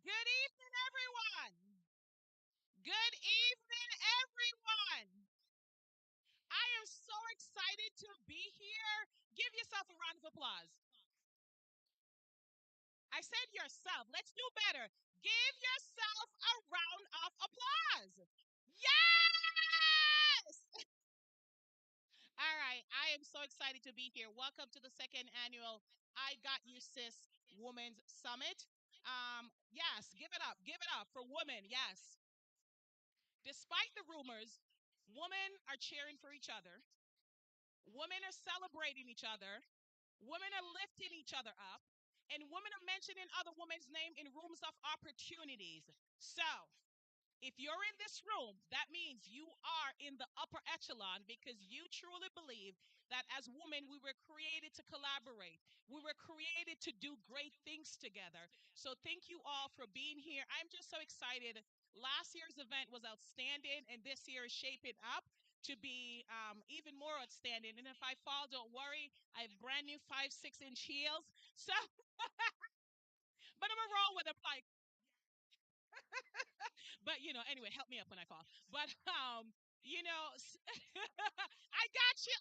Good evening, everyone. Good evening, everyone. I am so excited to be here. Give yourself a round of applause. I said yourself. Let's do better. Give yourself a round of applause. Yes! All right. I am so excited to be here. Welcome to the second annual I Got You Sis Women's Summit. Yes, give it up. Give it up for women. Yes. Despite the rumors, women are cheering for each other. Women are celebrating each other. Women are lifting each other up. And women are mentioning other women's name in rooms of opportunities. So, if you're in this room, that means you are in the upper echelon because you truly believe that as women, we were created to collaborate. We were created to do great things together. So thank you all for being here. I'm just so excited. Last year's event was outstanding, and this year is shaping up to be even more outstanding. And if I fall, don't worry. I have brand new 5-6 inch heels. So, but I'm going to roll with them like, but anyway, help me up when I fall. But you know, I got you.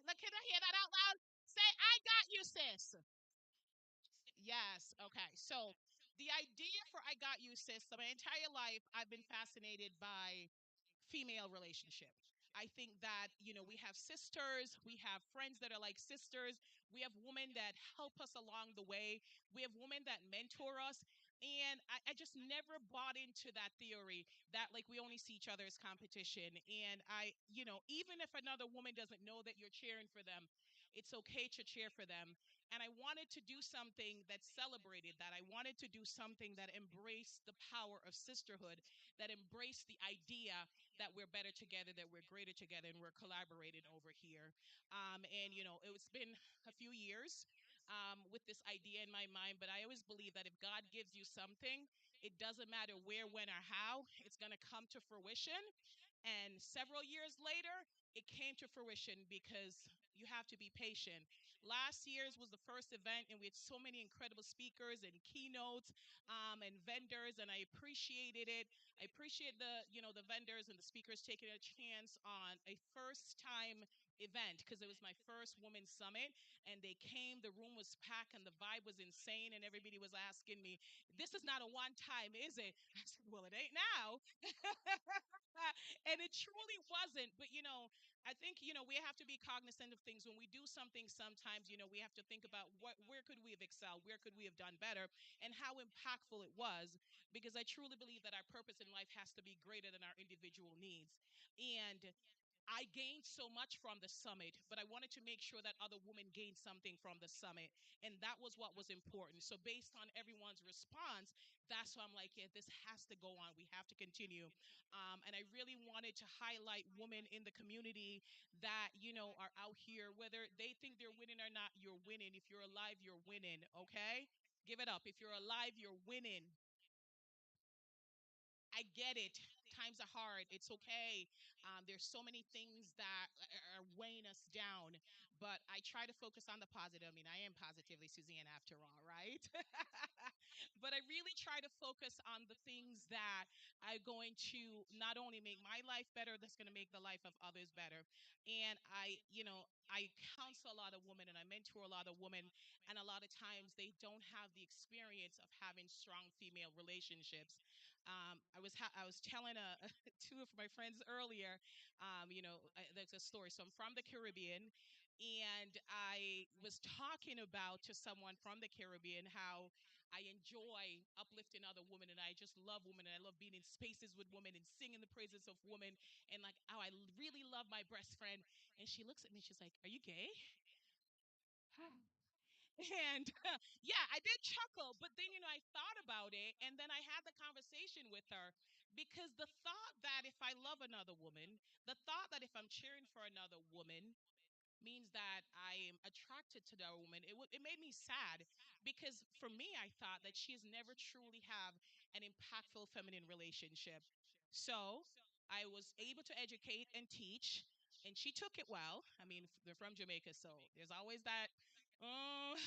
Look, can I hear that out loud? Say, I got you, sis. Yes. Okay. So the idea for I got you, sis, so my entire life I've been fascinated by female relationships. I think that, we have sisters, we have friends that are like sisters, we have women that help us along the way, we have women that mentor us. And I just never bought into that theory that like we only see each other as competition. And even if another woman doesn't know that you're cheering for them, it's okay to cheer for them. And I wanted to do something that celebrated that. I wanted to do something that embraced the power of sisterhood, that embraced the idea that we're better together, that we're greater together, and we're collaborating over here. And it's been a few years with this idea in my mind, but I always believe that if God gives you something, it doesn't matter where, when, or how, it's going to come to fruition. And several years later, it came to fruition because you have to be patient. Last year's was the first event, and we had so many incredible speakers and keynotes and vendors, and I appreciated it. I appreciate the vendors and the speakers taking a chance on a first time event because it was my first women's summit, and they came, the room was packed, and the vibe was insane, and everybody was asking me, this is not a one time, is it? I said, well, it ain't now. And it truly wasn't. But I think we have to be cognizant of things when we do something. Sometimes we have to think about where could we have excelled, where could we have done better, and how impactful it was, because I truly believe that our purpose in life has to be greater than our individual needs. And I gained so much from the summit, but I wanted to make sure that other women gained something from the summit. And that was what was important. So, based on everyone's response, that's why I'm like, yeah, this has to go on. We have to continue. And I really wanted to highlight women in the community that, are out here, whether they think they're winning or not, you're winning. If you're alive, you're winning. Okay? Give it up. If you're alive, you're winning. I get it. Times are hard. It's okay. There's so many things that are weighing us down, but I try to focus on the positive. I mean, I am positively Suzanne after all, right? But I really try to focus on the things that are going to not only make my life better, that's going to make the life of others better. And I counsel a lot of women and I mentor a lot of women, and a lot of times they don't have the experience of having strong female relationships. I was telling two of my friends earlier. There's a story. So I'm from the Caribbean, and I was talking about to someone from the Caribbean how I enjoy uplifting other women, and I just love women, and I love being in spaces with women and singing the praises of women, and like how I really love my best friend. And she looks at me, she's like, "Are you gay?" And yeah, I did chuckle, but then I thought about it, and then I had the conversation with her, because the thought that if I love another woman, the thought that if I'm cheering for another woman means that I am attracted to that woman. It made me sad, because for me, I thought that she has never truly have an impactful feminine relationship. So I was able to educate and teach, and she took it well. I mean, they're from Jamaica, so there's always that Oh,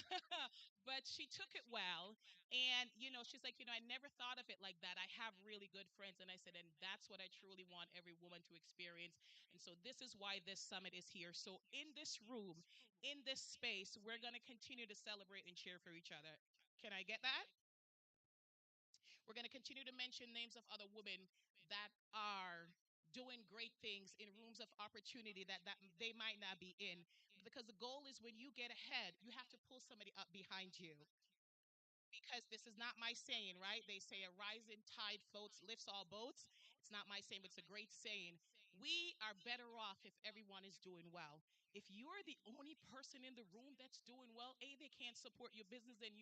but she took it well. And, she's like, I never thought of it like that. I have really good friends. And I said, and that's what I truly want every woman to experience. And so this is why this summit is here. So in this room, in this space, we're going to continue to celebrate and cheer for each other. Can I get that? We're going to continue to mention names of other women that are doing great things in rooms of opportunity that they might not be in, because the goal is when you get ahead you have to pull somebody up behind you, because this is not my saying, right? They say a rising tide floats lifts all boats. It's not my saying, but it's a great saying. We are better off if everyone is doing well. If you're the only person in the room that's doing well, they can't support your business, and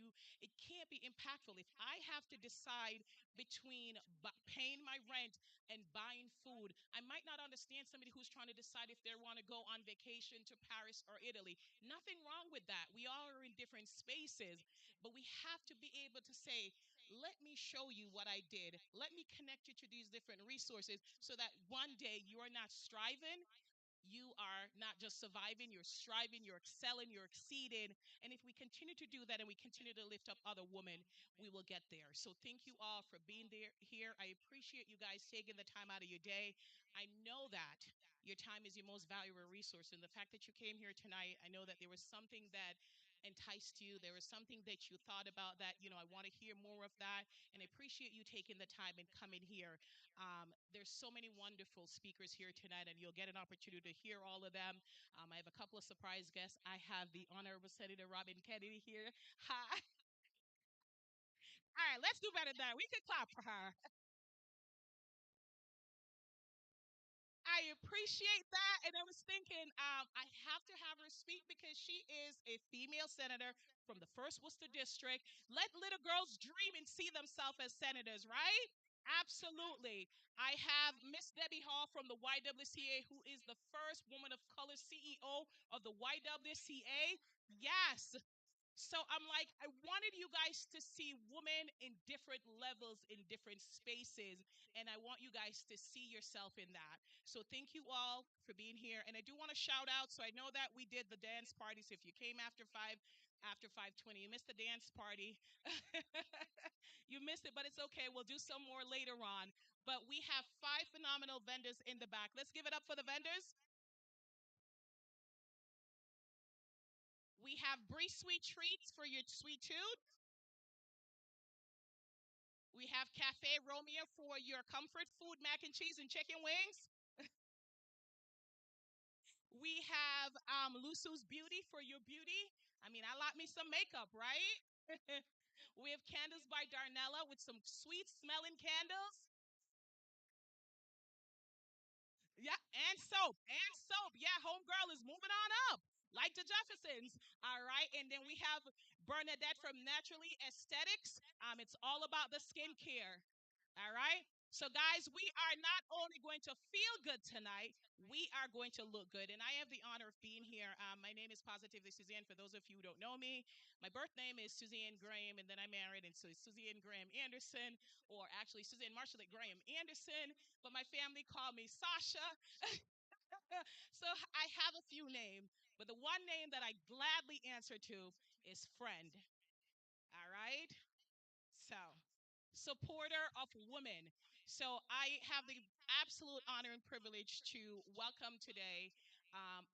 it can't be impactful. If I have to decide between paying my rent and buying food, I might not understand somebody who's trying to decide if they want to go on vacation to Paris or Italy. Nothing wrong with that. We all are in different spaces, but we have to be able to say, let me show you what I did. Let me connect you to these different resources so that one day you are not striving, you are not just surviving, you're striving, you're excelling, you're exceeding. And if we continue to do that and we continue to lift up other women, we will get there. So thank you all for being there here. I appreciate you guys taking the time out of your day. I know that your time is your most valuable resource. And the fact that you came here tonight, I know that there was something that enticed you. There was something that you thought about that, I want to hear more of that. And I appreciate you taking the time and coming here. There's so many wonderful speakers here tonight, and you'll get an opportunity to hear all of them. I have a couple of surprise guests. I have the Honorable Senator Robin Kennedy here. Hi. All right, let's do better than that. We could clap for her. I appreciate that. And I was thinking, I have to have her speak because she is a female senator from the 1st Worcester District. Let little girls dream and see themselves as senators, right? Absolutely. I have Miss Debbie Hall from the YWCA, who is the first woman of color CEO of the YWCA. Yes. So I'm like, I wanted you guys to see women in different levels, in different spaces, and I want you guys to see yourself in that. So thank you all for being here. And I do want to shout out. So I know that we did the dance party. So if you came after 5:20, you missed the dance party. You missed it, but it's okay. We'll do some more later on. But we have 5 phenomenal vendors in the back. Let's give it up for the vendors. We have Bree Sweet Treats for your sweet tooth. We have Cafe Romeo for your comfort food, mac and cheese and chicken wings. We have Lusu's Beauty for your beauty. I mean, I like me some makeup, right? We have Candles by Darnella with some sweet smelling candles. Yeah, and soap. And soap. Yeah, homegirl is moving on up. Like the Jeffersons. All right. And then we have Bernadette from Naturally Aesthetics. It's all about the skincare. All right. So, guys, we are not only going to feel good tonight, we are going to look good. And I have the honor of being here. My name is Positively Suzanne. For those of you who don't know me, my birth name is Suzanne Graham, and then I married, and so it's Suzanne Graham Anderson, or actually Suzanne Marshallette Graham Anderson. But my family called me Sasha. So I have a few names, but the one name that I gladly answer to is friend. All right. So, supporter of women. So, I have the absolute honor and privilege to welcome today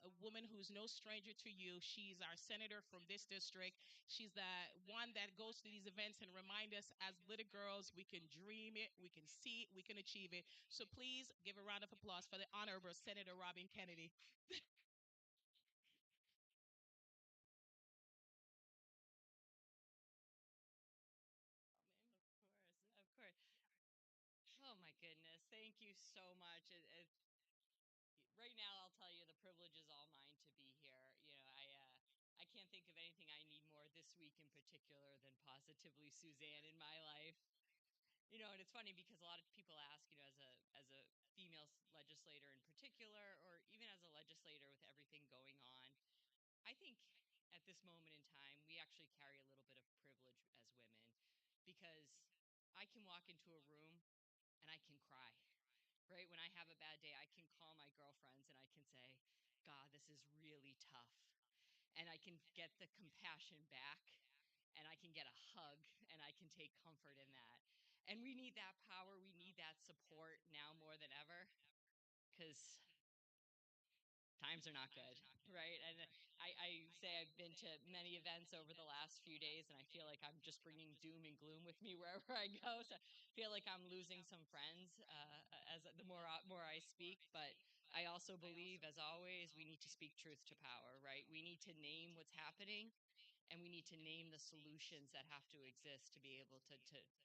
a woman who's no stranger to you. She's our senator from this district. She's the one that goes to these events and remind us as little girls we can dream it, we can see it, we can achieve it. So, please give a round of applause for the Honorable Senator Robin Kennedy. Of course, of course. Oh my goodness, thank you so much. Right now, I'll tell you the privilege is all mine to be here. I can't think of anything I need more this week in particular than positively Suzanne in my life. And it's funny because a lot of people ask, as a female legislator in particular, or even as a legislator with everything going on, I think at this moment in time, we actually carry a little bit of privilege as women because I can walk into a room and I can cry, right? When I have a bad day, I can call my girlfriends and I can say, God, this is really tough. and I can get the compassion back, and I can get a hug, and I can take comfort in that. And we need that power, we need that support now more than ever, because times are not good, right? And I say I've been to many events over the last few days, and I feel like I'm just bringing doom and gloom with me wherever I go. So I feel like I'm losing some friends as the more I speak. But I also believe, as always, we need to speak truth to power, right? We need to name what's happening, and we need to name the solutions that have to exist to be able to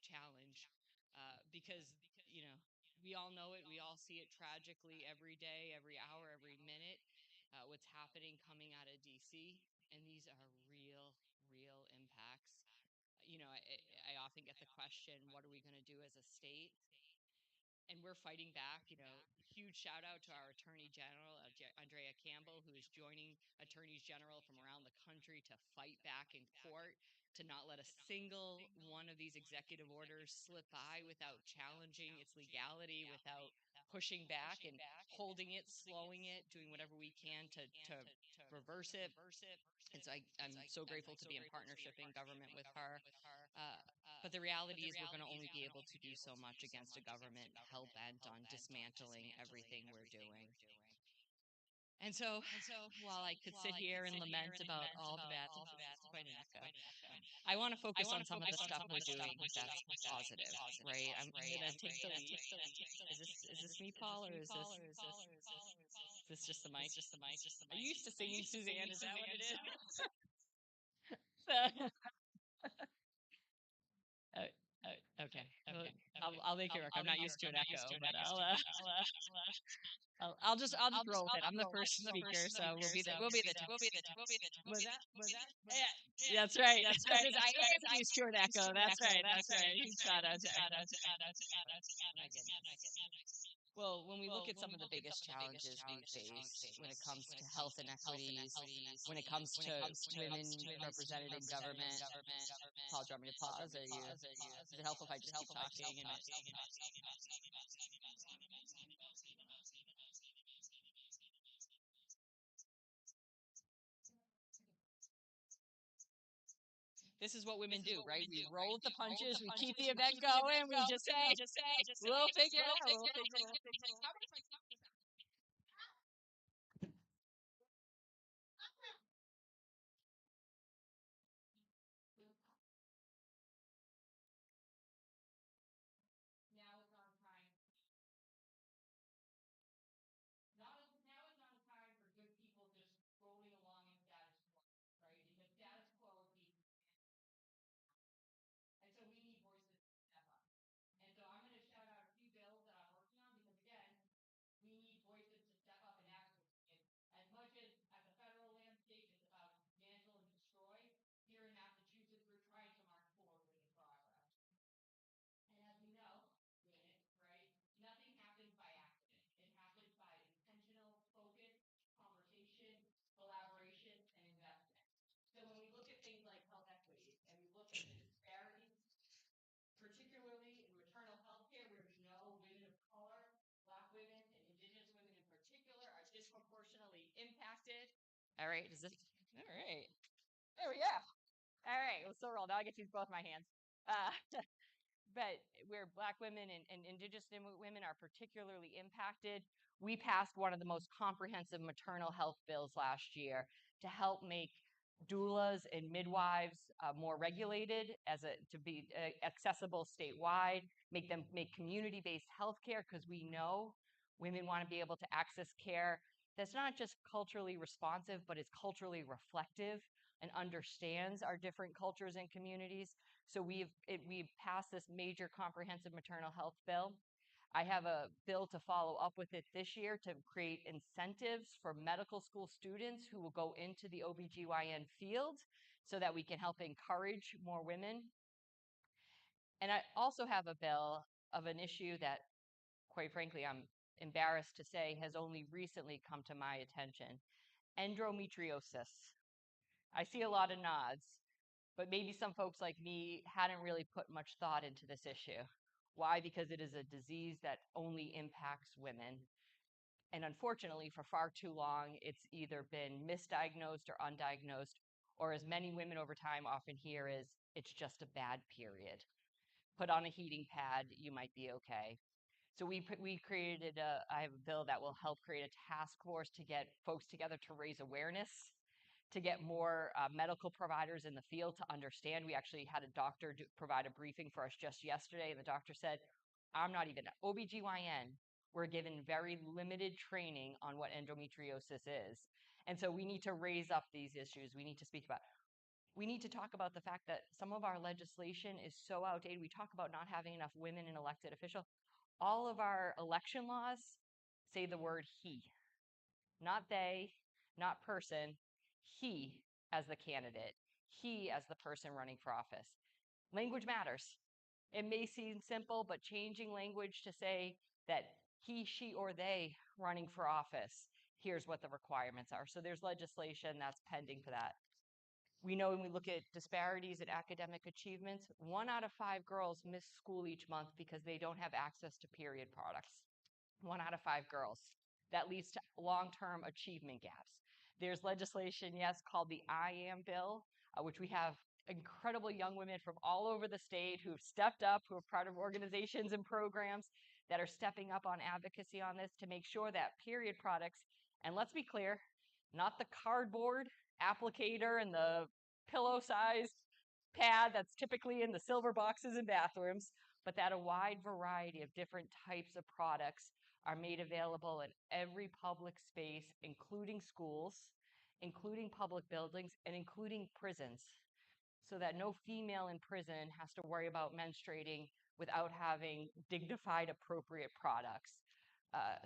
challenge, because you know we all know it, we all see it tragically every day, every hour, every minute, what's happening coming out of DC, and these are real impacts. I often get the question, what are we going to do as a state? And we're fighting back. Huge shout out to our Attorney General, Andrea Campbell, who is joining attorneys general from around the country to fight back in court, to not let a single one of these executive orders slip by without challenging its legality, without pushing back and holding it, slowing it, doing whatever we can to reverse it. And so I'm so grateful to be in partnership in government with her. Uh, but the reality is, we're going to only be able to do so much against a government hell bent on dismantling everything we're doing. And so, while I could sit here and lament about all the bad things, this is my echo, I want to focus on some of the stuff we're doing that's positive, right? I'm going to take the lead. Is this me, Paul, or is this just the mic? Are you used to singing, Suzanne? Is that what it is? So, okay. Well, I'll make it work. I'm not used to an echo, but I'll just roll with it. I'm the first speaker, so we'll be the two. Was that? Yeah, that's right. Because I am used to an echo. That's right. Huge shout out to echo. My goodness. Well, when we look at some of the biggest challenges we face when it comes to health inequities, when it comes to women represented in government, Paul, do you want me to pause? Is it helpful if I just keep talking? This is what women do, right? We roll with the punches, we keep the event going, we just say, we'll figure it out. Now is not time. Now is not a time for good people just rolling along in status quo, right? Because status quo keeps, and so we need voices to step up. And so I'm going to shout out a few bills that I'm working on, because again, we need voices to step up and advocate. As much as at the federal landscape, it's about dismantle and destroy. Here in Massachusetts, we're trying to march forward with the progress. And as we know, right, nothing happens by accident. It happens by intentional, focused conversation, collaboration, and investment. So when we look at things like health equities, and we look at the disparities, particularly in maternal health care, where we know women of color, Black women, and Indigenous women in particular are disproportionately impacted. All right, all right? There we go. All right, we'll still roll. Now I get to use both my hands. Uh, but where Black women and Indigenous women are particularly impacted, we passed one of the most comprehensive maternal health bills last year to help make doulas and midwives more regulated, to be accessible statewide, make community-based health care, because we know women want to be able to access care that's not just culturally responsive, but is culturally reflective and understands our different cultures and communities. So we've passed this major comprehensive maternal health bill. I have a bill to follow up with it this year to create incentives for medical school students who will go into the OBGYN field, so that we can help encourage more women. And I also have a bill of an issue that, quite frankly, I'm embarrassed to say has only recently come to my attention: endometriosis. I see a lot of nods, but maybe some folks like me hadn't really put much thought into this issue. Why? Because it is a disease that only impacts women. And unfortunately, for far too long, it's either been misdiagnosed or undiagnosed, or as many women over time often hear is, it's just a bad period. Put on a heating pad, you might be okay. So we created I have a bill that will help create a task force to get folks together to raise awareness, to get more medical providers in the field to understand. We actually had a doctor provide a briefing for us just yesterday, and the doctor said, I'm not even OBGYN. We're given very limited training on what endometriosis is. And so we need to raise up these issues. We need to speak about. We need to talk about the fact that some of our legislation is so outdated. We talk about not having enough women in elected official. All of our election laws say the word he, not they, not person, he as the candidate, he as the person running for office. Language matters. It may seem simple, but changing language to say that he, she, or they running for office, here's what the requirements are. So there's legislation that's pending for that. We know when we look at disparities in academic achievements, 1 out of 5 girls miss school each month because they don't have access to period products. 1 out of 5 girls. That leads to long-term achievement gaps. There's legislation, yes, called the I Am Bill, which we have incredible young women from all over the state who've stepped up, who are part of organizations and programs that are stepping up on advocacy on this to make sure that period products, and let's be clear, not the cardboard applicator and the pillow-sized pad that's typically in the silver boxes in bathrooms, but that a wide variety of different types of products are made available in every public space, including schools, including public buildings, and including prisons, so that no female in prison has to worry about menstruating without having dignified, appropriate products.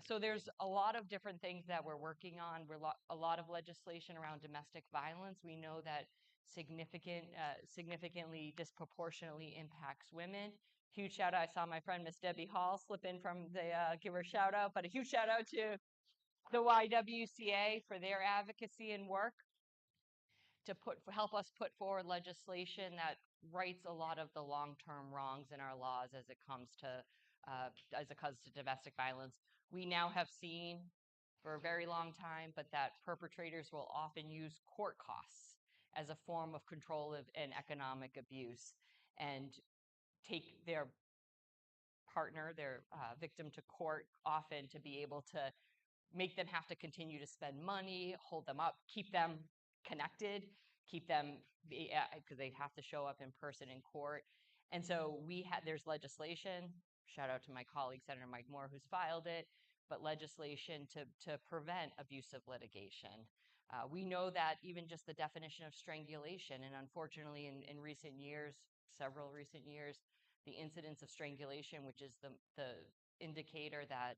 So there's a lot of different things that we're working on. A lot of legislation around domestic violence. We know that significantly disproportionately impacts women. Huge shout out. I saw my friend Miss Debbie Hall slip in from the give her a shout out, but a huge shout out to the YWCA for their advocacy and work to help us put forward legislation that rights a lot of the long-term wrongs in our laws as it comes to domestic violence. We now have seen for a very long time, but that perpetrators will often use court costs as a form of control and economic abuse, and take their partner, their victim, to court often to be able to make them have to continue to spend money, hold them up, keep them connected, keep them, because they'd have to show up in person in court. And so there's legislation, shout out to my colleague, Senator Mike Moore, who's filed it, but legislation to prevent abusive litigation. We know that even just the definition of strangulation, and unfortunately in recent years, several recent years, the incidence of strangulation, which is the indicator that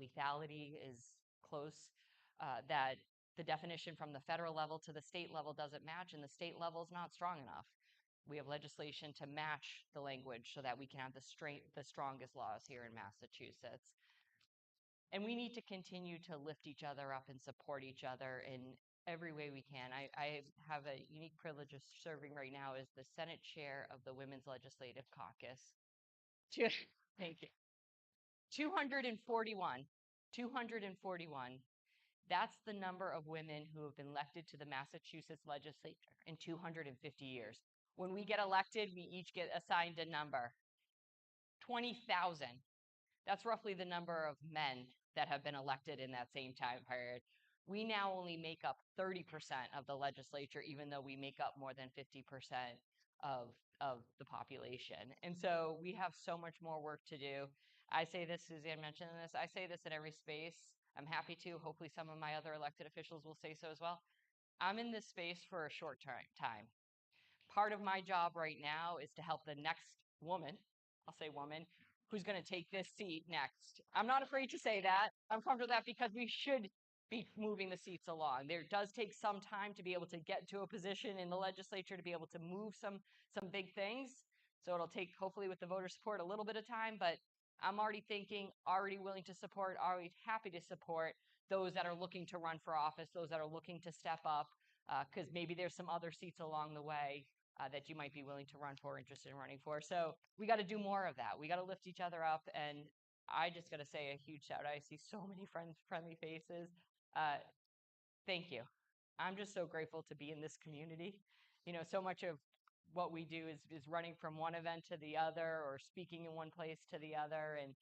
lethality is close, that the definition from the federal level to the state level doesn't match, and the state level is not strong enough. We have legislation to match the language so that we can have the strongest laws here in Massachusetts. And we need to continue to lift each other up and support each other in every way we can. I have a unique privilege of serving right now as the Senate Chair of the Women's Legislative Caucus. Thank you. 241. 241. That's the number of women who have been elected to the Massachusetts legislature in 250 years. When we get elected, we each get assigned a number. 20,000. That's roughly the number of men that have been elected in that same time period. We now only make up 30% of the legislature, even though we make up more than 50% of the population. And so we have so much more work to do. I say this, Suzanne mentioned this, I say this in every space. I'm happy to. Hopefully some of my other elected officials will say so as well. I'm in this space for a short time. Part of my job right now is to help the next woman, I'll say woman, who's going to take this seat next. I'm not afraid to say that. I'm comfortable with that because we should be moving the seats along. There does take some time to be able to get to a position in the legislature to be able to move some big things. So it'll take, hopefully with the voter support, a little bit of time, but I'm already thinking, already willing to support, already happy to support those that are looking to run for office, those that are looking to step up, because maybe there's some other seats along the way that you might be willing to run for, interested in running for. So we got to do more of that. We got to lift each other up. And I just got to say a huge shout out. I see so many friendly faces. Thank you. I'm just so grateful to be in this community. So much of what we do is running from one event to the other or speaking in one place to the other. And,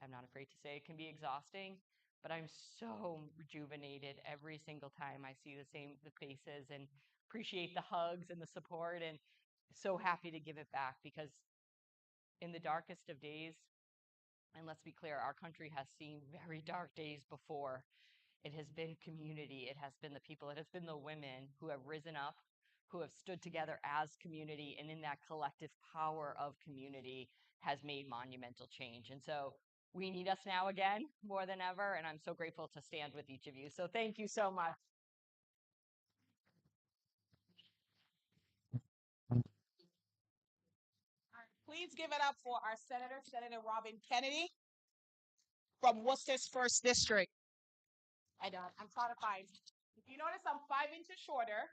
I'm not afraid to say it can be exhausting, but I'm so rejuvenated every single time I see the faces and appreciate the hugs and the support and so happy to give it back because in the darkest of days, and let's be clear, our country has seen very dark days before. It has been community. It has been the people. It has been the women who have risen up, who have stood together as community, and in that collective power of community has made monumental change. And so we need us now again more than ever. And I'm so grateful to stand with each of you. So thank you so much. Please give it up for our Senator, Senator Robin Kennedy from Worcester's first district. I know, I'm trying to find. If you notice, I'm 5 inches shorter.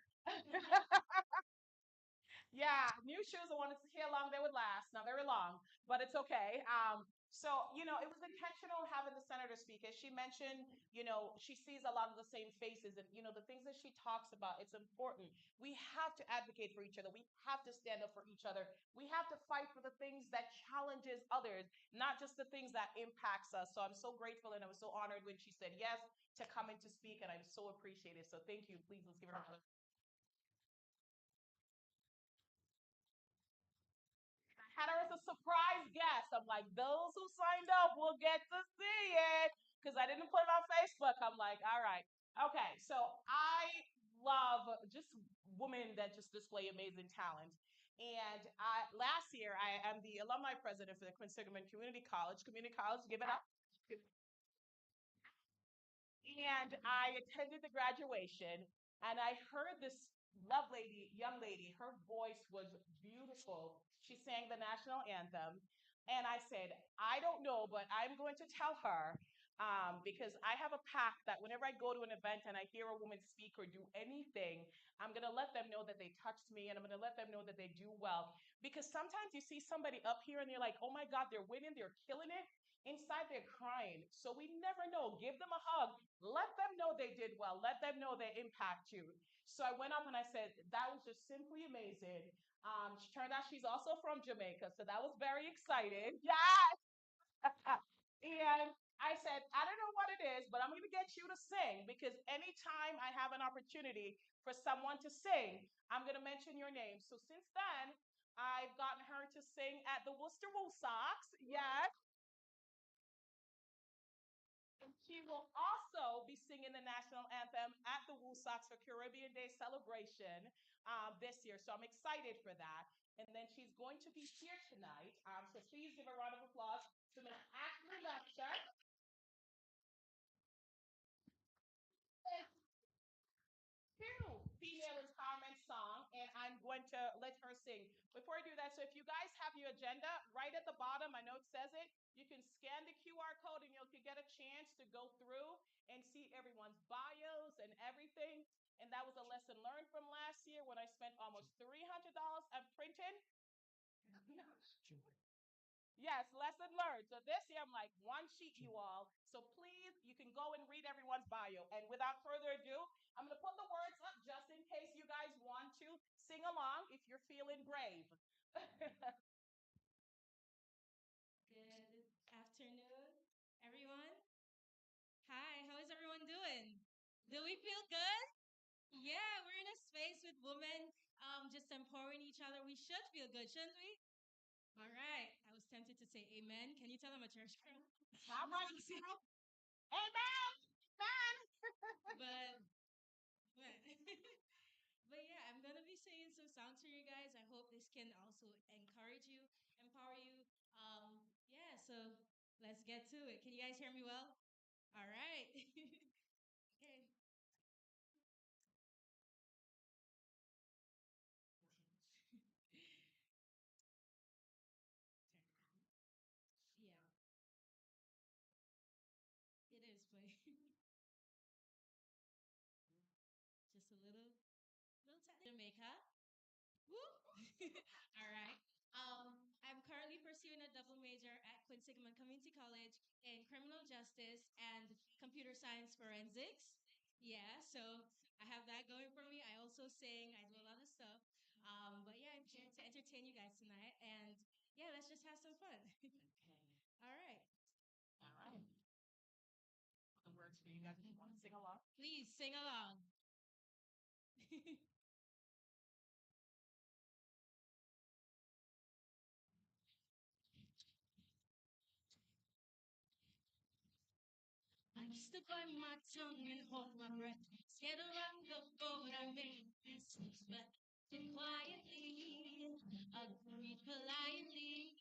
Yeah, new shoes. I wanted to see how long they would last. Not very long, but it's okay. So it was intentional having the senator speak. As she mentioned, she sees a lot of the same faces, and the things that she talks about. It's important. We have to advocate for each other. We have to stand up for each other. We have to fight for the things that challenges others, not just the things that impacts us. So I'm so grateful, and I was so honored when she said yes to coming to speak, and I'm so appreciative. So thank you. Please let's give her a had her as a surprise guest. I'm like, those who signed up will get to see it because I didn't put it on Facebook. I'm like, all right. Okay. So I love just women that just display amazing talent. And last year, I am the alumni president for the Quinsigamond Community College. Community College, give it up. And I attended the graduation and I heard this young lady, her voice was beautiful. She sang the national anthem. And I said, I don't know, but I'm going to tell her because I have a pact that whenever I go to an event and I hear a woman speak or do anything, I'm going to let them know that they touched me and I'm going to let them know that they do well. Because sometimes you see somebody up here and you're like, oh my God, they're winning, they're killing it. Inside, they're crying. So we never know. Give them a hug. Let them know they did well. Let them know they impact you. So I went up and I said, that was just simply amazing. She turned out she's also from Jamaica. So that was very exciting. Yes. And I said, I don't know what it is, but I'm going to get you to sing because anytime I have an opportunity for someone to sing, I'm going to mention your name. So since then, I've gotten her to sing at the Worcester Woo Sox. Yes. And she will also be singing the national anthem at the Woo Sox for Caribbean Day celebration this year. So I'm excited for that. And then she's going to be here tonight. So please give a round of applause to Miss Ashley Lecter. Two female empowerment song, and I'm going to let her sing. Before I do that, so if you guys have your agenda right at the bottom, I know it says it, you can scan the QR code and you can get a chance to go through and see everyone's bios and everything. And that was a lesson learned from last year when I spent almost $300 on printing. Yes, lesson learned. So this year I'm like one sheet, you all. So please, you can go and read everyone's bio. And without further ado, I'm going to put the words up just in case you guys want to sing along if you're feeling brave. Good afternoon, everyone. Hi, how is everyone doing? Do we feel good? Yeah, we're in a space with women just empowering each other. We should feel good, shouldn't we? All right. I was tempted to say amen. Can you tell I'm a church girl? All right. Amen. Amen. But, but, but yeah, I'm going to be saying some songs for you guys. I hope this can also encourage you, empower you. Yeah, so let's get to it. Can you guys hear me well? All right. Okay. Yeah, it is, but just a little Jamaica. Woo! All right. I'm currently pursuing pursuing a double major at Quincy Community College in criminal justice and computer science forensics. Yeah, so I have that going for me. I also sing, I do a lot of stuff. But yeah, I'm here to entertain you guys tonight. And yeah, let's just have some fun. All right. All right. The words for you guys. You want to sing along? Please sing along. I used to bite my tongue and hold my breath, scared around the boat I made mistakes, but quietly, agreed politely.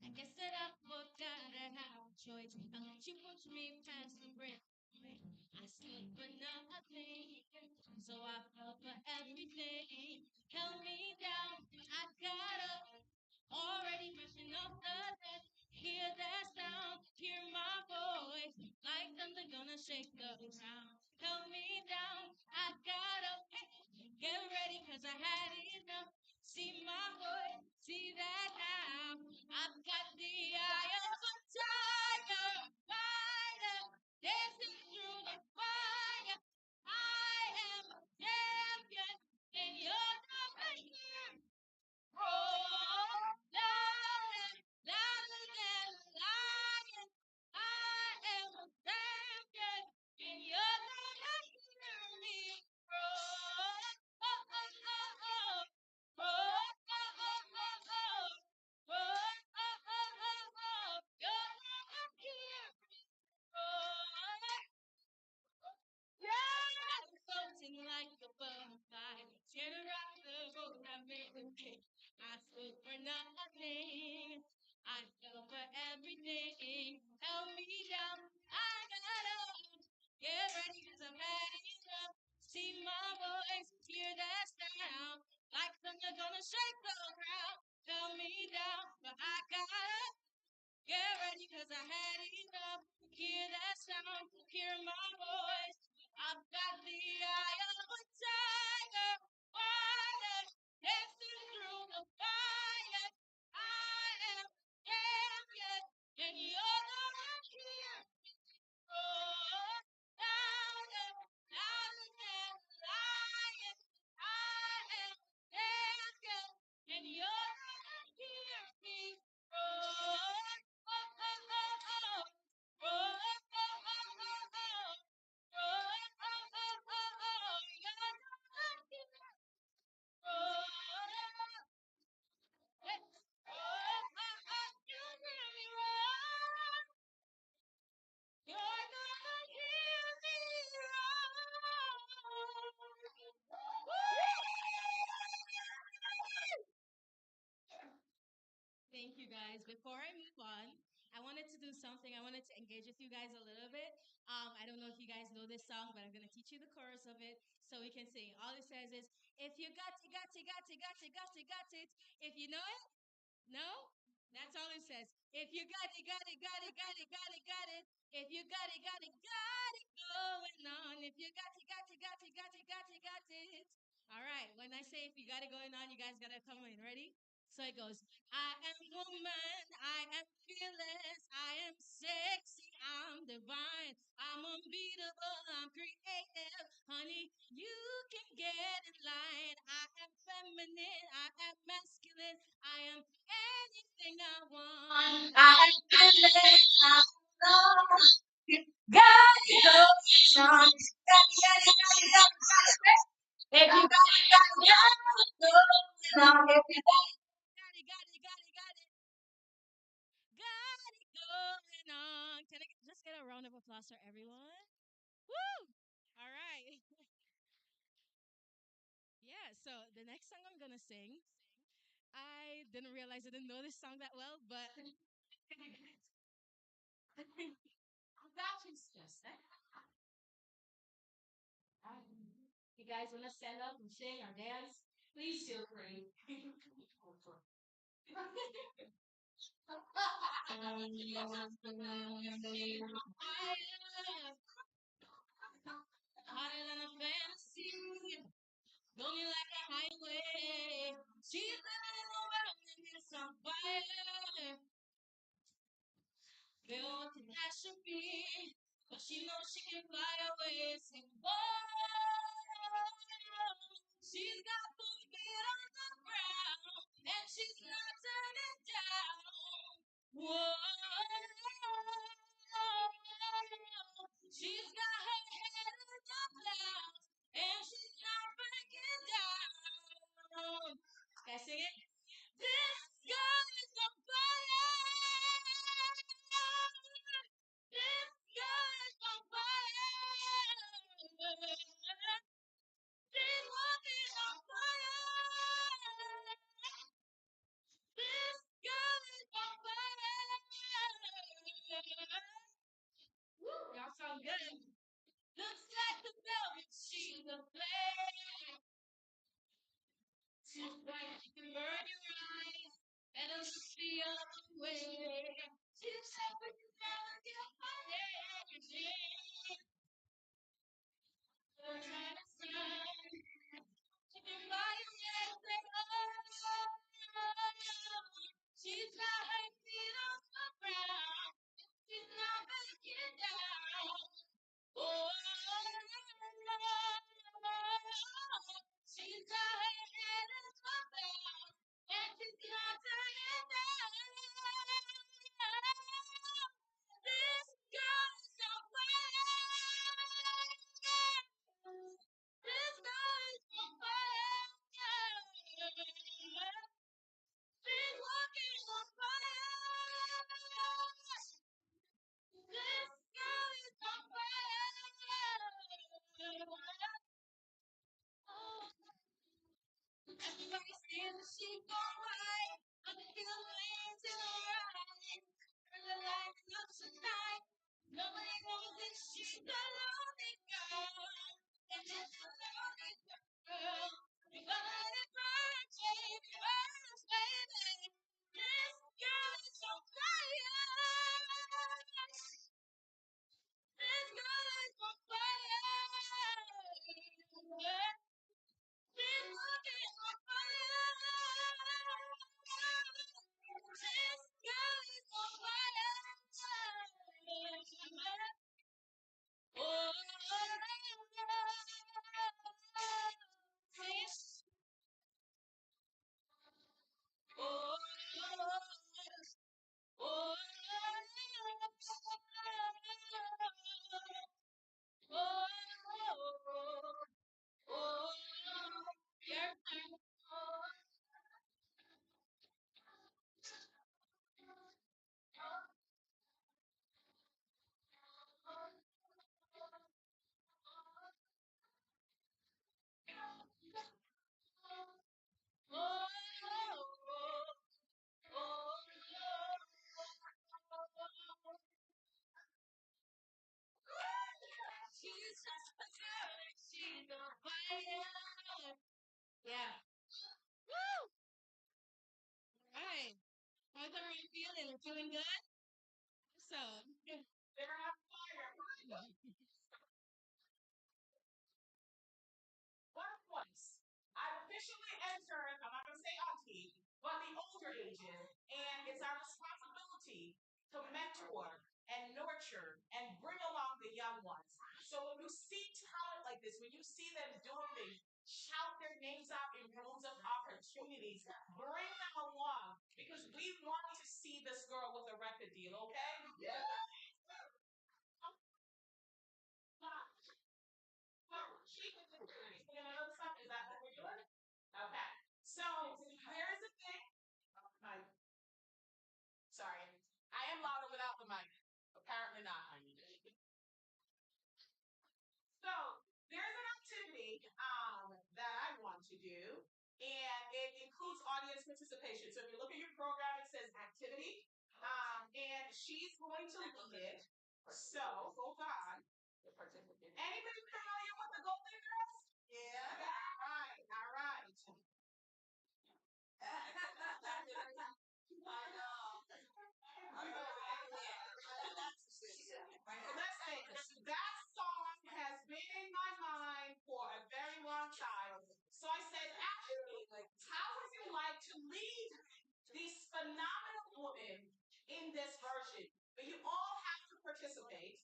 I guess that I forgot I have a choice. Unless you push me past the brink, I stood for nothing, so I fell for everything. Held me down, I got up, already brushing off the dust. Hear that sound, hear my voice, like thunder gonna shake the ground. Held me down, I got up, get ready 'cause I had enough. See my voice, see that now. I've got the eye of a tiger, fighter, dancing through the fire. I am a champion, and you're not here. Roar louder, louder than a lion. I am a champion, and you're gonna hear me. Roar, oh, oh, oh, oh. Roar, oh, oh, oh, oh. Roar, oh, oh, oh, oh. You're gonna hear me. Roar. Yeah, I'm floating like a butterfly, scared around the boat I made a cake. I stood for nothing, I fell for everything. Held me down, I got up. Get ready 'cause I've had enough. See my voice, hear that sound, like thunder gonna shake the ground. Held me down, but I got up. Get ready 'cause I had enough. Hear that sound, hear my voice. I've got the eye of a tiger, wild, dancing through the fire. I am champion, and you're not here. Roar, louder, louder than a lion. I am champion, and you're not hear me. Roar, oh, oh, oh, oh. Roar, oh, oh, oh, oh. Roar, oh, oh, oh, oh. You're not here. Roar, hey. Roar, oh, oh. You hear me roar. You're gonna hear me roar. Thank you guys. Before I move on, I wanted to do something. I wanted to engage with you guys a little bit. I don't know if you guys know this song, but I'm gonna teach you the chorus of it so we can sing. All it says is, "If you got it, got it, got it, got it, got it, got it." If you know it, no, that's all it says. If you got it, got it, got it, got it, got it, got it. If you got it, got it, got it going on. If you got it, got it, got it, got it, got it, got it. All right. When I say if you got it going on, you guys gotta come in. Ready? So it goes. I am woman. I am fearless. I am sexy. I'm divine. I'm unbeatable. I'm creative. Honey, you can get in line. I am feminine. I am masculine. I am anything I want. I am fearless. I'm love. God goes on. If you got it, got it, got it. If you got it, got it going on. Can I just get a round of applause for everyone? Woo! All right. Yeah, so the next song I'm gonna sing, I didn't realize I didn't know this song that well, but you guys wanna stand up and sing or dance? Please feel free. Hotter than a fantasy. Going like a highway. She's living in a world and it's on fire. free, but she knows she can fly away. Sing, whoa, she's got both feet on the ground, and she's not turning down. Whoa, she's got her head in the clouds, and she's not breaking down. Can I sing it? This girl is on fire. This girl is on fire. She's walking on fire. This girl is on fire. Woo, y'all sound good. Looks like the velvet she's aflame. She's bright, she can burn your eyes, and it'll look the other way. She's like when you never get my energy. Her kind of sun. She can buy you anything. She's got her feet on the ground. She's not backing down. Oh, she's got her head in the clouds, and she's not turning down. This girl is on fire. This girl is on fire. She's walking on fire. This girl is on fire. Everybody says that she's alright. I can feel the flames in her eyes. And the lights up tonight. Nobody knows that she's a lonely girl. And it's a lonely girl. We're gonna let it burn, baby, burn, baby. This girl is on fire. This girl is on fire. She's walking on fire. This girl is on fire. Oh, this, oh, oh, your turn. She's just a girl, she's on fire. Yeah. Woo! All right. How's everyone feeling? Feeling good? So, they're on fire. What once I officially entered, I'm not going to say auntie, but the older ages, and it's our responsibility to mentor and nurture and bring along the young ones. So when you see talent like this, when you see them doing things, shout their names out in rooms of opportunities, bring them along because we want to see this girl with a record deal, okay? Yeah. She can do it. You know, is that what we're doing? Okay. So here's the thing. Mic. Sorry. I am louder without the mic. Apparently not. So there's an activity that I want to do, and it includes audience participation. So if you look at your program, it says activity, and she's going to lead it. So hold on. Anybody familiar with the Golden Girls? Yeah. All right. All right. I know. Listen, that song has been in my mind for a very long time. So I said, actually, how would you like to lead these phenomenal women in this version? But you all have to participate.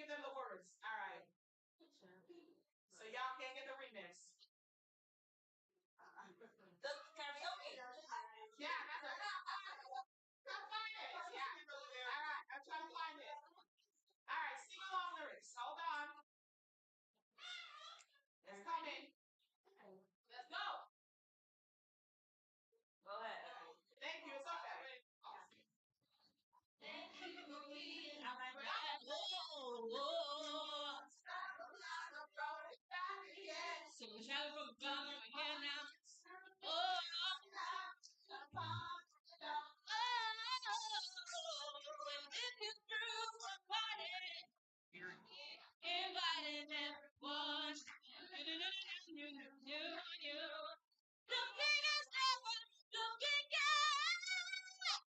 them the words. All right. So y'all can't get the remix. The karaoke. Yeah, that's right. Come find it. Yeah. All right, I'm trying to find it. All right, sing along lyrics. Hold on. It's coming. Let's go. Go ahead. Thank you. It's okay. Thank you for being my brother. So we travel from Ghana here now. Oh, and if you threw a party, inviting everyone. The biggest ever looking girl.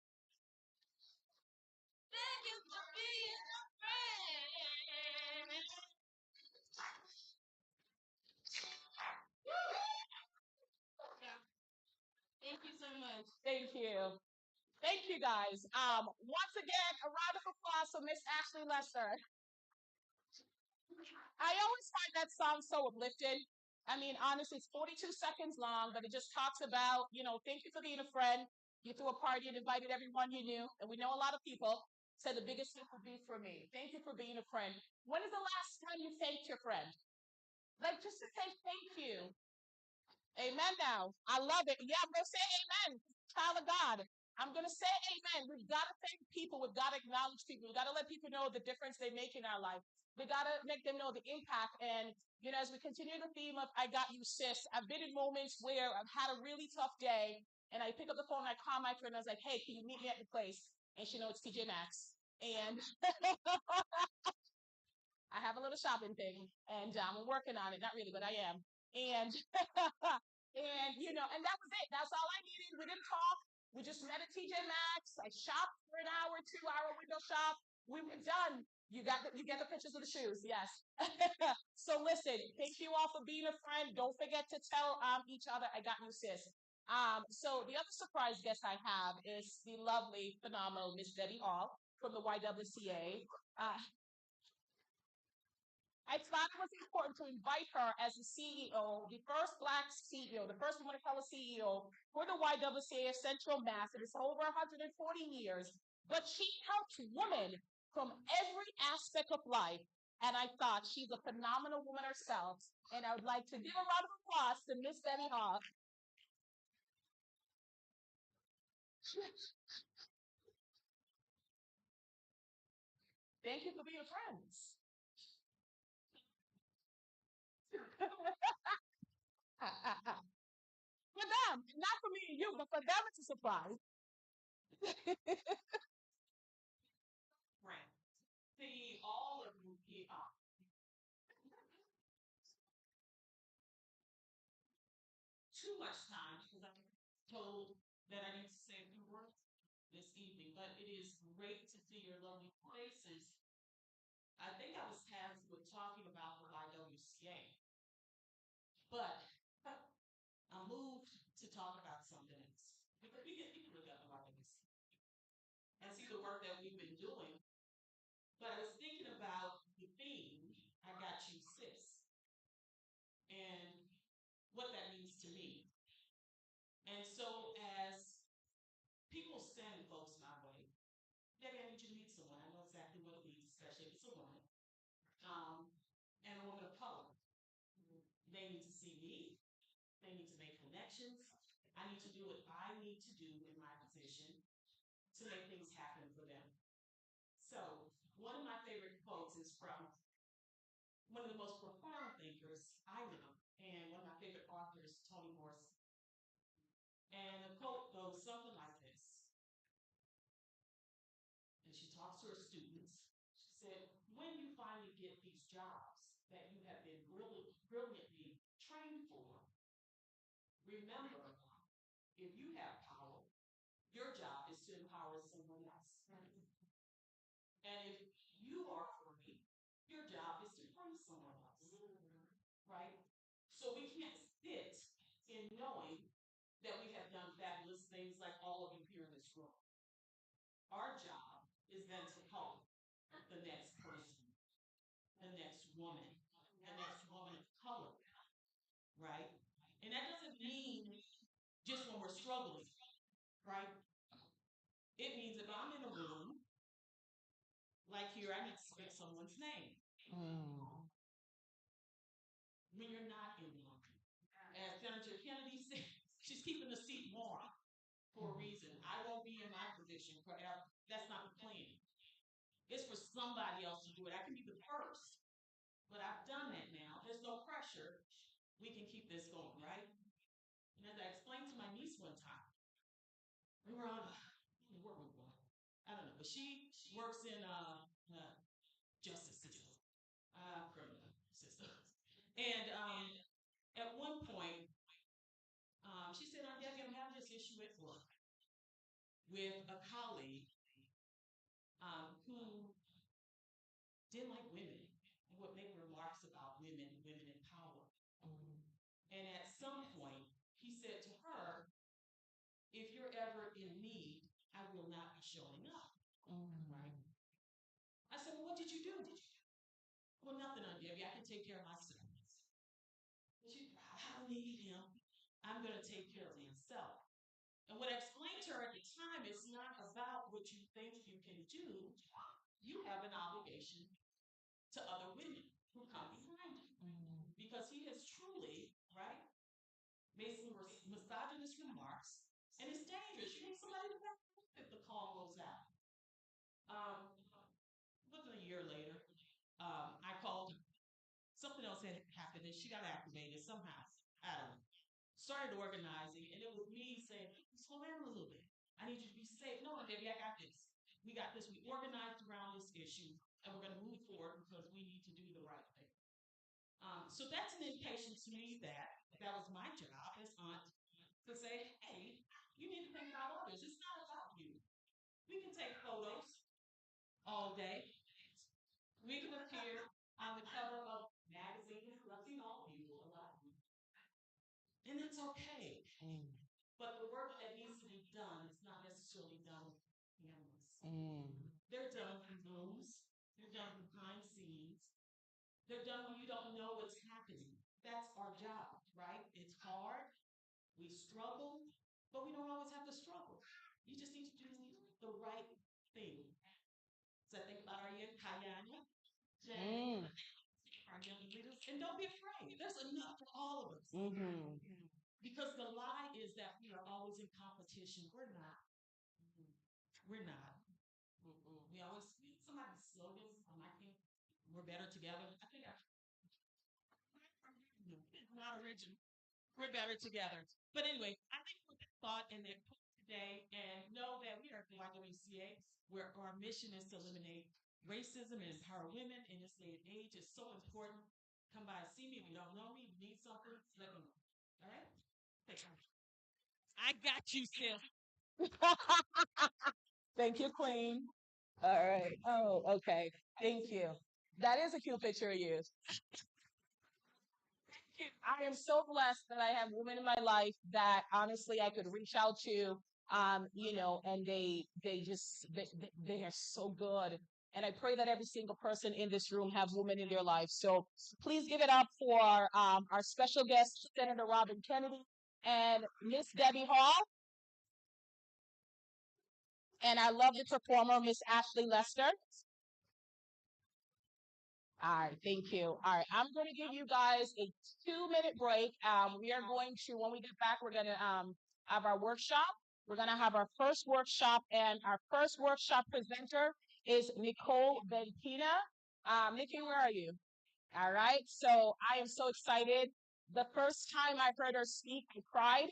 Thank you for being a friend. Thank you so much. Thank you. Thank you guys. Once again, a round of applause for Miss Ashley Lester. I always find that song so uplifting. I mean, honestly, it's 42 seconds long, but it just talks about, thank you for being a friend. You threw a party and invited everyone you knew. And we know a lot of people said the biggest thing would be for me. Thank you for being a friend. When is the last time you thanked your friend? Like, just to say thank you. Amen now. I love it. Yeah, I'm going to say amen. Child of God. I'm going to say amen. We've got to thank people. We've got to acknowledge people. We've got to let people know the difference they make in our life. We got to make them know the impact. And, as we continue the theme of I got you, sis, I've been in moments where I've had a really tough day and I pick up the phone and I call my friend and I was like, hey, can you meet me at the place? And she knows it's JMAC. And I have a little shopping thing, and I'm working on it. Not really, but I am. And and that was it. That's all I needed. We didn't talk. We just met at TJ Maxx. I shopped for an hour, 2 hour window shop. We were done. You get the pictures of the shoes. Yes. So listen, thank you all for being a friend. Don't forget to tell each other I got you, sis. So the other surprise guest I have is the lovely, phenomenal Miss Debbie Hall from the YWCA. I thought it was important to invite her as the CEO, the first Black CEO, the first woman of color CEO for the YWCA of Central Mass. It is over 140 years, but she helps women from every aspect of life. And I thought she's a phenomenal woman herself. And I would like to give a round of applause to Miss Debbie Hall. Thank you for being friends. For them, not for me and you, but for them, it's a surprise. Friend. See all of you here. Too much time because I'm told that I need to say a few words this evening, but it is great to see your lovely faces. I think I was tasked with talking about the YWCA, but I'm moved to talk about something else because we get people at the YWCA and see the work that we've been doing. But I was thinking about the theme, I got you, sis, and what that means to me. And so as people send folks my way, Debbie, I need you to meet someone. I know exactly what it means, especially if it's a woman. And a woman of color. They need to see me. They need to make connections. I need to do what I need to do in my position to make things happen for them. So one of my favorite quotes is from one of the most profound thinkers I know, and one of my favorite authors, Toni Morrison. And the quote goes something like this. And she talks to her students. She said, when you finally get these jobs that you have been really brilliantly trained for, remember, if you have power, your job is to empower someone else. And if you are free, your job is to free someone else. Right? So we can't sit in knowing that we have done fabulous things like all of you here in this room. Our job is then to help the next person. the next woman, the next woman of color, right? And that doesn't mean just when we're struggling, right? It means if I'm in a room, like here, I need to speak someone's name. When you're not in one, as Senator Kennedy said, she's keeping the seat warm for a reason. I won't be in my position forever. That's not the plan. It's for somebody else to do it. I can be the first, but I've done that now. There's no pressure. We can keep this going, right? And as I explained to my niece one time, we were on where were we going? I don't know, but she works in justice system, criminal system, and at one point, she said, "I'm Debbie, I'm having this issue at work with a colleague who didn't like women and would make remarks about women and women in power." And at some point, he said to her, "If you're ever in need, I will not be showing up." Right? I said, "Well, what did you do?" "Well, nothing, Aunt Debbie. I can take care of myself." "I don't need him. I'm going to take care of myself." And what I explained to her at the time, it's not about what you think you can do. You have an obligation to other women who come behind you. Because he has truly, right, made some misogynist remarks, and it's dangerous. You need somebody to back up if the call goes out. Wasn't a year later, I called her. Something else had happened, and she got activated somehow. I don't know. Started organizing, and it was me saying, "Slow down a little bit. I need you to be safe." "No, baby, I got this. We got this. We organized around this issue, and we're going to move forward because we need to do the right thing." So that's an indication to me that that was my job as aunt to say, "Hey, you need to think about others. It's not about you. We can take photos all day. We can appear on the cover of magazines. I've seen all of you, a lot of you. And that's okay. But the work that needs to be done is not necessarily done with cameras. They're done in rooms. They're done behind scenes. They're done when you don't know what's happening. That's our job, right? It's hard. We struggle, but we don't always have to struggle. You just need to do the right thing. So I think about our young Kayana, Jay, our young leaders, and don't be afraid. There's enough for all of us. Because the lie is that we are always in competition. We're not. We're not. We always somebody's slogan. I can't. We're better together. I think not original. We're better together. But anyway, I think what that thought and that today, and know that we are the YWCA, where our mission is to eliminate racism and empower women in this day and age. It's so important. Come by and see me. If you don't know me, you need something, let me know. All right? I got you, sis. Thank you, Queen. All right. Oh, okay. Thank you. That is a cute picture of you. I am so blessed that I have women in my life that honestly I could reach out to, and they are so good. And I pray that every single person in this room have women in their life. So please give it up for our special guest, Senator Robin Kennedy and Miss Debbie Hall. And I love the performer, Miss Ashley Lester. All right, thank you. All right, I'm going to give you guys a 2-minute break. We are going to, when we get back, we're going to have our workshop. We're going to have our first workshop, and our first workshop presenter is Nicole Bentina. Nikki, where are you? All right, so I am so excited. The first time I heard her speak, I cried,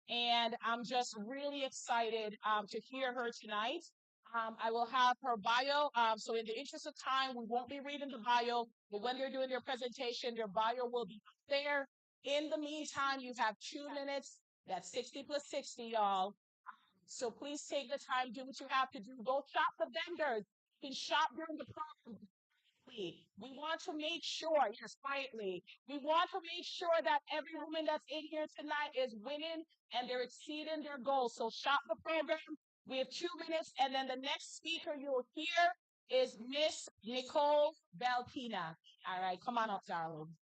and I'm just really excited to hear her tonight. I will have her bio. So in the interest of time, we won't be reading the bio, but when they're doing their presentation, their bio will be up there. In the meantime, you have 2 minutes. That's 60 plus 60, y'all. So please take the time, do what you have to do. Go shop the vendors. You can shop during the program. We want to make sure, yes, quietly, we want to make sure that every woman that's in here tonight is winning and they're exceeding their goals. So shop the program. We have 2 minutes, and then the next speaker you'll hear is Miss Nicole Belpina. All right, come on up, darling.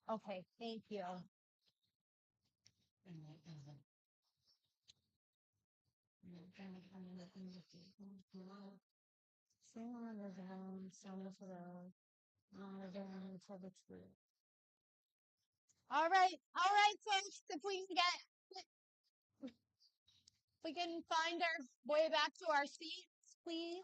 Okay, thank you. All right, folks. If we can find our way back to our seats, please.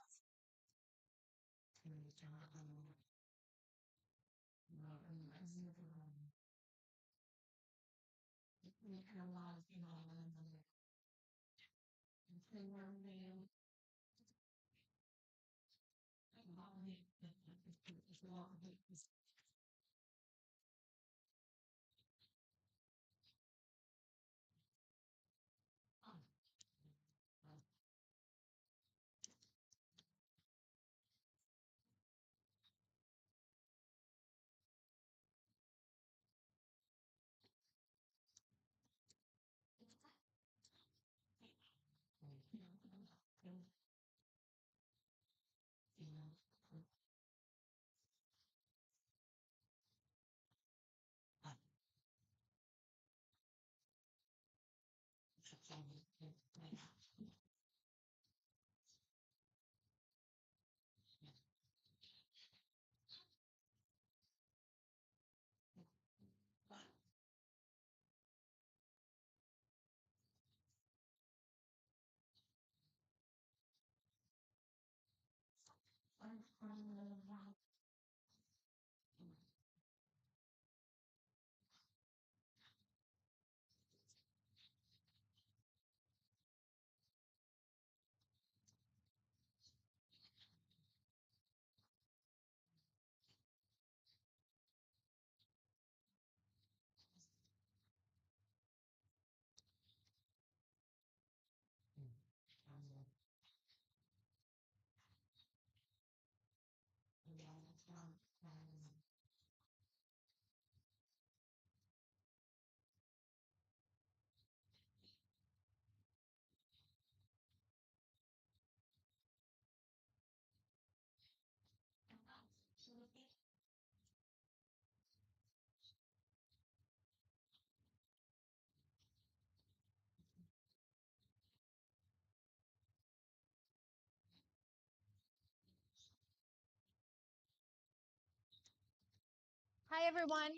Hi, everyone.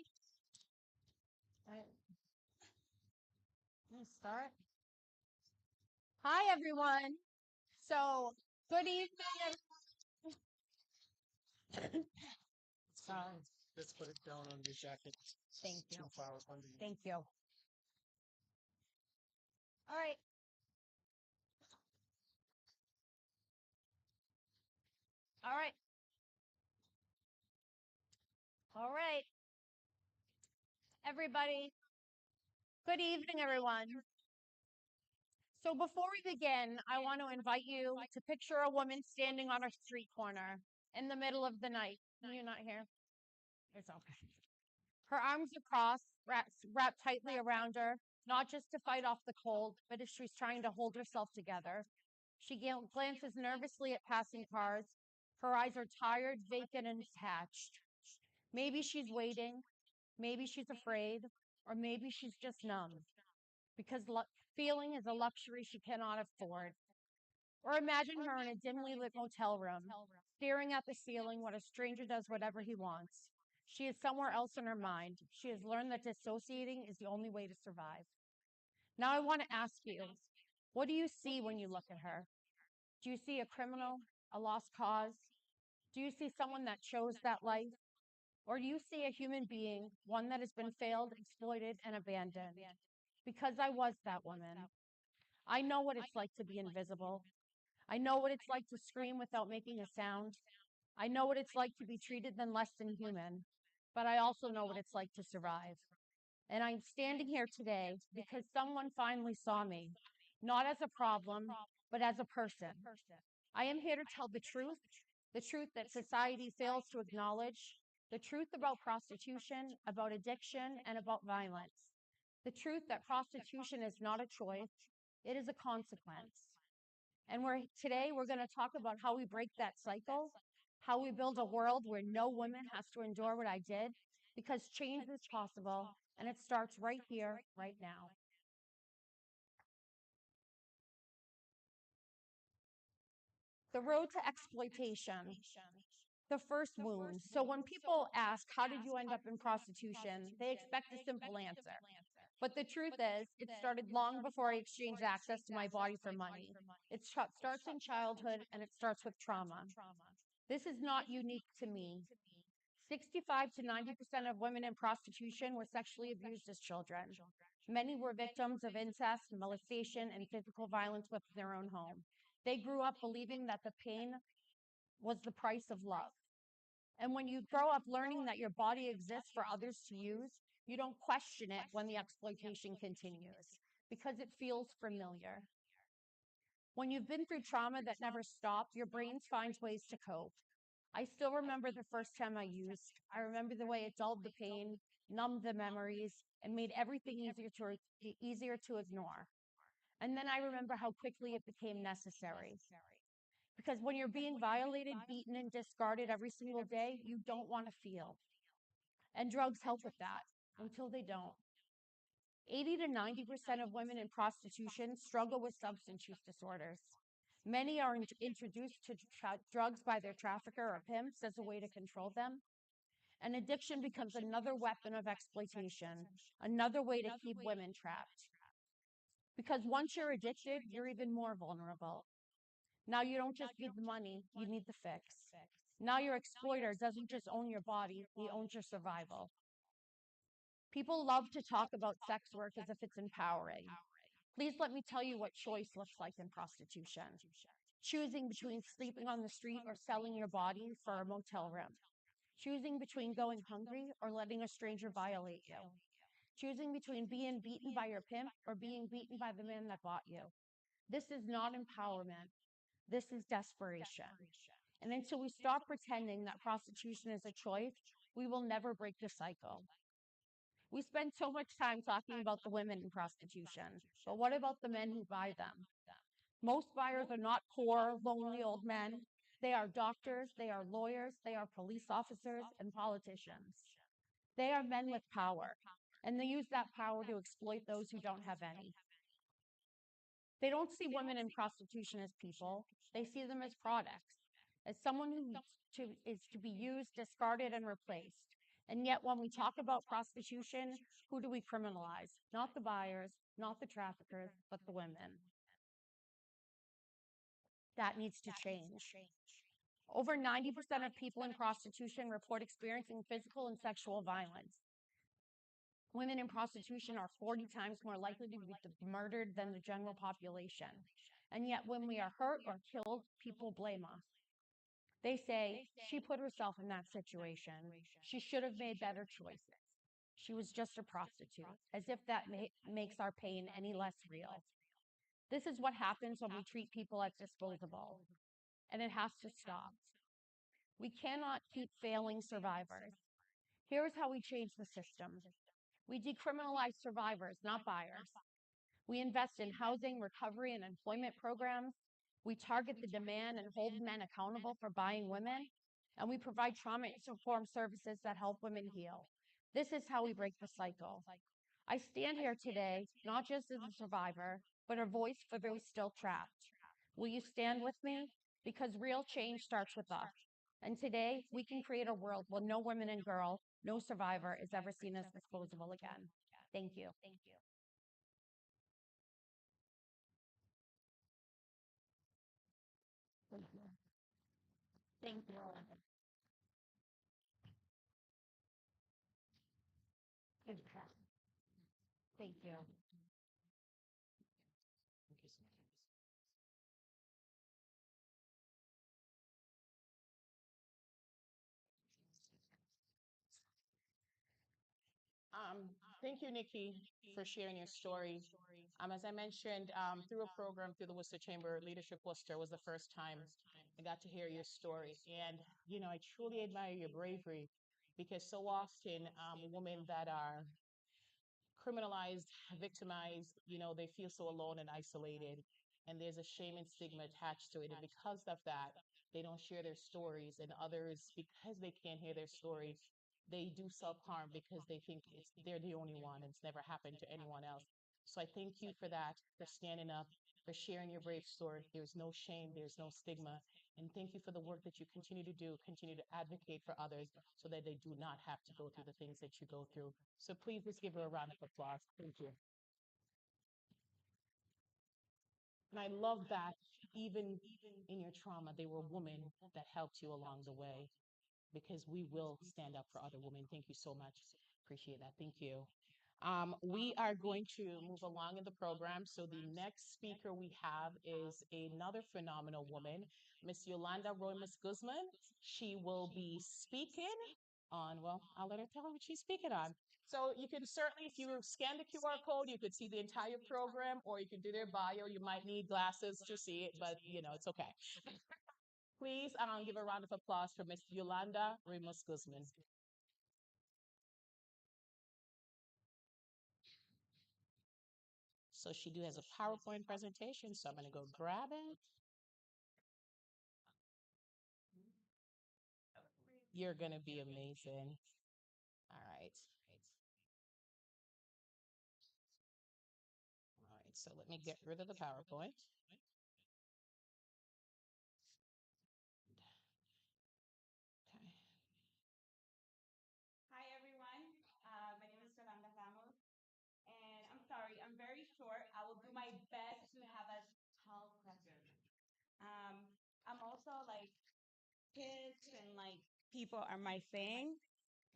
Let's start. Hi, everyone. So, good evening. Sorry. Let's put it down on your jacket. Thank you. 2 files under you. Thank you. All right. All right. All right. Everybody. Good evening, everyone. So before we begin, I want to invite you to picture a woman standing on a street corner in the middle of the night. You're not here? It's okay. Her arms are crossed, wrapped tightly around her, not just to fight off the cold, but as she's trying to hold herself together. She glances nervously at passing cars. Her eyes are tired, vacant, and detached. Maybe she's waiting, maybe she's afraid, or maybe she's just numb. Because feeling is a luxury she cannot afford. Or imagine her in a dimly lit motel room, staring at the ceiling while a stranger does whatever he wants. She is somewhere else in her mind. She has learned that dissociating is the only way to survive. Now I want to ask you, what do you see when you look at her? Do you see a criminal, a lost cause? Do you see someone that chose that life? Or do you see a human being, one that has been failed, exploited, and abandoned? Because I was that woman. I know what it's like to be invisible. I know what it's like to scream without making a sound. I know what it's like to be treated than less than human. But I also know what it's like to survive. And I'm standing here today because someone finally saw me, not as a problem, but as a person. I am here to tell the truth that society fails to acknowledge, the truth about prostitution, about addiction, and about violence. The truth that prostitution is not a choice, it is a consequence. And today we're going to talk about how we break that cycle, how we build a world where no woman has to endure what I did, because change is possible and it starts right here, right now. The road to exploitation. The first wound. So when people ask, how did you end up in prostitution? They expect a simple answer. But the truth is, it started long before I exchanged access to my body for money. It starts in childhood and it starts with trauma. This is not unique to me. 65 to 90% of women in prostitution were sexually abused as children. Many were victims of incest, molestation, and physical violence within their own home. They grew up believing that the pain was the price of love. And when you grow up learning that your body exists for others to use, you don't question it when the exploitation continues because it feels familiar. When you've been through trauma that never stopped, your brain finds ways to cope. I still remember the first time I used. I remember the way it dulled the pain, numbed the memories, and made everything easier to ignore. And then I remember how quickly it became necessary. Because when you're being violated, beaten, and discarded every single day, you don't want to feel. And drugs help with that until they don't. 80 to 90% of women in prostitution struggle with substance use disorders. Many are introduced to drugs by their trafficker or pimps as a way to control them. And addiction becomes another weapon of exploitation, another way to keep women trapped. Because once you're addicted, you're even more vulnerable. Now you don't just need the money, you need the fix. Now your exploiter doesn't just own your body, he owns your survival. People love to talk about sex work as if it's empowering. Please let me tell you what choice looks like in prostitution. Choosing between sleeping on the street or selling your body for a motel room. Choosing between going hungry or letting a stranger violate you. Choosing between being beaten by your pimp or being beaten by the man that bought you. This is not empowerment. This is desperation. And until we stop pretending that prostitution is a choice, we will never break the cycle. We spend so much time talking about the women in prostitution, but what about the men who buy them? Most buyers are not poor, lonely old men. They are doctors, they are lawyers, they are police officers, and politicians. They are men with power, and they use that power to exploit those who don't have any. They don't see women in prostitution as people, they see them as products, as someone who is to be used, discarded, and replaced. And yet, when we talk about prostitution, who do we criminalize? Not the buyers, not the traffickers, but the women. That needs to change. Over 90% of people in prostitution report experiencing physical and sexual violence. Women in prostitution are 40 times more likely to be murdered than the general population. And yet, when we are hurt or killed, people blame us. They say, she put herself in that situation. She should have made better choices. She was just a prostitute, as if that makes our pain any less real. This is what happens when we treat people as disposable, and it has to stop. We cannot keep failing survivors. Here's how we change the system. We decriminalize survivors, not buyers. We invest in housing, recovery, and employment programs. We target the demand and hold men accountable for buying women. And we provide trauma-informed services that help women heal. This is how we break the cycle. I stand here today, not just as a survivor, but a voice for those still trapped. Will you stand with me? Because real change starts with us. And today, we can create a world where no woman and girl, no survivor is ever seen as disposable again. Thank you. Thank you. Thank you. Thank you. Thank you, Nikki, for sharing your story. As I mentioned, through a program through the Worcester Chamber, Leadership Worcester was the first time I got to hear your story. And, I truly admire your bravery because so often women that are criminalized, victimized, they feel so alone and isolated. And there's a shame and stigma attached to it. And because of that, they don't share their stories, and others, because they can't hear their story, they do self-harm because they think they're the only one and it's never happened to anyone else. So I thank you for that, for standing up, for sharing your brave story. There's no shame, there's no stigma. And thank you for the work that you continue to do, continue to advocate for others so that they do not have to go through the things that you go through. So please just give her a round of applause. Thank you. And I love that even in your trauma, there were women that helped you along the way, because we will stand up for other women. Thank you so much. Appreciate that. Thank you. We are going to move along in the program. So the next speaker we have is another phenomenal woman, Miss Yolanda Roymas Guzman. She will be speaking on, well, I'll let her tell her what she's speaking on. So you can certainly, if you scan the QR code, you could see the entire program, or you can do their bio. You might need glasses to see it, but it's okay. Please give a round of applause for Miss Yolanda Ramos Guzman. So she has a PowerPoint presentation, so I'm going to go grab it. You're going to be amazing. All right. All right, so let me get rid of the PowerPoint. Okay. Hi, everyone. My name is Yolanda Ramos, and I'm sorry, I'm very short. I will do my best to have a tall presence. Um, I'm also like kids and like people are my thing,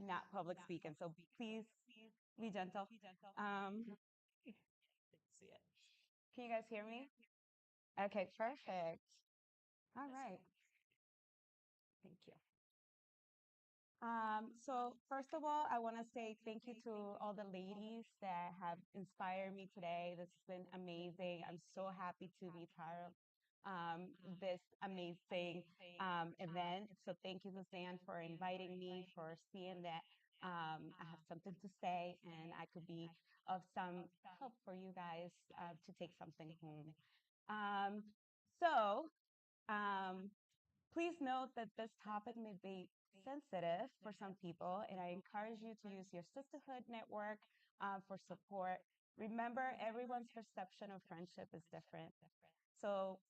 not public speaking. So please be gentle. See it. Can you guys hear me? Okay, perfect. All right. Thank you. So first of all, I want to say thank you to all the ladies that have inspired me today. This has been amazing. I'm so happy to be part of this amazing event. So thank you, Suzanne, for inviting me, for seeing that I have something to say and I could be of some help for you guys to take something home. Um, so, um, Please note that this topic may be sensitive for some people, and I encourage you to use your sisterhood network for support. Remember, everyone's perception of friendship is different. So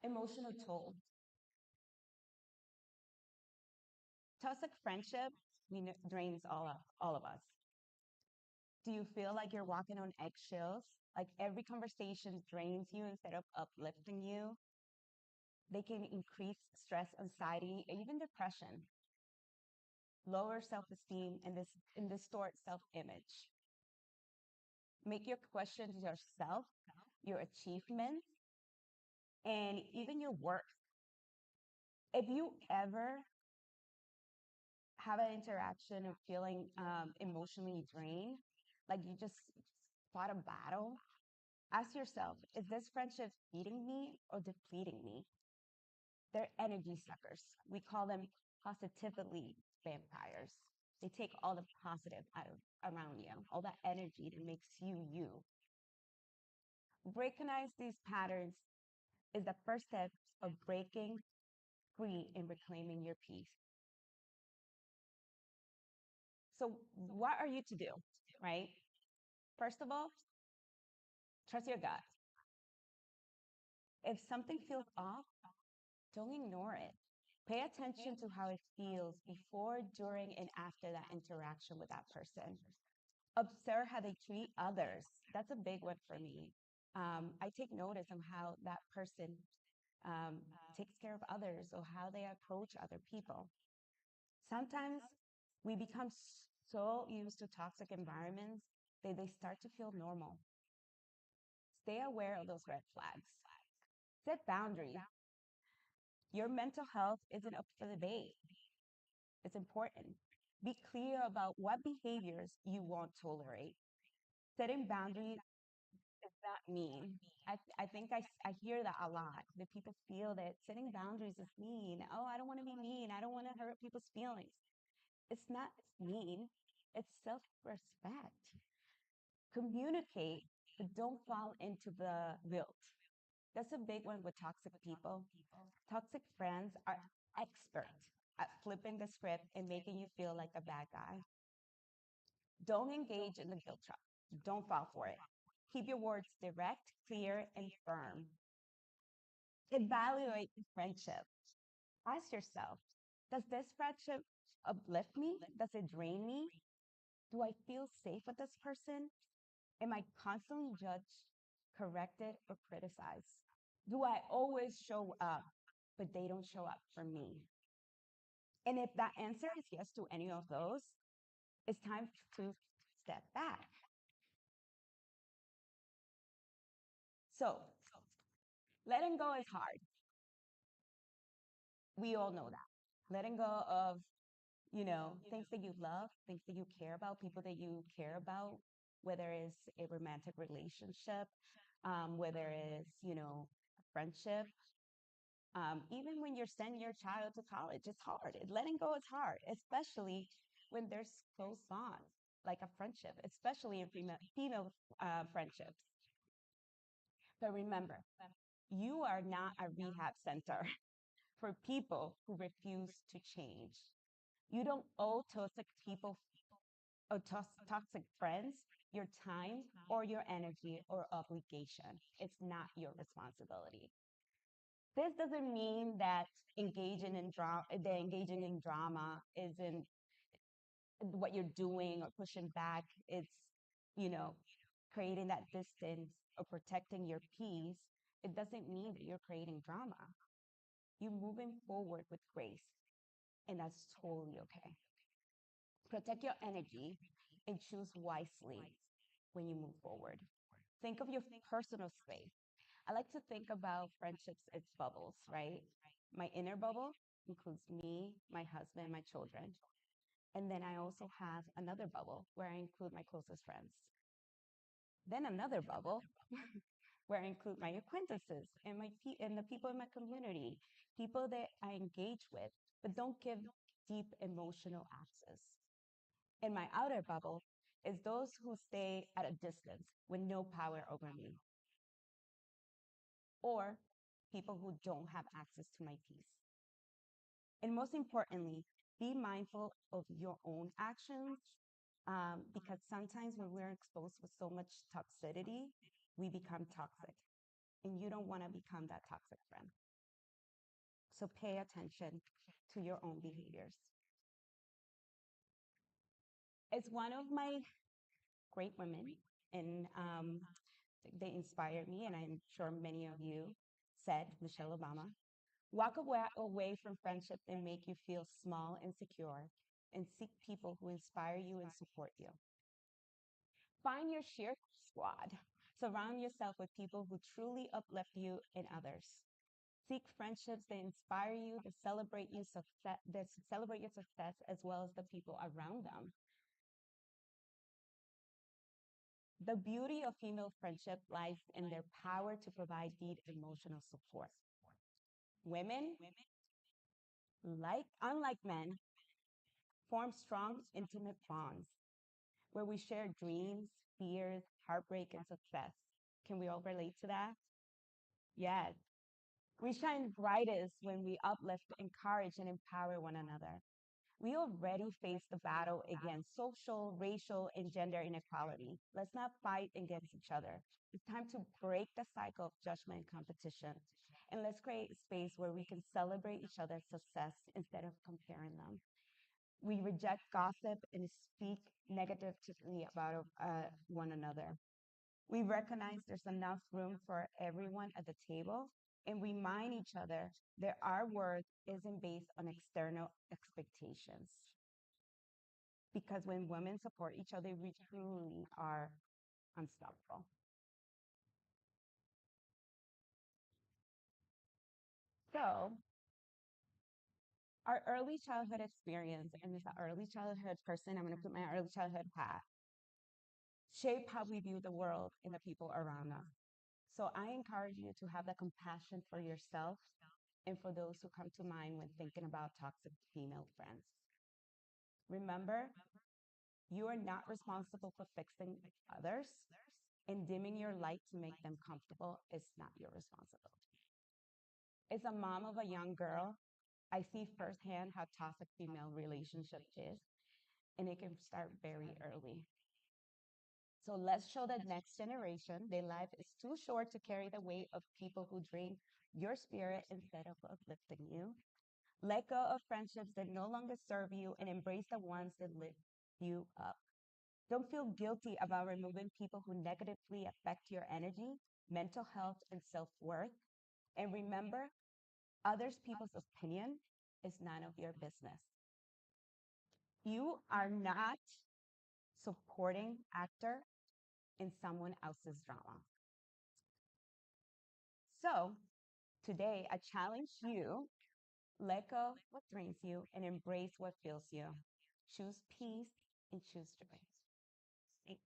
Emotional toll. Toxic friendship drains all of us. Do you feel like you're walking on eggshells? Like every conversation drains you instead of uplifting you? They can increase stress, anxiety, and even depression, lower self-esteem, and distort self-image. Make you question yourself, your achievements, and even your worth. If you ever have an interaction of feeling emotionally drained, like you just fought a battle, ask yourself, is this friendship feeding me or depleting me? They're energy suckers. We call them positively vampires. They take all the positive out of around you, all that energy that makes you you. Recognize these patterns is the first step of breaking free and reclaiming your peace. So, what are you to do, right? First of all, trust your gut. If something feels off, don't ignore it. Pay attention to how it feels before, during, and after that interaction with that person. Observe how they treat others. That's a big one for me. I take notice on how that person takes care of others or how they approach other people. Sometimes we become so used to toxic environments that they start to feel normal. Stay aware of those red flags. Set boundaries. Your mental health isn't up for debate. It's important. Be clear about what behaviors you won't tolerate. Setting boundaries is not mean. I think I hear that a lot. That people feel that setting boundaries is mean. Oh, I don't want to be mean. I don't want to hurt people's feelings. It's not mean, it's self respect. Communicate, but don't fall into the guilt. That's a big one with toxic people. Toxic friends are expert at flipping the script and making you feel like a bad guy. Don't engage in the guilt trap. Don't fall for it. Keep your words direct, clear, and firm. Evaluate the friendship. Ask yourself, does this friendship uplift me? Does it drain me? Do I feel safe with this person? Am I constantly judged, corrected, or criticized? Do I always show up, but they don't show up for me? And if that answer is yes to any of those, it's time to step back. So, letting go is hard. We all know that. Letting go of, things that you love, things that you care about, people that you care about, whether it's a romantic relationship, whether it's, a friendship, even when you're sending your child to college, it's hard. Letting go is hard, especially when there's close bonds, like a friendship, especially in female friendships. But remember, you are not a rehab center for people who refuse to change. You don't owe toxic people or toxic friends your time or your energy or obligation. It's not your responsibility. This doesn't mean that engaging in drama isn't what you're doing or pushing back. It's, you know, creating that distance or protecting your peace. It doesn't mean that you're creating drama. You're moving forward with grace, and that's totally okay. Protect your energy and choose wisely when you move forward. Think of your personal space. I like to think about friendships as bubbles, right? My inner bubble includes me, my husband, my children. And then I also have another bubble where I include my closest friends. Then another bubble where I include my acquaintances and and the people in my community, people that I engage with, but don't give deep emotional access. And my outer bubble is those who stay at a distance with no power over me, or people who don't have access to my peace. And most importantly, be mindful of your own actions Because sometimes when we're exposed with so much toxicity, we become toxic. And you don't want to become that toxic friend. So pay attention to your own behaviors. As one of my great women, and they inspired me, and I'm sure many of you said, Michelle Obama, walk away from friendship that make you feel small and secure, and seek people who inspire you and support you. Find your cheer squad. Surround yourself with people who truly uplift you and others. Seek friendships that inspire you, that celebrate your success, as well as the people around them. The beauty of female friendship lies in their power to provide deep emotional support. Women, unlike men, form strong, intimate bonds where we share dreams, fears, heartbreak, and success. Can we all relate to that? Yes. We shine brightest when we uplift, encourage, and empower one another. We already face the battle against social, racial, and gender inequality. Let's not fight against each other. It's time to break the cycle of judgment and competition. And let's create a space where we can celebrate each other's success instead of comparing them. We reject gossip and speak negatively about one another. We recognize there's enough room for everyone at the table and remind each other that our worth isn't based on external expectations. Because when women support each other, we truly are unstoppable. So, our early childhood experience, and as an early childhood person, I'm going to put my early childhood hat, shape how we view the world and the people around us. So I encourage you to have that compassion for yourself and for those who come to mind when thinking about toxic female friends. Remember, you are not responsible for fixing others, and dimming your light to make them comfortable is not your responsibility. As a mom of a young girl, I see firsthand how toxic female relationship is, and it can start very early. So let's show the next generation that life is too short to carry the weight of people who drain your spirit instead of uplifting you. Let go of friendships that no longer serve you and embrace the ones that lift you up. Don't feel guilty about removing people who negatively affect your energy, mental health, and self worth. And remember, others people's opinion is none of your business. You are not supporting actor in someone else's drama. So today I challenge you, let go what drains you and embrace what fills you. Choose peace and choose joy. Thank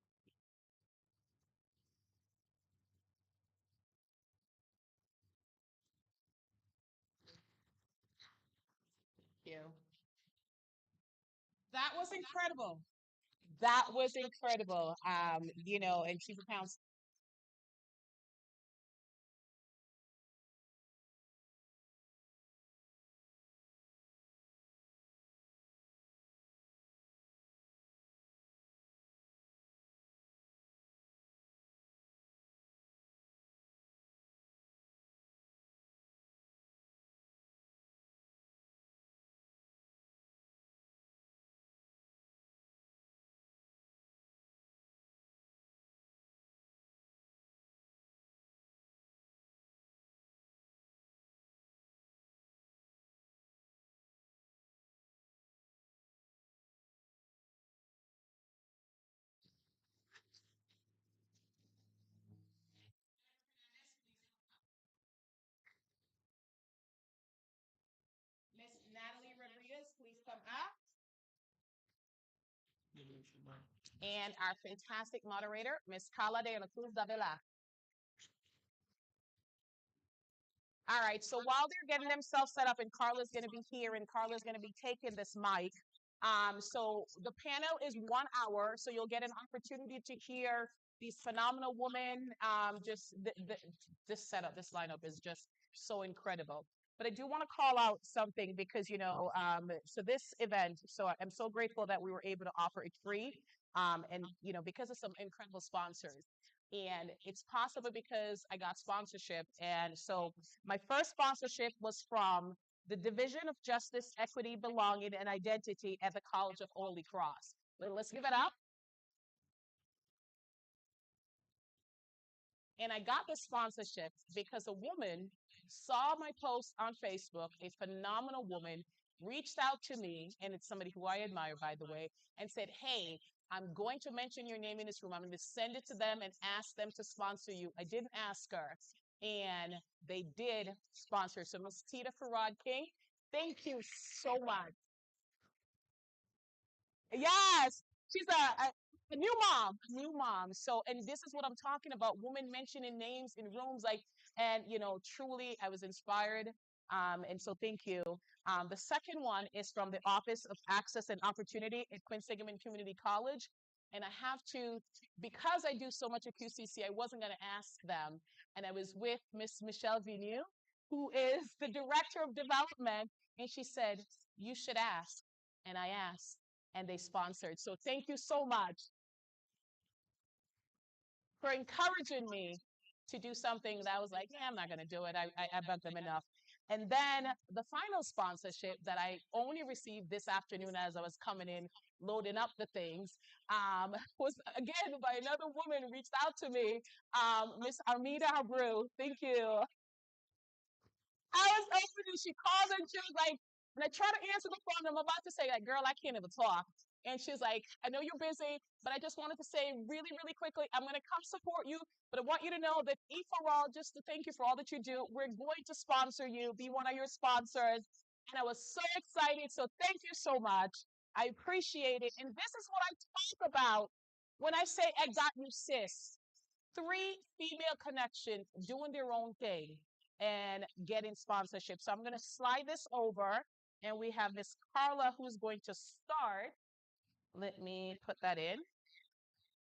You. That was incredible. That was incredible. And she's a pound. Miss Natalie Rodriguez, please come up. And our fantastic moderator, Miss Carla de la Cruz Davila. All right, so while they're getting themselves set up, and Carla's going to be here, and Carla's going to be taking this mic. So the panel is 1 hour, so you'll get an opportunity to hear these phenomenal women. This setup, this lineup is just so incredible. But I do want to call out something because so this event, so I'm so grateful that we were able to offer it free. And because of some incredible sponsors. And it's possible because I got sponsorship. And so my first sponsorship was from the Division of Justice, Equity, Belonging, and Identity at the College of Holy Cross. Let's give it up. And I got this sponsorship because a woman saw my post on Facebook, a phenomenal woman reached out to me, and it's somebody who I admire, by the way, and said, hey, I'm going to mention your name in this room. I'm going to send it to them and ask them to sponsor you. I didn't ask her, and they did sponsor. So Ms. Tita Farad King, thank you so much. Yes, she's a new mom. So, and this is what I'm talking about: women mentioning names in rooms, and truly, I was inspired. And so, thank you. The second one is from the Office of Access and Opportunity at Quinsigamond Community College. And I have to, because I do so much at QCC, I wasn't going to ask them. And I was with Miss Michelle Vigneault, who is the Director of Development, and she said, you should ask. And I asked, and they sponsored. So thank you so much for encouraging me to do something that I was like, yeah, I'm not going to do it. I bugged them enough. And then the final sponsorship that I only received this afternoon as I was coming in, loading up the things, was again by another woman who reached out to me, Miss Armida Abreu. Thank you. I was open and she called and she was like, and I tried to answer the phone. And I'm about to say, like, girl, I can't even talk. And she's like, I know you're busy, but I just wanted to say really, really quickly, I'm going to come support you. But I want you to know that E4All, just to thank you for all that you do, we're going to sponsor you, be one of your sponsors. And I was so excited. So thank you so much. I appreciate it. And this is what I talk about when I say I got you, sis. 3 female connections doing their own thing and getting sponsorship. So I'm going to slide this over, and we have Miss Carla who's going to start. Let me put that in.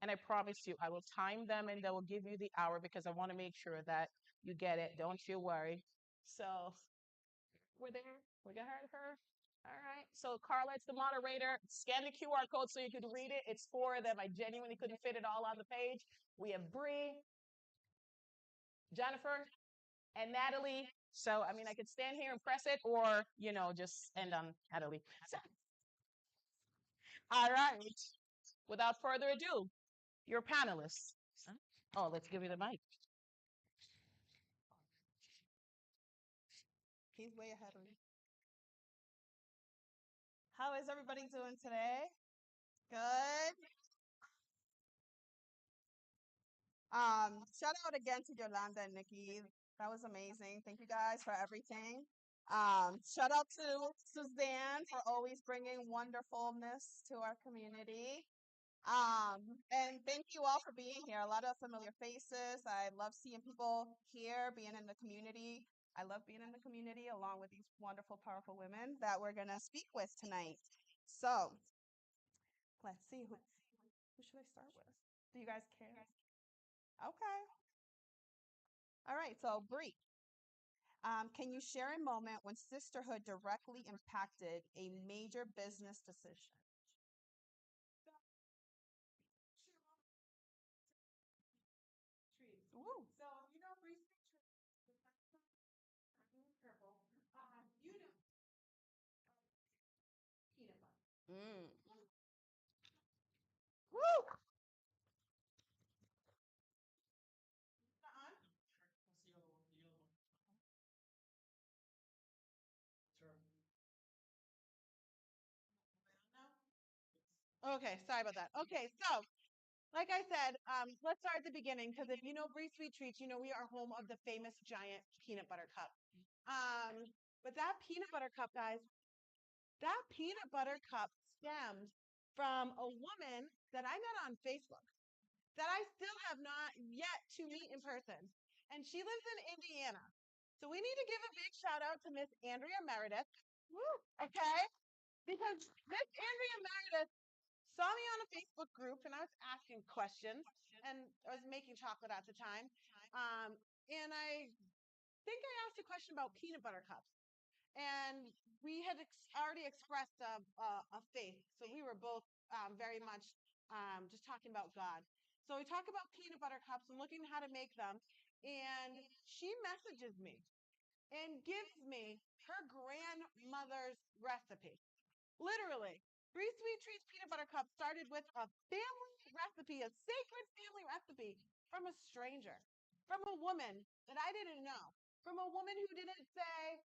And I promise you, I will time them and they will give you the hour because I want to make sure that you get it. Don't you worry. So we're there. We got her. All right. So Carla, it's the moderator. Scan the QR code so you can read it. It's 4 of them. I genuinely couldn't fit it all on the page. We have Bree, Jennifer, and Natalie. So, I mean, I could stand here and press it or, just end on Natalie. So, all right. Without further ado, your panelists. Oh, let's give you the mic. He's way ahead of me. How is everybody doing today? Good. Shout out again to Yolanda and Nikki. That was amazing. Thank you guys for everything. Shout out to Suzanne for always bringing wonderfulness to our community. And thank you all for being here. A lot of familiar faces. I love seeing people here, being in the community. I love being in the community along with these wonderful, powerful women that we're going to speak with tonight. So let's see. Who should I start with? Do you guys care? Okay. All right. So, Bree, can you share a moment when sisterhood directly impacted a major business decision? Ooh. So, Bree's purple. Peanut butter. Mm. Woo! Okay, sorry about that. Okay, so like I said, let's start at the beginning because if you know Bree Sweet Treats, we are home of the famous giant peanut butter cup. But that peanut butter cup, guys, that peanut butter cup stemmed from a woman that I met on Facebook that I still have not yet to meet in person. And she lives in Indiana. So we need to give a big shout out to Miss Andrea Meredith. Woo, okay? Because Miss Andrea Meredith saw me on a Facebook group and I was asking questions and I was making chocolate at the time. And I think I asked a question about peanut butter cups. And we had already expressed a faith. So we were both very much just talking about God. So we talk about peanut butter cups and looking how to make them. And she messages me and gives me her grandmother's recipe. Literally. Three Sweet Treats peanut butter cup started with a family recipe, a sacred family recipe from a stranger, from a woman that I didn't know, from a woman who didn't say,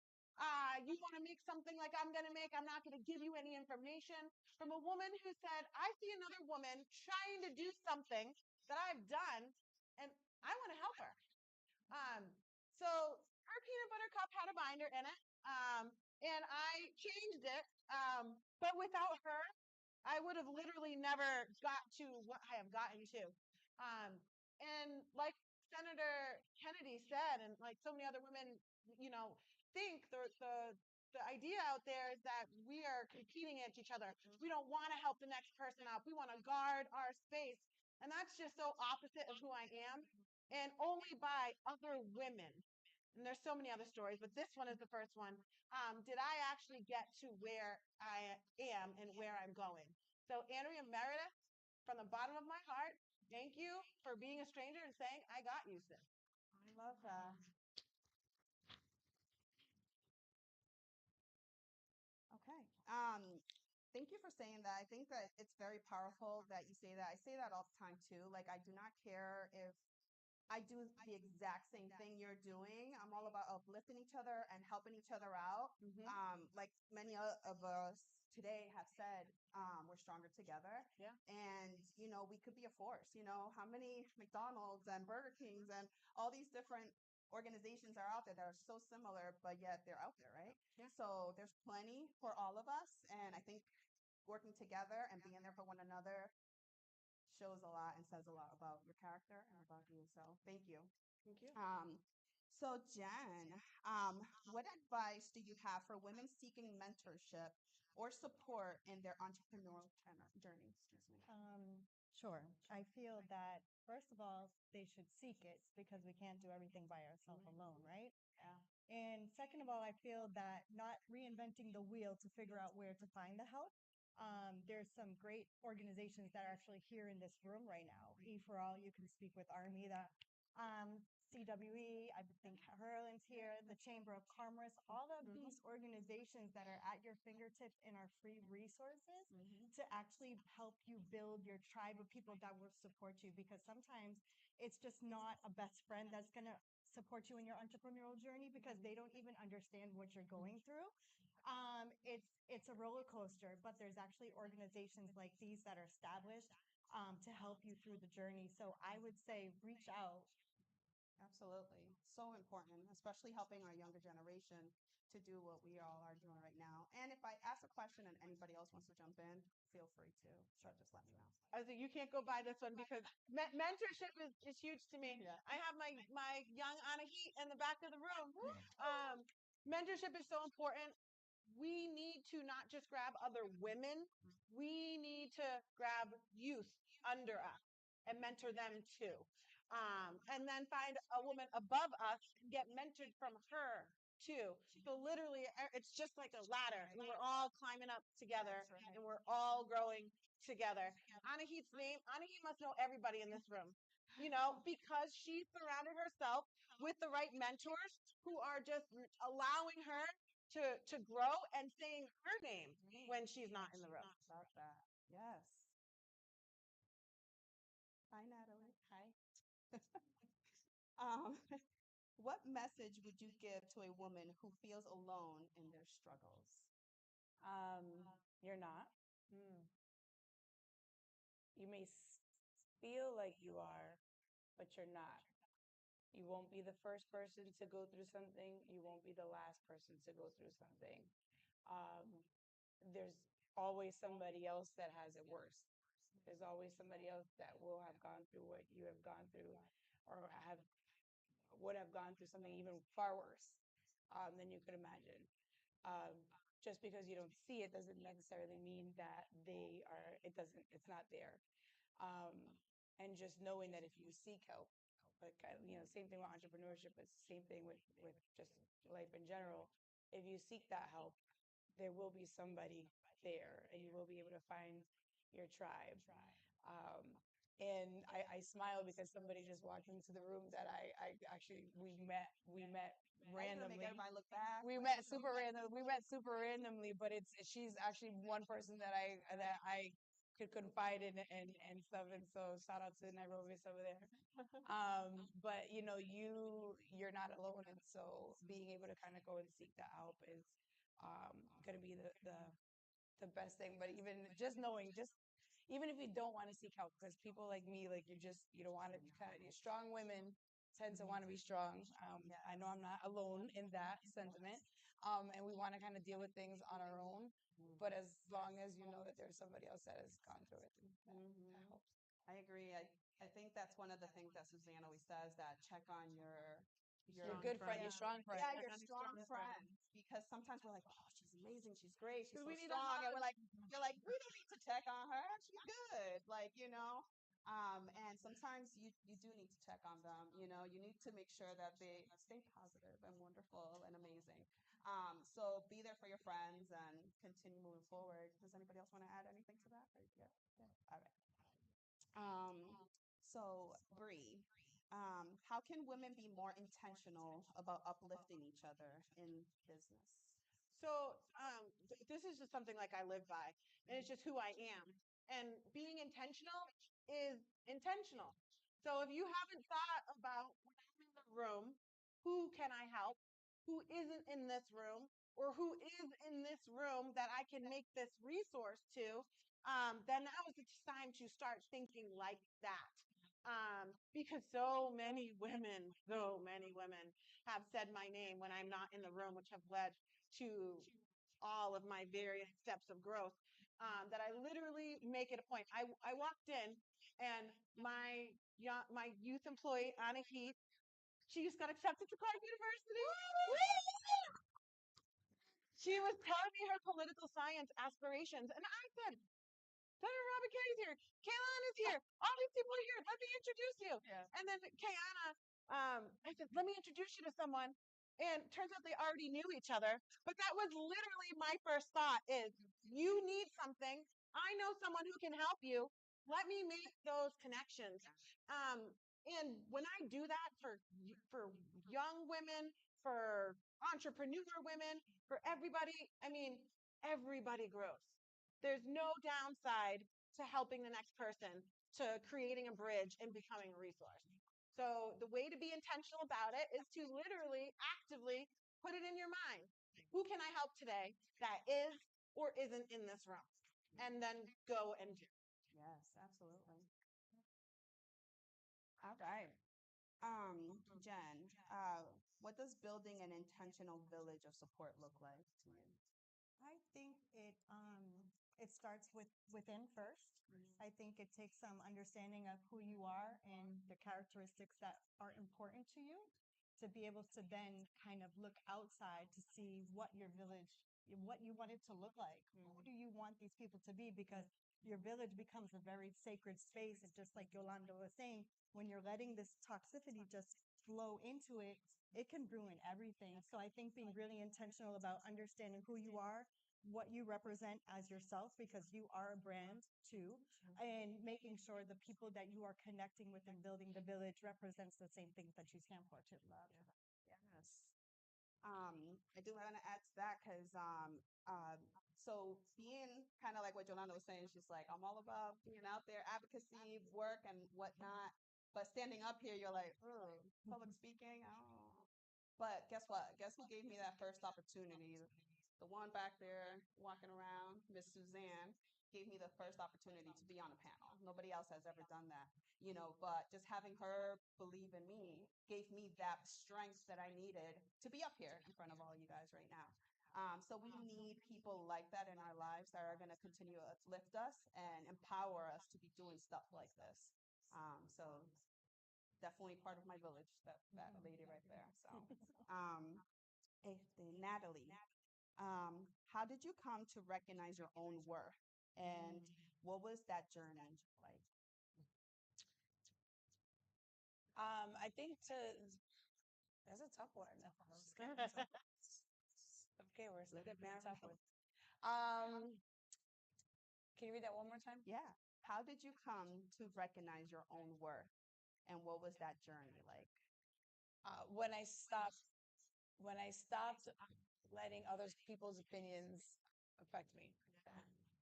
you want to make something like I'm going to make, I'm not going to give you any information, from a woman who said, I see another woman trying to do something that I've done, and I want to help her. Um, so her peanut butter cup had a binder in it, and I changed it. But without her, I would have literally never got to what I have gotten to. And like Senator Kennedy said, and like so many other women, think the idea out there is that we are competing against each other. We don't want to help the next person up. We want to guard our space. And that's just so opposite of who I am. And only by other women, and there's so many other stories, but this one is the first one, did I actually get to where I am and where I'm going. So Andrea Meredith, from the bottom of my heart, thank you for being a stranger and saying, I got you, sis. I love that. Okay. Thank you for saying that. I think that it's very powerful that you say that. I say that all the time too. Like, I do not care if I do the exact same thing you're doing. I'm all about uplifting each other and helping each other out. Like many of us today have said, we're stronger together. Yeah. And, we could be a force. How many McDonald's and Burger Kings and all these different organizations are out there that are so similar, but yet they're out there, right? Yeah. So there's plenty for all of us. And I think working together and being there for one another shows a lot and says a lot about your character and about you. So thank you. Thank you. So Jen, what advice do you have for women seeking mentorship or support in their entrepreneurial journey? Excuse me. Sure. I feel that, first of all, they should seek it because we can't do everything by ourselves alone, right? Yeah. And second of all, I feel that not reinventing the wheel to figure out where to find the help. There's some great organizations that are actually here in this room right now. E for All, you can speak with Armida. CWE, I think Harlan's here, the Chamber of Commerce, all of these organizations that are at your fingertip and are free resources to actually help you build your tribe of people that will support you, because sometimes it's just not a best friend that's going to support you in your entrepreneurial journey because they don't even understand what you're going through. It's a roller coaster, but there's actually organizations like these that are established to help you through the journey. So I would say reach out. Absolutely. So important, especially helping our younger generation to do what we all are doing right now. And if I ask a question and anybody else wants to jump in, feel free to. Sure, just let me know. I was like, you can't go by this one because mentorship is huge to me. Yeah. I have my young Anahit in the back of the room. Mentorship is so important. We need to not just grab other women, we need to grab youth under us and mentor them too. And then find a woman above us and get mentored from her too. So literally, it's just like a ladder, and we're all climbing up together, and we're all growing together. Anahit must know everybody in this room, because she surrounded herself with the right mentors who are just allowing her to grow and saying her name when she's not in the room. Love that. Yes. Hi, Natalie. Hi. What message would you give to a woman who feels alone in their struggles? You're not. You may feel like you are, but you're not. You won't be the first person to go through something. You won't be the last person to go through something. There's always somebody else that has it worse. There's always somebody else that will have gone through what you have gone through, or would have gone through something even far worse than you could imagine. Just because you don't see it doesn't necessarily mean that it's not there. And just knowing that if you seek help, but same thing with entrepreneurship, it's the same thing with just life in general. If you seek that help, there will be somebody there, and you will be able to find your tribe. And I smile because somebody just walked into the room that I actually we met randomly. Make everybody look back. We met super randomly, but she's actually one person that I could confide in and stuff. And so shout out to Nairobi over there. But you're not alone, and so being able to kind of go and seek that help is gonna be the best thing. But even just knowing, even if you don't want to seek help, because people like me, like you don't want to you're strong women tend to want to be strong. I know I'm not alone in that sentiment. And we want to kind of deal with things on our own. But as long as you know that there's somebody else that has gone through it, that helps. I agree. I think that's one of the things that Suzanne always says, that check on your Your good friend, your strong friend. Yeah, your strong friend. Because sometimes we're like, oh, she's amazing, she's great, she's so strong, and you're like, we don't need to check on her. She's good, and sometimes you do need to check on them. You need to make sure that they stay positive and wonderful and amazing. So be there for your friends and continue moving forward. Does anybody else want to add anything to that? Yeah. All right. So Bree, how can women be more intentional about uplifting each other in business? So this is just something like I live by, and it's just who I am. And being intentional is intentional. So if you haven't thought about when I'm in the room, who can I help? Who isn't in this room? Or who is in this room that I can make this resource to? Then now is the time to start thinking like that. Because so many women have said my name when I'm not in the room, which have led to all of my various steps of growth, that I literally make it a point. I walked in and my youth employee, Anna Heath, she just got accepted to Clark University. She was telling me her political science aspirations. And I said, Senator Robert Kennedy's here. Kaylin is here. All these people are here. Let me introduce you. Yeah. And then Kayana, I said, let me introduce you to someone. And turns out they already knew each other. But that was literally my first thought is, you need something. I know someone who can help you. Let me make those connections. And when I do that for young women, for entrepreneur women, for everybody, everybody grows. There's no downside to helping the next person, to creating a bridge and becoming a resource. So the way to be intentional about it is to literally actively put it in your mind. Who can I help today that is or isn't in this room? And then go and do. Yes, absolutely. All right. Jen, what does building an intentional village of support look like to you? I think it starts within first. I think it takes some understanding of who you are and the characteristics that are important to you to be able to then kind of look outside to see what your village, what you want it to look like. Who do you want these people to be? Because your village becomes a very sacred space. And just like Yolanda was saying, when you're letting this toxicity just flow into it, it can ruin everything. So I think being really intentional about understanding who you are, what you represent as yourself, because you are a brand too, and making sure the people that you are connecting with and building the village represents the same things that you stand for too. Yes. I do want to add to that because so being kind of like what Jolanda was saying, she's like, I'm all about being out there, advocacy, work, and whatnot. But standing up here, you're like, oh, public speaking, oh. But guess what? Guess who gave me that first opportunity? The one back there walking around, Miss Suzanne, gave me the first opportunity to be on a panel. Nobody else has ever done that, but just having her believe in me gave me that strength that I needed to be up here in front of all you guys right now. So we need people like that in our lives that are going to continue to uplift us and empower us to be doing stuff like this. So definitely part of my village, that lady right there. So, Natalie, how did you come to recognize your own worth, and what was that journey like? I think that's a tough one. Okay, we're still tough one. Can you read that one more time? Yeah. how did you come to recognize your own worth, and what was that journey like? When I stopped letting other people's opinions affect me.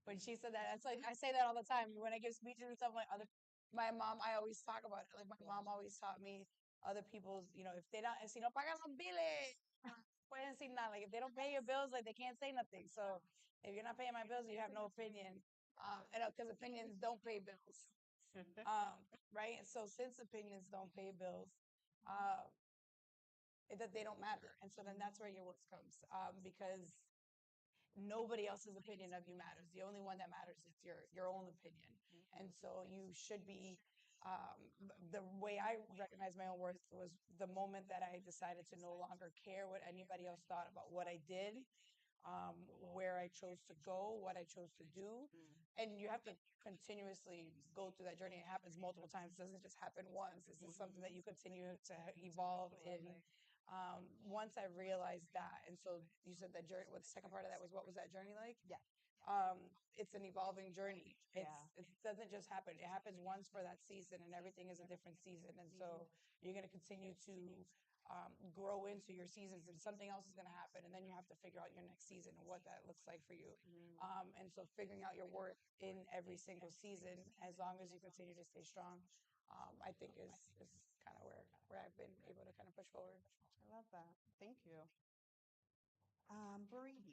When she said that, that's like I say that all the time. When I give speeches and stuff, like my mom, I always talk about it. Like my mom always taught me other people's, if they don't, si no pagan los biles, pueden decir nada. Like if they don't pay your bills, like they can't say nothing. So if you're not paying my bills, you have no opinion. Because opinions don't pay bills. Right? And so since opinions don't pay bills, um, that they don't matter. And so then that's where your worth comes. Because nobody else's opinion of you matters. The only one that matters is your own opinion. And so you should be the way I recognized my own worth was the moment that I decided to no longer care what anybody else thought about what I did, where I chose to go, what I chose to do. And you have to continuously go through that journey. It happens multiple times. It doesn't just happen once. This is something that you continue to evolve in. Once I realized that, and so you said that journey. Well, the second part of that was, what was that journey like? Yeah. It's an evolving journey. It doesn't just happen. It happens once for that season, and everything is a different season. And so you're going to continue to grow into your seasons, and something else is going to happen, and then you have to figure out your next season and what that looks like for you. And so figuring out your worth in every single season, as long as you continue to stay strong, I think is kind of where I've been able to kind of push forward. I love that. Thank you. Bree,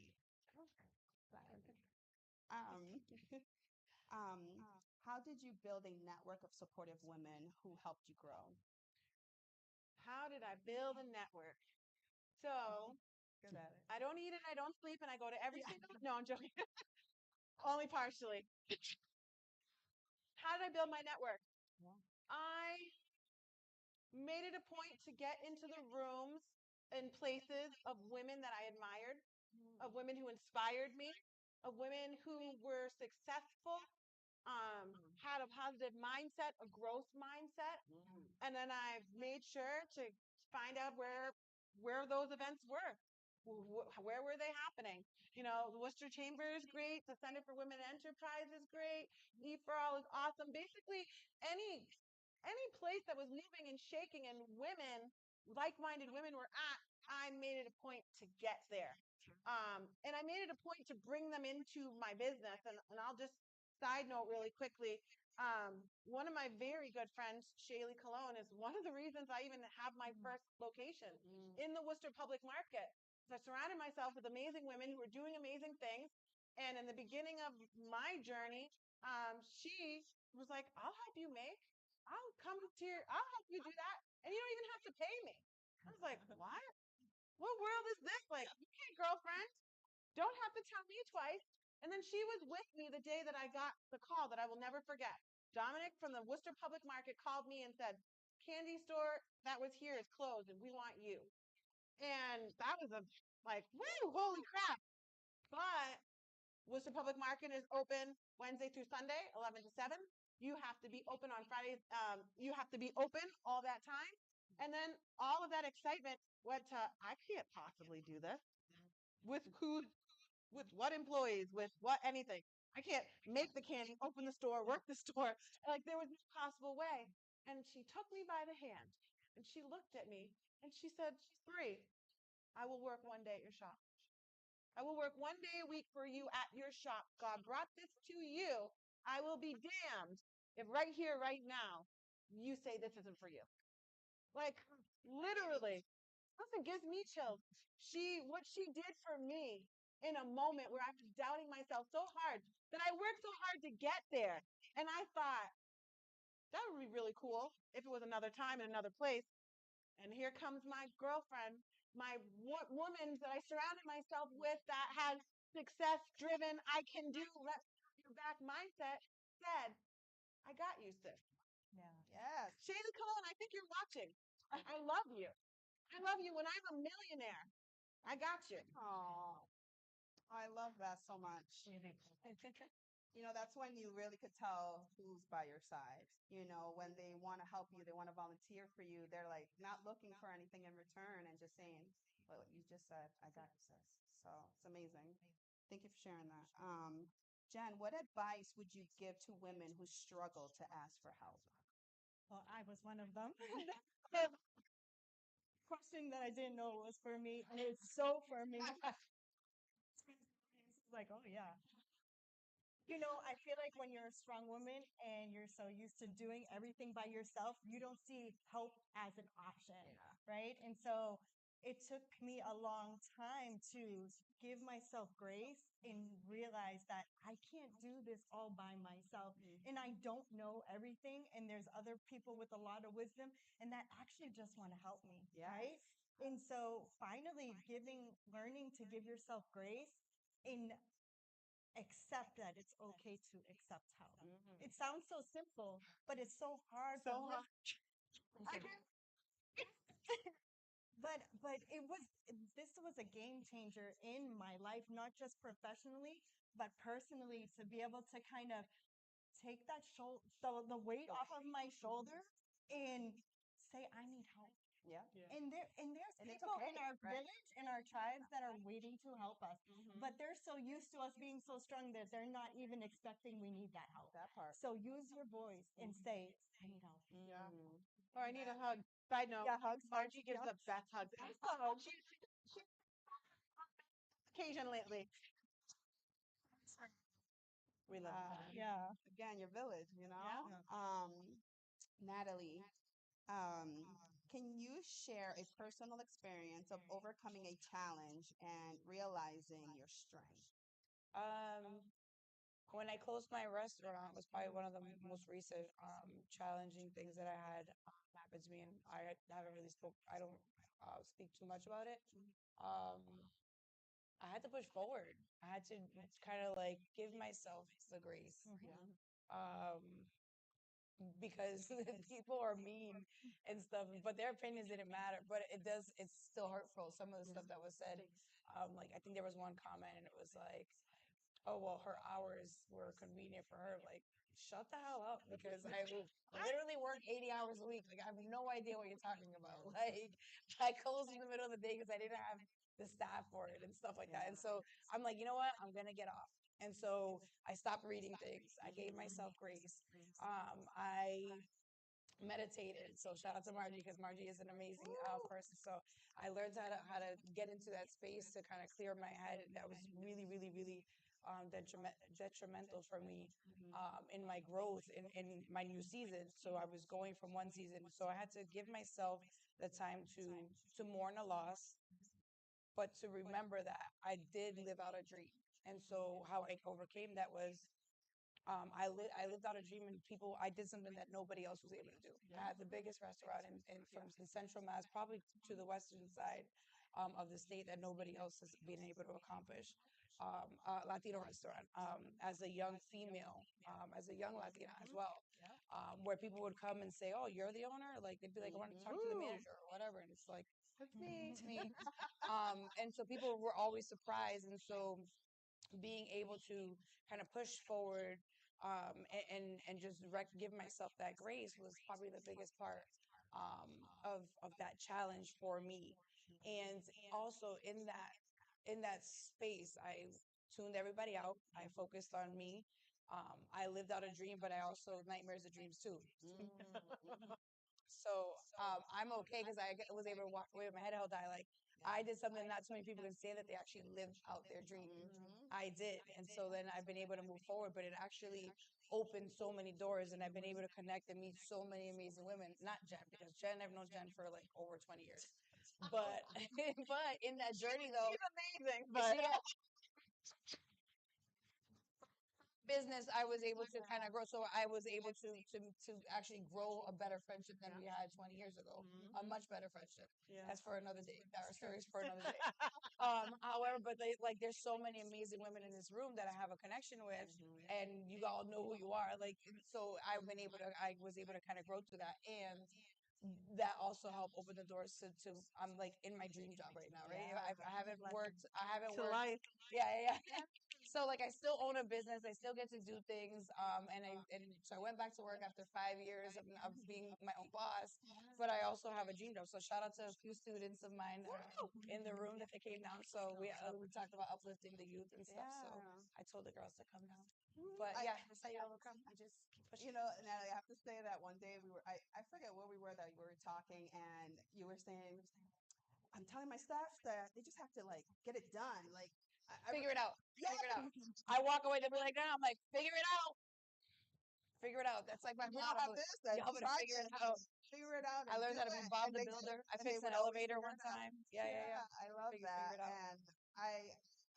um, um, how did you build a network of supportive women who helped you grow? How did I build a network? So Good at it. I don't eat and I don't sleep, and I go to every single. No, I'm joking. Only partially. How did I build my network? I made it a point to get into the rooms and places of women that I admired, of women who inspired me, of women who were successful, had a positive mindset, a growth mindset. And then I made sure to find out where those events were. Where were they happening? The Worcester Chamber is great. The Center for Women Enterprise is great. E for All is awesome. Basically, any place that was moving and shaking and like-minded women were at, I made it a point to get there. And I made it a point to bring them into my business. And I'll just side note really quickly. One of my very good friends, Shaylee Cologne, is one of the reasons I even have my first location in the Worcester Public Market. So I surrounded myself with amazing women who were doing amazing things. And in the beginning of my journey, she was like, I'll help you make. I'll help you do that. And you don't even have to pay me. I was like, what? What world is this? Like, okay, girlfriend, don't have to tell me twice. And then she was with me the day that I got the call that I will never forget. Dominic from the Worcester Public Market called me and said, candy store that was here is closed and we want you. And that was woo, holy crap. But Worcester Public Market is open Wednesday through Sunday, 11 to 7. You have to be open on Fridays. You have to be open all that time. And then all of that excitement went to, I can't possibly do this. With what employees, with what anything. I can't make the candy, open the store, work the store. Like there was no possible way. And she took me by the hand and she looked at me and she said, Bree, I will work one day at your shop. I will work one day a week for you at your shop. God brought this to you. I will be damned if right here, right now, you say this isn't for you. Like, literally. Listen, gives me chills. What she did for me in a moment where I was doubting myself so hard that I worked so hard to get there. And I thought, that would be really cool if it was another time in another place. And here comes my girlfriend, my woman that I surrounded myself with that has success driven, I can do, let's your back mindset, said, I got you, sis. Yeah. Yes. Shaylee Cologne, I think you're watching. I love you. I love you when I'm a millionaire. I got you. Oh, I love that so much. That's when you really could tell who's by your side. When they want to help you, they want to volunteer for you. They're like not looking for anything in return and just saying, what you just said, I got you, sis. So it's amazing. Thank you for sharing that. Jen, what advice would you give to women who struggle to ask for help? Well, I was one of them. Question that I didn't know was for me, and it's so for me. It's like, oh yeah. You know, I feel like when you're a strong woman and you're so used to doing everything by yourself, you don't see help as an option, right? And so it took me a long time to give myself grace and realize that I can't do this all by myself and I don't know everything. And there's other people with a lot of wisdom and that actually just want to help me, right? And so finally learning to give yourself grace and accept that it's okay to accept help. It sounds so simple, but it's so hard. So hard. But this was a game changer in my life, not just professionally, but personally, to be able to kind of take that the weight off of my shoulder and say I need help. Yeah. And there's And it's people okay, in our right? village, in our tribes that are waiting to help us. But they're so used to us being so strong that they're not even expecting we need that help. That part. So use your voice and say, I need help. Yeah. Or I need a hug. Side note, Yeah, hugs. Margie gives Yep. the best hugs. So she occasion lately. We love her. Yeah. Again, your village, you know? Yeah. Natalie, can you share a personal experience of overcoming a challenge and realizing your strength? When I closed my restaurant was probably one of the most recent challenging things that I had happen to me, and I don't speak too much about it. Um, I had to push forward. I had to kind of like give myself the grace. Um, because people are mean and stuff, but their opinions didn't matter. But it's still hurtful. Some of the stuff that was said, like I think there was one comment and it was like, oh, well, her hours were convenient for her. Like, shut the hell up because I literally work 80 hours a week. Like, I have no idea what you're talking about. Like, I closed in the middle of the day because I didn't have the staff for it and stuff like that. And so I'm like, you know what? I'm going to get off. And so I stopped reading things. I gave myself grace. I meditated. So shout out to Margie because Margie is an amazing person. So I learned how to get into that space to kind of clear my head. And that was really, really, really detrimental for me in my growth in my new season. So I was going from one season. So I had to give myself the time to mourn a loss, but to remember that I did live out a dream. And so how I overcame that was I lived out a dream and I did something that nobody else was able to do. I had the biggest restaurant in Central Mass, probably to the western side of the state that nobody else has been able to accomplish. A Latino restaurant as a young female, as a young Latina as well, where people would come and say, "Oh, you're the owner?" Like they'd be like, "I want to talk to the manager or whatever," and it's like, That's me. "It's me." And so people were always surprised, and so being able to kind of push forward and just give myself that grace was probably the biggest part of that challenge for me. And also in that space, I tuned everybody out. I focused on me. I lived out a dream, but I also nightmares and dreams too. So I'm okay because was able to walk away with my head held high. Like I did something not too many people can say that they actually lived out their dream. I did, and so then I've been able to move forward. But it actually opened so many doors, and I've been able to connect and meet so many amazing women. Not Jen, because I've known Jen for like over 20 years. But but in that journey though, She's amazing, but business I was able to kind of grow, so I was able to actually grow a better friendship than we had 20 years ago, a much better friendship. That's for another day. Our stories for another day. However, but there's so many amazing women in this room that I have a connection with, and you all know who you are. Like, and so I was able to kind of grow through that, and that also helped open the doors to I'm like in my dream job right now, right? I haven't worked. I haven't to worked. life. Yeah. So like I still own a business. I still get to do things. And so I went back to work after 5 years of being my own boss. But I also have a dream job. So shout out to a few students of mine in the room that they came down. So we talked about uplifting the youth and stuff. So I told the girls to come down. But I- yeah, that's how you overcome. You just keep pushing. Natalie, I have to say that one day I forget where we were that we were talking and you were saying, I'm telling my staff that they just have to like get it done. Like, Figure it out. Yeah. Figure it out. I walk away, they'll be like, I'm like, figure it out. Figure it out. That's like my We don't motto. have this, then Y'all better try figure this. it out. Figure it out. I And learned do how to be it. Bob And the they Builder. I and they fixed an would always elevator figure one it out. time. Yeah. I love Figure that. it out. And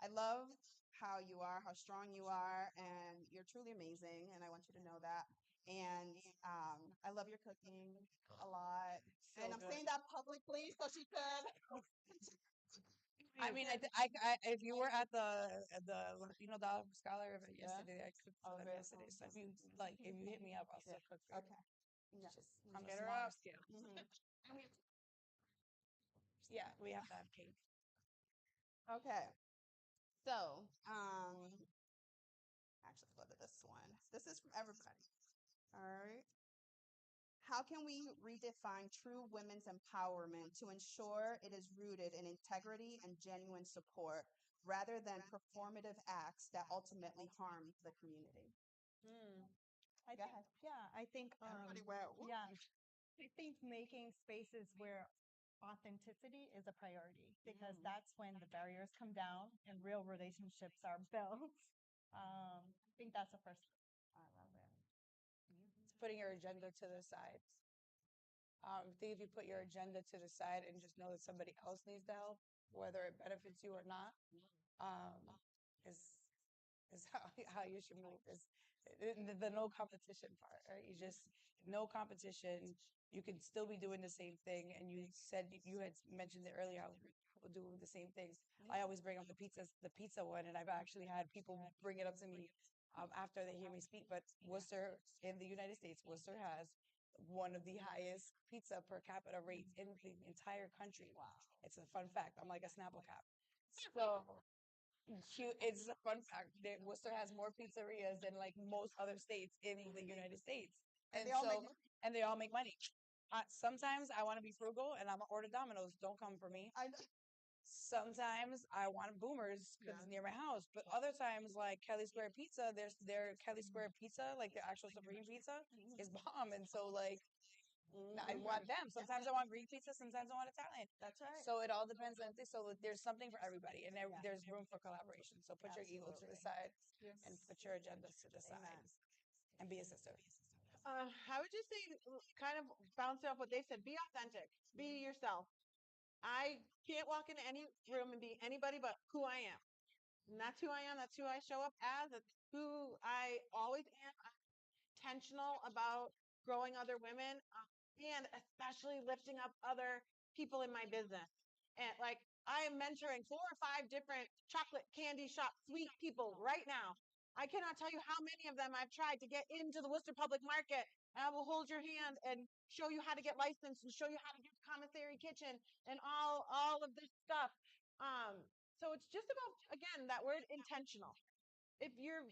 I love how you are, how strong you are, and you're truly amazing. And I want you to know that. And I love your cooking a lot. So and I'm good. saying that publicly so she could. I mean, if you were at the Dollar Scholar event yesterday, I cooked for them Okay. yesterday. So if you hit me up, I'll still cook for you. Okay. Yeah. Just on a Hit her smaller up. scale. Mhm. Yeah, we have to have cake. Okay. So, actually, go to this one. This is from everybody. All right. How can we redefine true women's empowerment to ensure it is rooted in integrity and genuine support rather than performative acts that ultimately harm the community? Go ahead. I think Everybody went, "Ooh." yeah, I think making spaces where authenticity is a priority because that's when the barriers come down and real relationships are built. I think that's the first. I love it. It's putting your agenda to the side. I think if you put your agenda to the side and just know that somebody else needs the help, whether it benefits you or not, um, is how you should move. Is the no competition part, right? You just no competition. You can still be doing the same thing. And you had mentioned it earlier how people do the same things. I always bring up the pizza one, and I've actually had people bring it up to me after they hear me speak. But Worcester in the United States, Worcester has one of the highest pizza per capita rates in the entire country. Wow. It's a fun fact. I'm like a Snapple cap. So it's a fun fact that Worcester has more pizzerias than like most other states in the United States. And they all make money. And they all make money. Sometimes I want to be frugal and I'm gonna order Domino's. Don't come for me. I know. Sometimes I want Boomers because it's near my house. But other times, like Kelly Square Pizza, their Kelly Square Pizza, like the actual Supreme Pizza, is bomb. And so like I want them. Sometimes I want Greek pizza. Sometimes I want Italian. That's right. So it all depends on this. So there's something for everybody, and there's room for collaboration. So put your ego to the side and put your agendas to the side, and be a sister. I would just say, kind of bounce off what they said. Be authentic. Be yourself. I can't walk into any room and be anybody but who I am. And that's who I am. That's who I show up as. That's who I always am. I'm intentional about growing other women and especially lifting up other people in my business. And like I am mentoring 4 or 5 different chocolate candy shop sweet people right now. I cannot tell you how many of them I've tried to get into the Worcester Public Market. And I will hold your hand and show you how to get licensed and show you how to get commissary kitchen and all of this stuff. So it's just about again that word intentional. If you're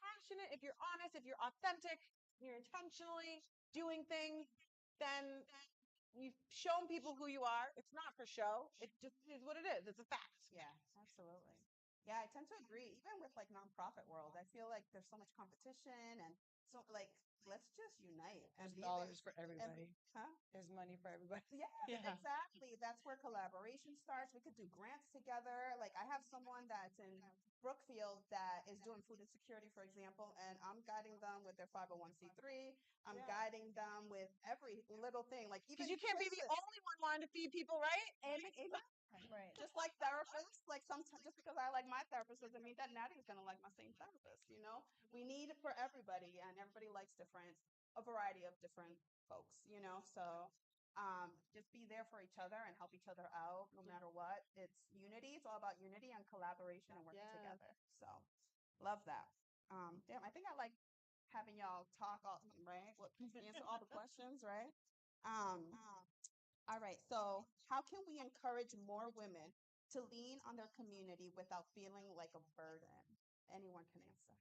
passionate, if you're honest, if you're authentic, you're intentionally doing things, then you've shown people who you are. It's not for show. It just is what it is. It's a fact. Yeah, absolutely. Yeah, I tend to agree. Even with like nonprofit world, I feel like there's so much competition and so like let's just unite and There's be dollars there. for everybody. Huh? There's money for everybody. Yeah, exactly. That's where collaboration starts. We could do grants together. Like I have someone that's in Brookfield that is doing food insecurity, for example, and I'm guiding them with their 501c3. I'm guiding them with every little thing. Like even Because you can't be the only one wanting to feed people, right? Right. just like therapists, like sometimes just because I like my therapist doesn't mean that Nattie's gonna like my same therapist, you know? We need it for everybody and everybody likes a variety of different folks, you know? So just be there for each other and help each other out no matter what. It's unity, it's all about unity and collaboration and working together. So love that. Damn, I think I like having y'all talk all right? Answer all the questions, right? Um all right. So, how can we encourage more women to lean on their community without feeling like a burden? Anyone can answer.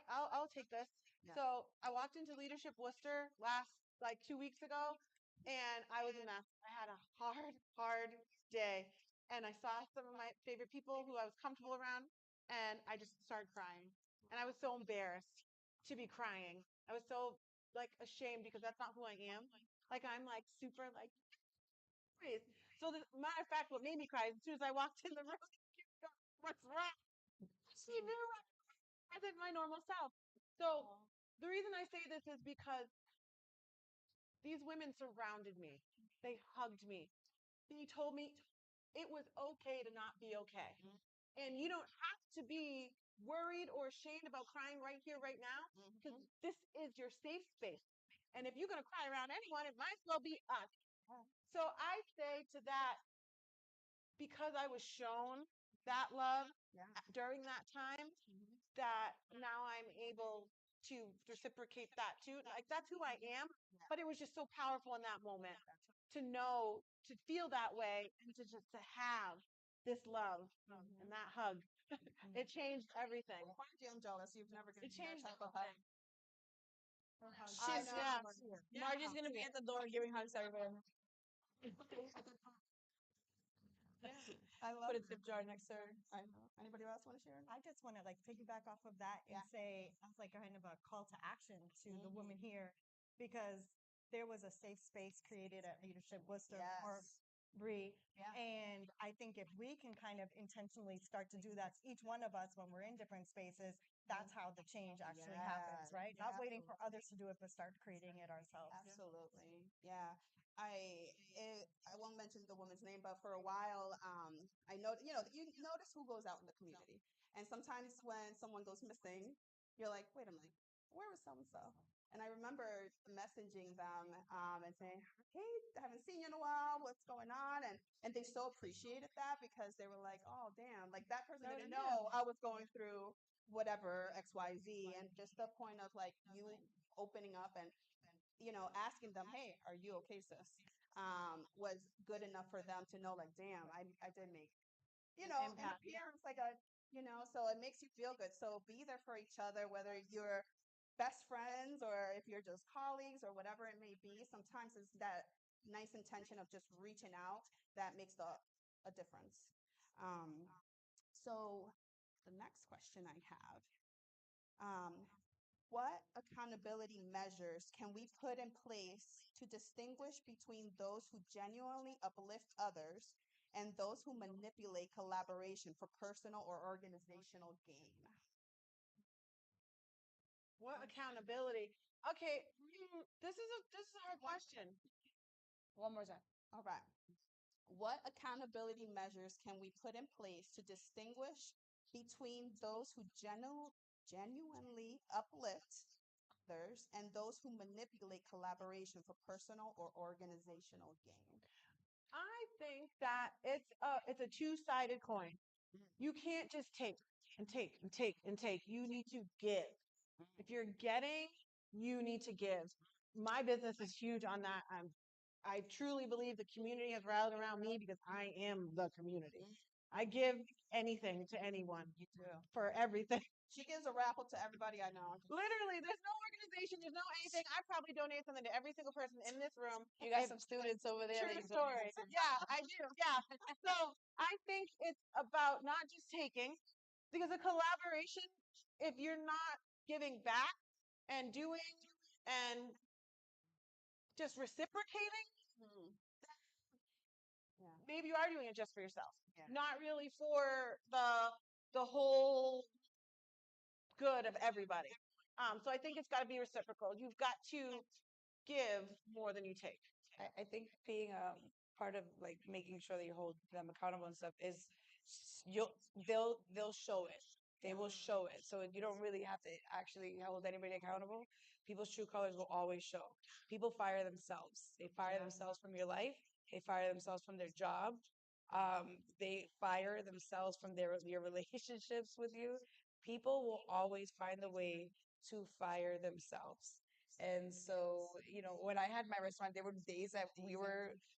I'll take this. Yeah. So I walked into Leadership Worcester last like 2 weeks ago, and I was a mess. I had a hard day, and I saw some of my favorite people who I was comfortable around, and I just started crying. And I was so embarrassed to be crying. I was so like ashamed because that's not who I am. Like I'm like super like crazy. So the matter of fact, what made me cry as soon as I walked in the room, what's wrong? She knew I wasn't my normal self. So the reason I say this is because these women surrounded me. They hugged me. They told me it was okay to not be okay. And you don't have to be worried or ashamed about crying right here, right now, because this is your safe space. And if you're going to cry around anyone, it might as well be us. So I say to that, because I was shown that love during that time, that now I'm able to reciprocate that too. Like that's who I am. But it was just so powerful in that moment to know, to feel that way, and to just to have this love and that hug. It changed everything. I'm jealous. You've never given It me that changed type of hug. She's yeah. Margie's gonna be at the door giving hugs to everybody. I love Put a tip jar next to her. I know. Anybody else want to share? I just want to like piggyback off of that and say as like kind of a call to action to the woman here, because there was a safe space created at Leadership Worcester for Bree. And I think if we can kind of intentionally start to do that, each one of us when we're in different spaces, that's how the change actually happens, right? Not waiting for others to do it, but start creating it ourselves. Absolutely. Yeah. I won't mention the woman's name, but for a while, I know, you notice who goes out in the community. And sometimes when someone goes missing, you're like, wait a minute, where was so and so? And I remember messaging them and saying, hey, I haven't seen you in a while. What's going on? And they so appreciated that because they were like, oh, damn, like that person didn't know I was going through whatever XYZ. And just the point of like you opening up and asking them, hey, are you okay, sis? Was good enough for them to know, like, damn, I did make, an appearance, like so it makes you feel good. So be there for each other, whether you're best friends or if you're just colleagues or whatever it may be. Sometimes it's that nice intention of just reaching out that makes a difference. So the next question I have, um, what accountability measures can we put in place to distinguish between those who genuinely uplift others and those who manipulate collaboration for personal or organizational gain? What accountability? Okay, this is a hard question. One more time. All right. What accountability measures can we put in place to distinguish between those who genuinely uplift others and those who manipulate collaboration for personal or organizational gain? I think that it's a two-sided coin. You can't just take and take and take and take. You need to give. If you're getting, you need to give. My business is huge on that. I truly believe the community has rallied around me because I am the community. I give anything to anyone for everything. She gives a raffle to everybody I know. Literally, there's no organization, there's no anything. I probably donate something to every single person in this room. You got some students over there. True story. Yeah, I do. Yeah. So I think it's about not just taking, because a collaboration, if you're not giving back and doing and just reciprocating, maybe you are doing it just for yourself, not really for the whole good of everybody. So I think it's got to be reciprocal. You've got to give more than you take. I think being part of like making sure that you hold them accountable and stuff is they'll show it. They will show it. So you don't really have to actually hold anybody accountable. People's true colors will always show. People fire themselves. They fire themselves from your life. They fire themselves from their job. They fire themselves from your relationships with you. People will always find a way to fire themselves. And so, when I had my restaurant, there were days that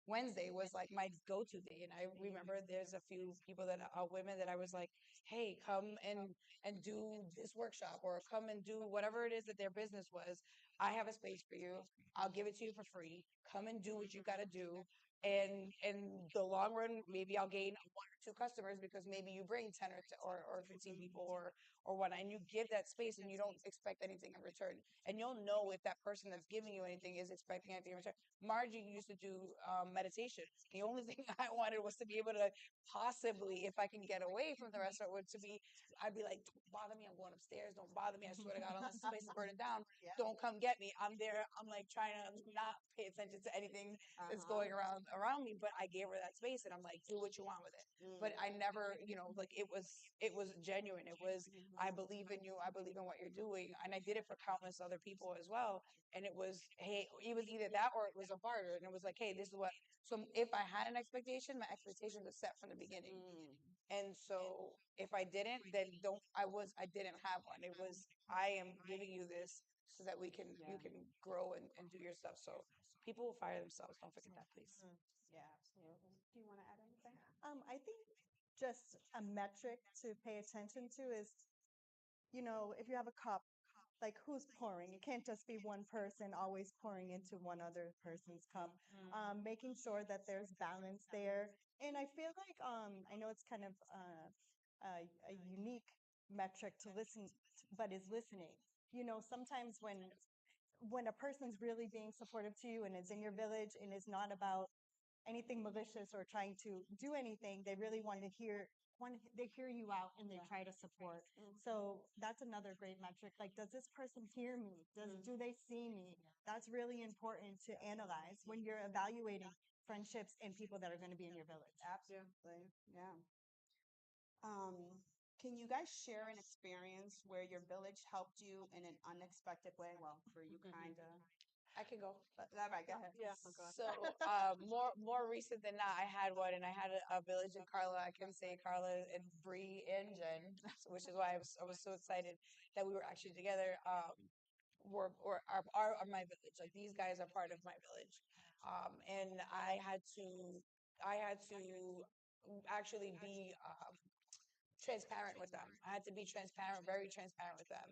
Wednesday was like my go-to day. And I remember there's a few people women that I was like, hey, come and do this workshop or come and do whatever it is that their business was. I have a space for you. I'll give it to you for free. come and do what you got to do. And in the long run, maybe I'll gain 1 or 2 customers because maybe you bring 10 or 15 people or what, and you give that space and you don't expect anything in return. And you'll know if that person that's giving you anything is expecting anything in return. Margie used to do meditation. The only thing I wanted was to be able to possibly, if I can get away from the restaurant, would to be, I'd be like, don't bother me. I'm going upstairs. Don't bother me. I swear to God, unless this place is burning down, don't come get me. I'm there. I'm like trying to not pay attention to anything that's going around me. But I gave her that space, and I'm like, do what you want with it. But I never, like it was genuine. It was, I believe in you. I believe in what you're doing, and I did it for countless other people as well. And it was, hey, it was either that or it was a barter, and it was like, hey, this is what. So if I had an expectation, my expectation was set from the beginning. And so if I didn't, then I didn't have one. It was, I am giving you this so that you can grow and do your stuff. So people will fire themselves. Don't forget that, please. Yeah, absolutely. Do you want to add anything? I think just a metric to pay attention to is, if you have a cup, like who's pouring? It can't just be one person always pouring into one other person's cup. Making sure that there's balance there. And I feel like I know it's kind of a unique metric to listen, but is listening. Sometimes when a person's really being supportive to you and is in your village and is not about anything malicious or trying to do anything, they really want to hear they hear you out and they try to support. So that's another great metric. Like, does this person hear me? Do they see me? That's really important to analyze when you're evaluating friendships and people that are going to be in your village. Absolutely. Yeah. Can you guys share an experience where your village helped you in an unexpected way? Well, where you kind of. I can go. All right, go ahead. Yeah. So more recent than that, I had one, and I had a village in Carla. I can say Carla and Bree and Jen, which is why I was so excited that we were actually together. Are my village. Like, these guys are part of my village, and I had to actually be transparent with them. I had to be transparent, very transparent with them,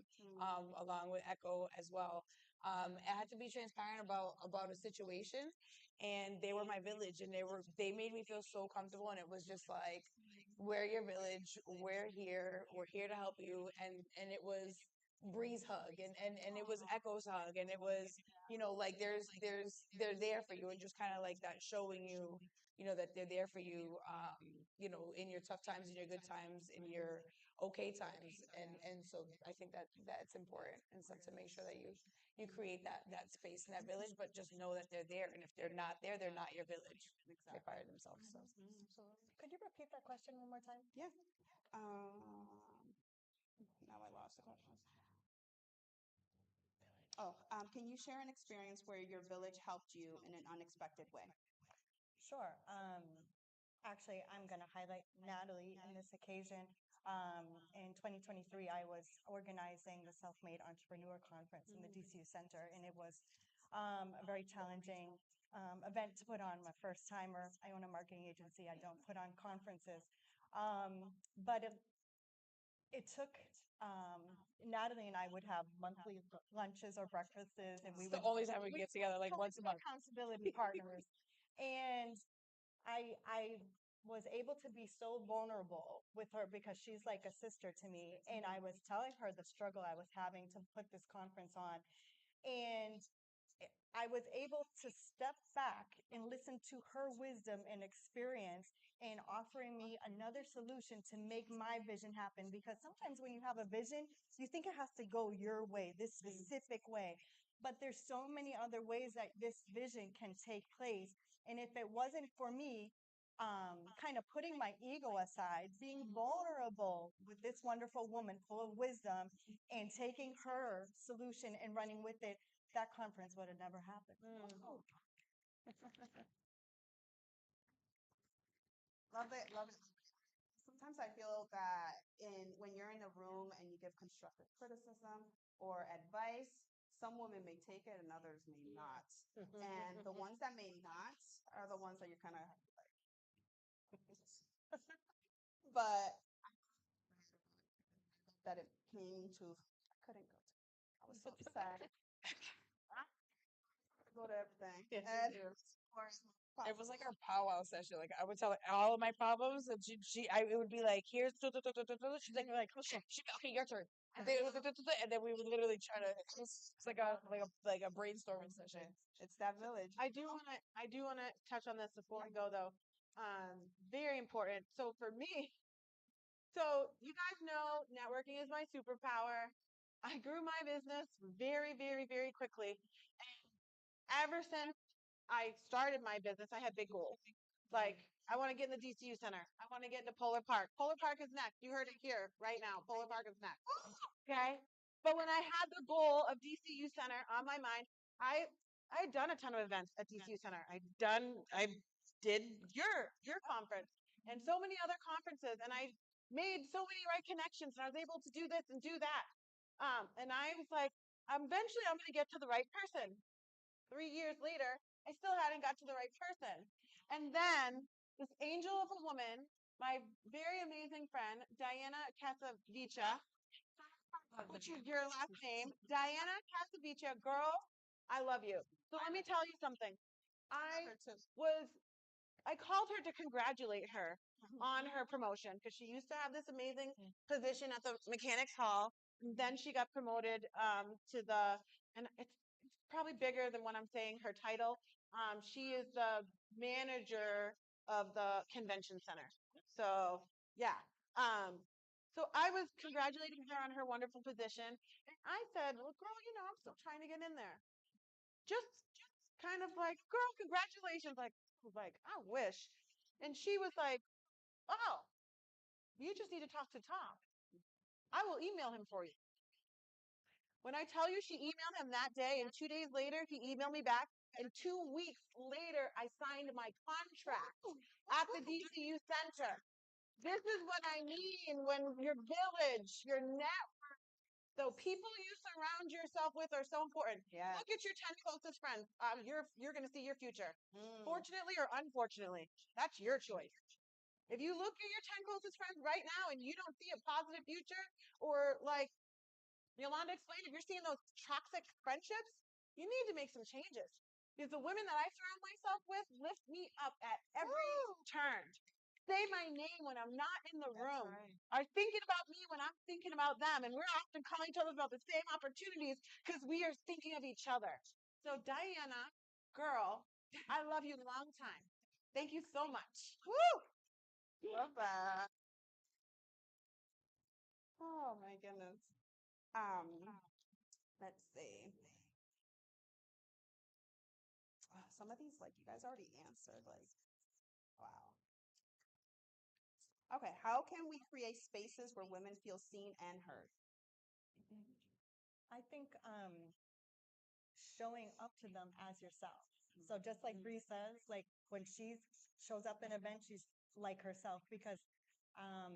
along with Echo as well. I had to be transparent about a situation, and they were my village, and they made me feel so comfortable, and it was just like, we're your village, we're here to help you, and it was Bree's hug, and it was Echo's hug, and it was, like, they're there for you, and just kind of like that, showing you, that they're there for you, in your tough times, in your good times, in your okay times, and so I think that's important, and so to make sure that you create that space in that village, but just know that they're there, and if they're not there, they're not your village. They fire themselves. So Could you repeat that question one more time? Yeah. Now I lost the question. Oh, can you share an experience where your village helped you in an unexpected way? Sure. Actually, I'm going to highlight Natalie in this occasion. In 2023, I was organizing the Self-Made Entrepreneur Conference in the DCU Center, and it was a very challenging event to put on. My first timer. I own a marketing agency. I don't put on conferences, but it took Natalie and I would have monthly lunches or breakfasts, and we it's would the only time we get together, like once a month. accountability partners. And I was able to be so vulnerable with her because she's like a sister to me. And I was telling her the struggle I was having to put this conference on. And I was able to step back and listen to her wisdom and experience and offering me another solution to make my vision happen. Because sometimes when you have a vision, you think it has to go your way, this specific way. But there's so many other ways that this vision can take place. And if it wasn't for me, kind of putting my ego aside, being vulnerable with this wonderful woman full of wisdom and taking her solution and running with it, that conference would have never happened. Love it, love it. Sometimes I feel that when you're in a room and you give constructive criticism or advice, some women may take it and others may not. And the ones that may not are the ones that you're kind of like, but that it came to, I couldn't go to, I was so sad. go to everything. Yes, And you do. of course, It was like our powwow session. Like I would tell her all of my problems, and it would be like, "Here's," she's like, "Oh shit, okay, your turn." And then we would literally try to. It's like a brainstorming session. it's that village. I do want to touch on this before we go though. Very important. So for me, so you guys know networking is my superpower. I grew my business very, very, very quickly. Ever since I started my business, I had big goals. Like, I want to get in the DCU Center. I want to get into Polar Park. Polar Park is next. You heard it here right now. Polar Park is next. Okay. But when I had the goal of DCU Center on my mind, I I had done a ton of events at DCU Center. I did your conference and so many other conferences, and I made so many right connections, and I was able to do this and do that. And I was like, eventually I'm going to get to the right person. 3 years later, I still hadn't got to the right person. And then this angel of a woman, my very amazing friend, Diana Casavica, which is your last name, Diana Casavica, girl, I love you. So let me tell you something. I was I called her to congratulate her on her promotion because she used to have this amazing position at the mechanics hall. And then she got promoted to and it's probably bigger than what I'm saying, her title. She is the manager of the convention center. So, yeah. So I was congratulating her on her wonderful position. And I said, well, girl, I'm still trying to get in there. Just kind of like, girl, congratulations. Like, I wish. And she was like, oh, you just need to talk to Tom. I will email him for you. When I tell you she emailed him that day, and 2 days later, he emailed me back. And 2 weeks later, I signed my contract at the DCU Center. This is what I mean when your village, your network. So people you surround yourself with are so important. Yeah. Look at your 10 closest friends. You're going to see your future. Fortunately or unfortunately, that's your choice. If you look at your 10 closest friends right now and you don't see a positive future, or like Yolanda explained, if you're seeing those toxic friendships, you need to make some changes. Because the women that I surround myself with lift me up at every turn. Say my name when I'm not in the room. Are thinking about me when I'm thinking about them. And we're often calling each other about the same opportunities because we are thinking of each other. So Diana, girl, I love you long time. Thank you so much. Woo! Love that. Oh my goodness. Let's see. Some of these, like, you guys already answered. Like, wow. Okay, how can we create spaces where women feel seen and heard? I think showing up to them as yourself. So just like Bree says, like when she shows up in an event, she's like herself because um,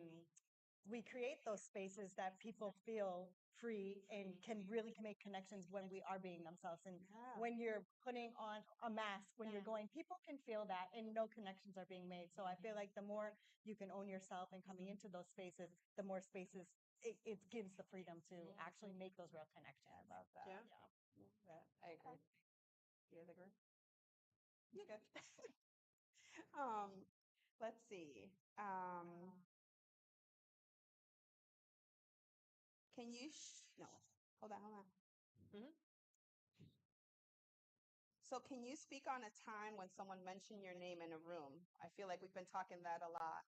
we create those spaces that people feel free and can really make connections when we are being themselves. And when you're putting on a mask, when you're going, people can feel that and no connections are being made. So I feel like the more you can own yourself and coming into those spaces, the more spaces it gives the freedom to actually make those real connections. I love that. Yeah. Yeah, I agree. You guys agree? Okay. Let's see. Can you no, hold on. Mhm. So can you speak on a time when someone mentioned your name in a room? I feel like we've been talking that a lot.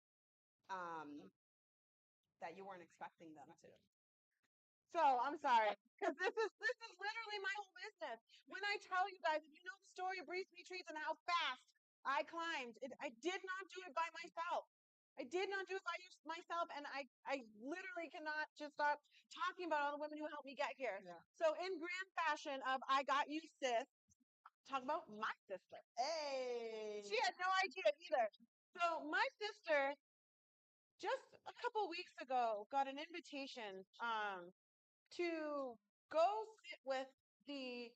That you weren't expecting them to. So I'm sorry, because this is literally my whole business. When I tell you guys, if you know the story of Breeze Retreats and how fast I climbed, I did not do it by myself. I did not do it by myself, and I literally cannot just stop talking about all the women who helped me get here. Yeah. So in grand fashion of I got you, sis. Talk about my sister. Hey. She had no idea either. So my sister just a couple weeks ago got an invitation to go sit with the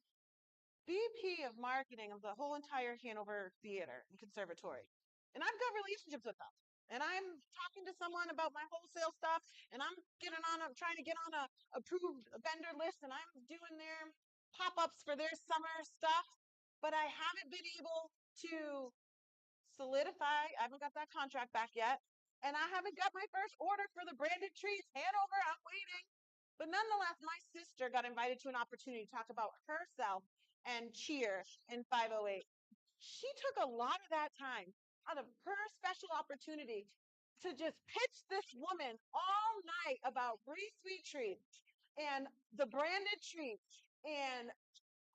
VP of marketing of the whole entire Hanover Theater and Conservatory. And I've got relationships with them. And I'm talking to someone about my wholesale stuff, and I'm trying to get on a approved vendor list, and I'm doing their pop-ups for their summer stuff. but I haven't been able to solidify. I haven't got that contract back yet. And I haven't got my first order for the branded treats. Hanover, I'm waiting. But nonetheless, my sister got invited to an opportunity to talk about herself and cheer in 508. She took a lot of that time out of her special opportunity to just pitch this woman all night about Bree Sweet Treats and the branded treats and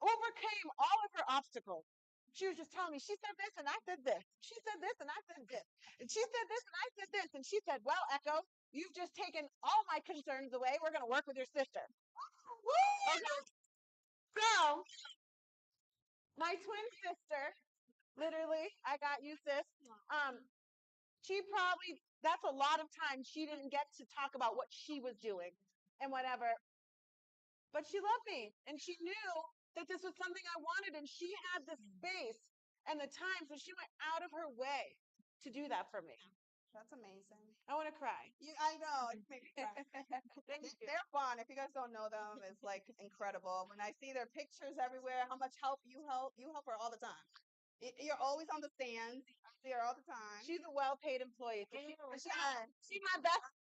overcame all of her obstacles. She was just telling me, she said this and I said this. She said this and I said this. And she said this and I said this. And she said, well, Echo, you've just taken all my concerns away. We're going to work with your sister. Okay. So, my twin sister, literally, I got you, sis. She probably, that's a lot of time she didn't get to talk about what she was doing and whatever. But she loved me and she knew that this was something I wanted and she had the space and the time. So she went out of her way to do that for me. That's amazing. I want to cry. I know. It makes me cry. Thank you. They're fun. If you guys don't know them, it's like incredible. When I see their pictures everywhere, how much help you help her all the time. You're always on the stands. I see her all the time. She's a well-paid employee. So she's my best.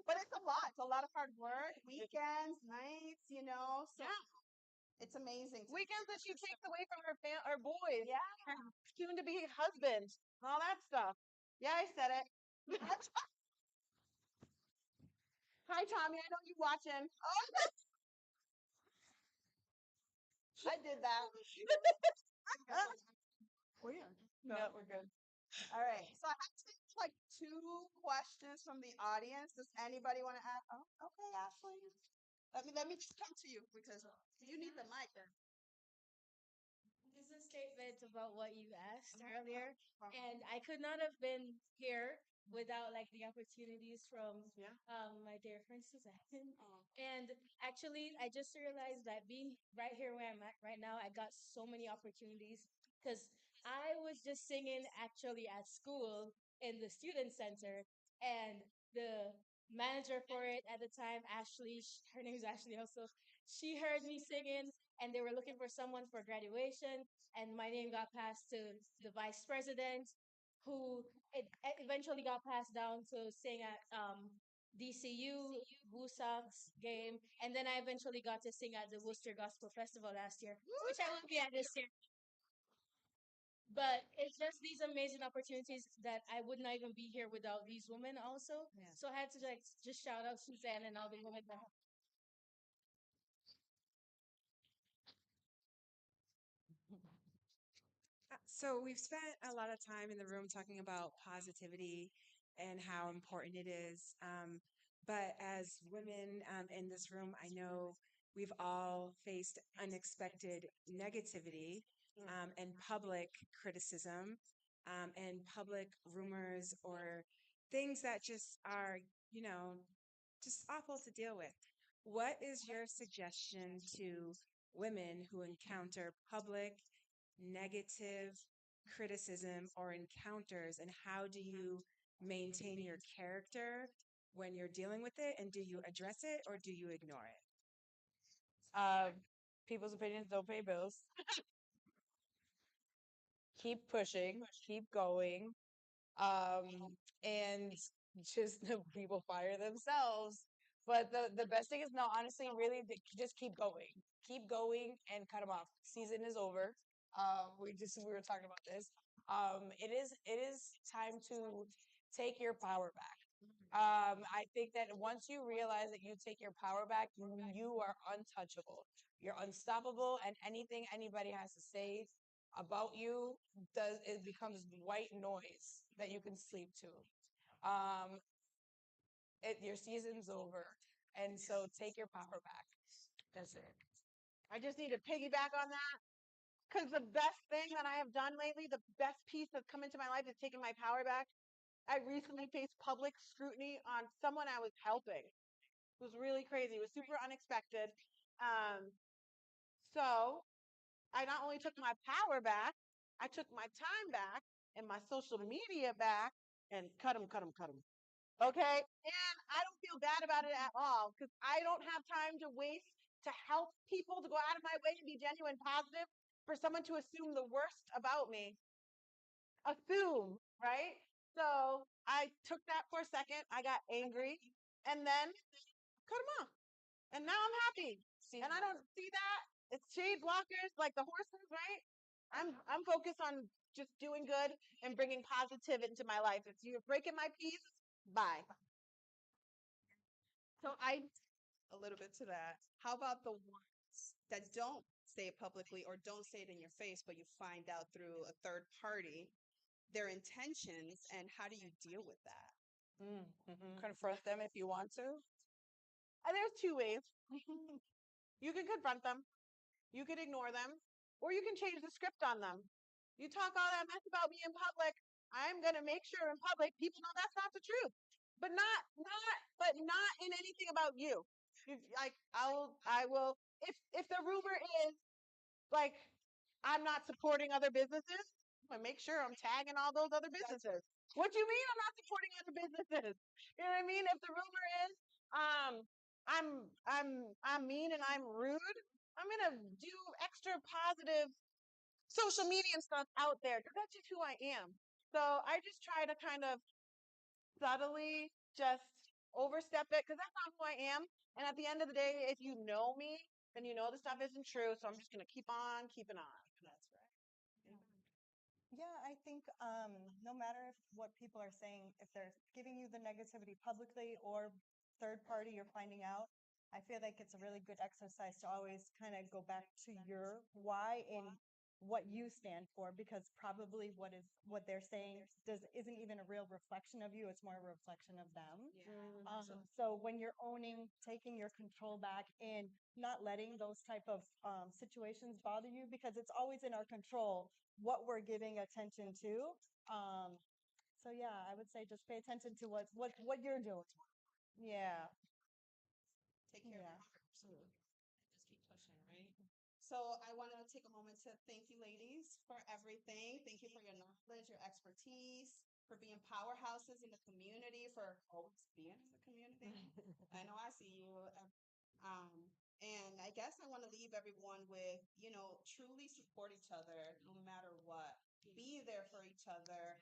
But it's a lot. It's a lot of hard work. Weekends, nights, So yeah. It's amazing. Weekends that she takes away from her boys. Yeah. Her soon-to-be husband. All that stuff. Yeah, I said it. Hi, Tommy. I know you watching. Oh, I did that. Weird. No, we're good. All right. So I have like 2 questions from the audience. Does anybody want to ask? Oh, okay, Ashley. Let me just come to you because you need the mic. This is a statement about what you asked earlier, and I could not have been here without like the opportunities from my dear friend Suzanne. And actually, I just realized that being right here where I'm at right now, I got so many opportunities because I was just singing actually at school in the student center, and the manager for it at the time, Ashley, her name is Ashley also, she heard me singing and they were looking for someone for graduation, and my name got passed to the vice president, who it eventually got passed down to sing at DCU Busak's game, and then I eventually got to sing at the Worcester Gospel Festival last year, which I will be at this year. But it's just these amazing opportunities that I would not even be here without these women also. Yeah. So I had to like just shout out Suzanne and all the women that So we've spent a lot of time in the room talking about positivity and how important it is. But as women in this room, I know we've all faced unexpected negativity and public criticism and public rumors or things that just are, just awful to deal with. What is your suggestion to women who encounter public negative criticism or encounters, and how do you maintain your character when you're dealing with it, and do you address it or do you ignore it? People's opinions don't pay bills. Keep pushing, keep going, and just people fire themselves. But the best thing is, no, honestly, really, just keep going, and cut them off. Season is over. We were talking about this. It is time to take your power back. I think that once you realize that you take your power back, you are untouchable. You're unstoppable, and anything anybody has to say about you it becomes white noise that you can sleep to. Um, your season's over, and so take your power back. That's it. I just need to piggyback on that. Because the best thing that I have done lately, the best piece that's come into my life is taking my power back. I recently faced public scrutiny on someone I was helping. It was really crazy. It was super unexpected. So I not only took my power back, I took my time back and my social media back and cut them. Okay? And I don't feel bad about it at all because I don't have time to waste to help people, to go out of my way to be genuine positive, for someone to assume the worst about me. Assume, right? So I took that for a second. I got angry and then cut him off. And now I'm happy. And I don't see that. It's shade blockers like the horses, right? I'm focused on just doing good and bringing positive into my life. If you're breaking my peace, bye. So a little bit to that. How about the ones that don't say it publicly or don't say it in your face, but you find out through a third party their intentions, and how do you deal with that? Confront them if you want to. And there's two ways. You can confront them, you could ignore them, or you can change the script on them. You talk all that mess about me in public, I'm gonna make sure in public people know that's not the truth. But not in anything about you. Like I will if the rumor is like I'm not supporting other businesses, I'm gonna make sure I'm tagging all those other businesses. What do you mean I'm not supporting other businesses? You know what I mean? If the rumor is I'm mean and I'm rude, I'm gonna do extra positive social media and stuff out there because that's just who I am. So I just try to kind of subtly just overstep it because that's not who I am. And at the end of the day, if you know me, then you know the stuff isn't true. So I'm just gonna keep on keeping on. That's right. Yeah, I think no matter if what people are saying, if they're giving you the negativity publicly or third party, you're finding out. I feel like it's a really good exercise to always kind of go back to your why and what you stand for, because probably what they're saying isn't even a real reflection of you. It's more a reflection of them. So when you're owning, taking your control back, and not letting those type of situations bother you, because it's always in our control what we're giving attention to. So yeah, I would say just pay attention to what you're doing. Yeah. Take care Yeah. of your heart. Absolutely. Just keep pushing, right? So I want to take a moment to thank you, ladies, for everything. Thank you for your knowledge, your expertise, for being powerhouses in the community, for always being in the community. I know I see you. And I guess I want to leave everyone with, truly support each other no matter what. Be there for each other.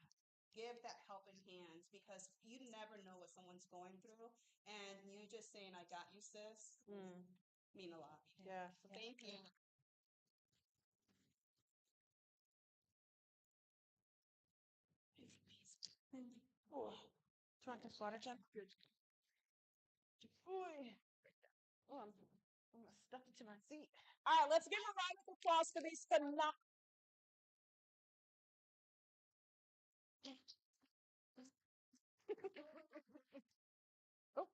Give that helping hands, because you never know what someone's going through. And you just saying, I got you, sis, mean a lot. Yeah. So thank you. Oh, do you want this water, Jen? Boy. Oh, I'm gonna stuff it to my seat. All right, let's give a round of applause for these phenomenal. Oh.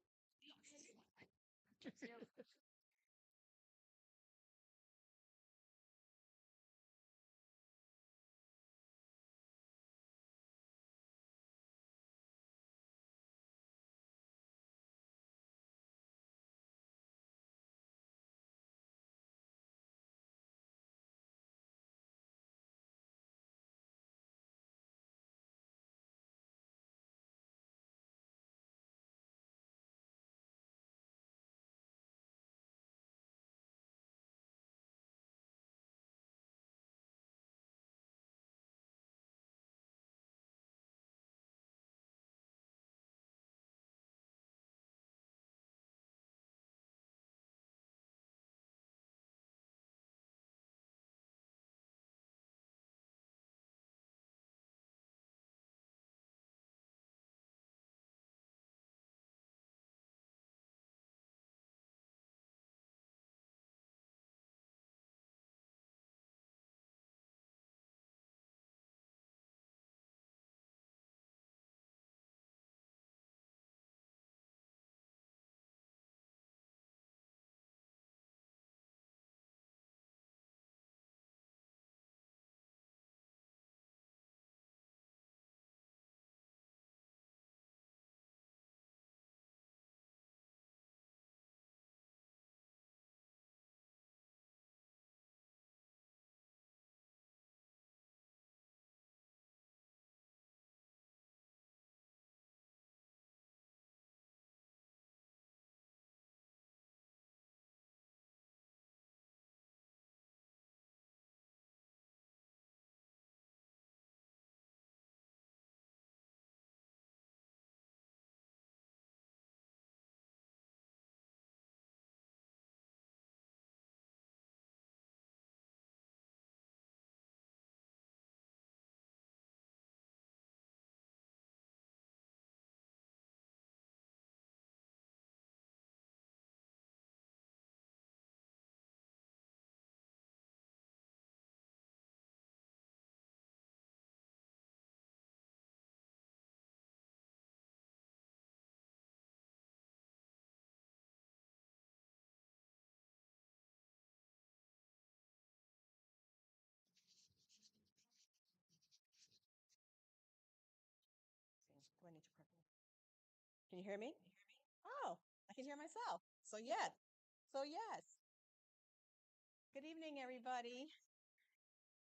Can you hear me? Oh, I can hear myself. So yes. So yes. Good evening, everybody.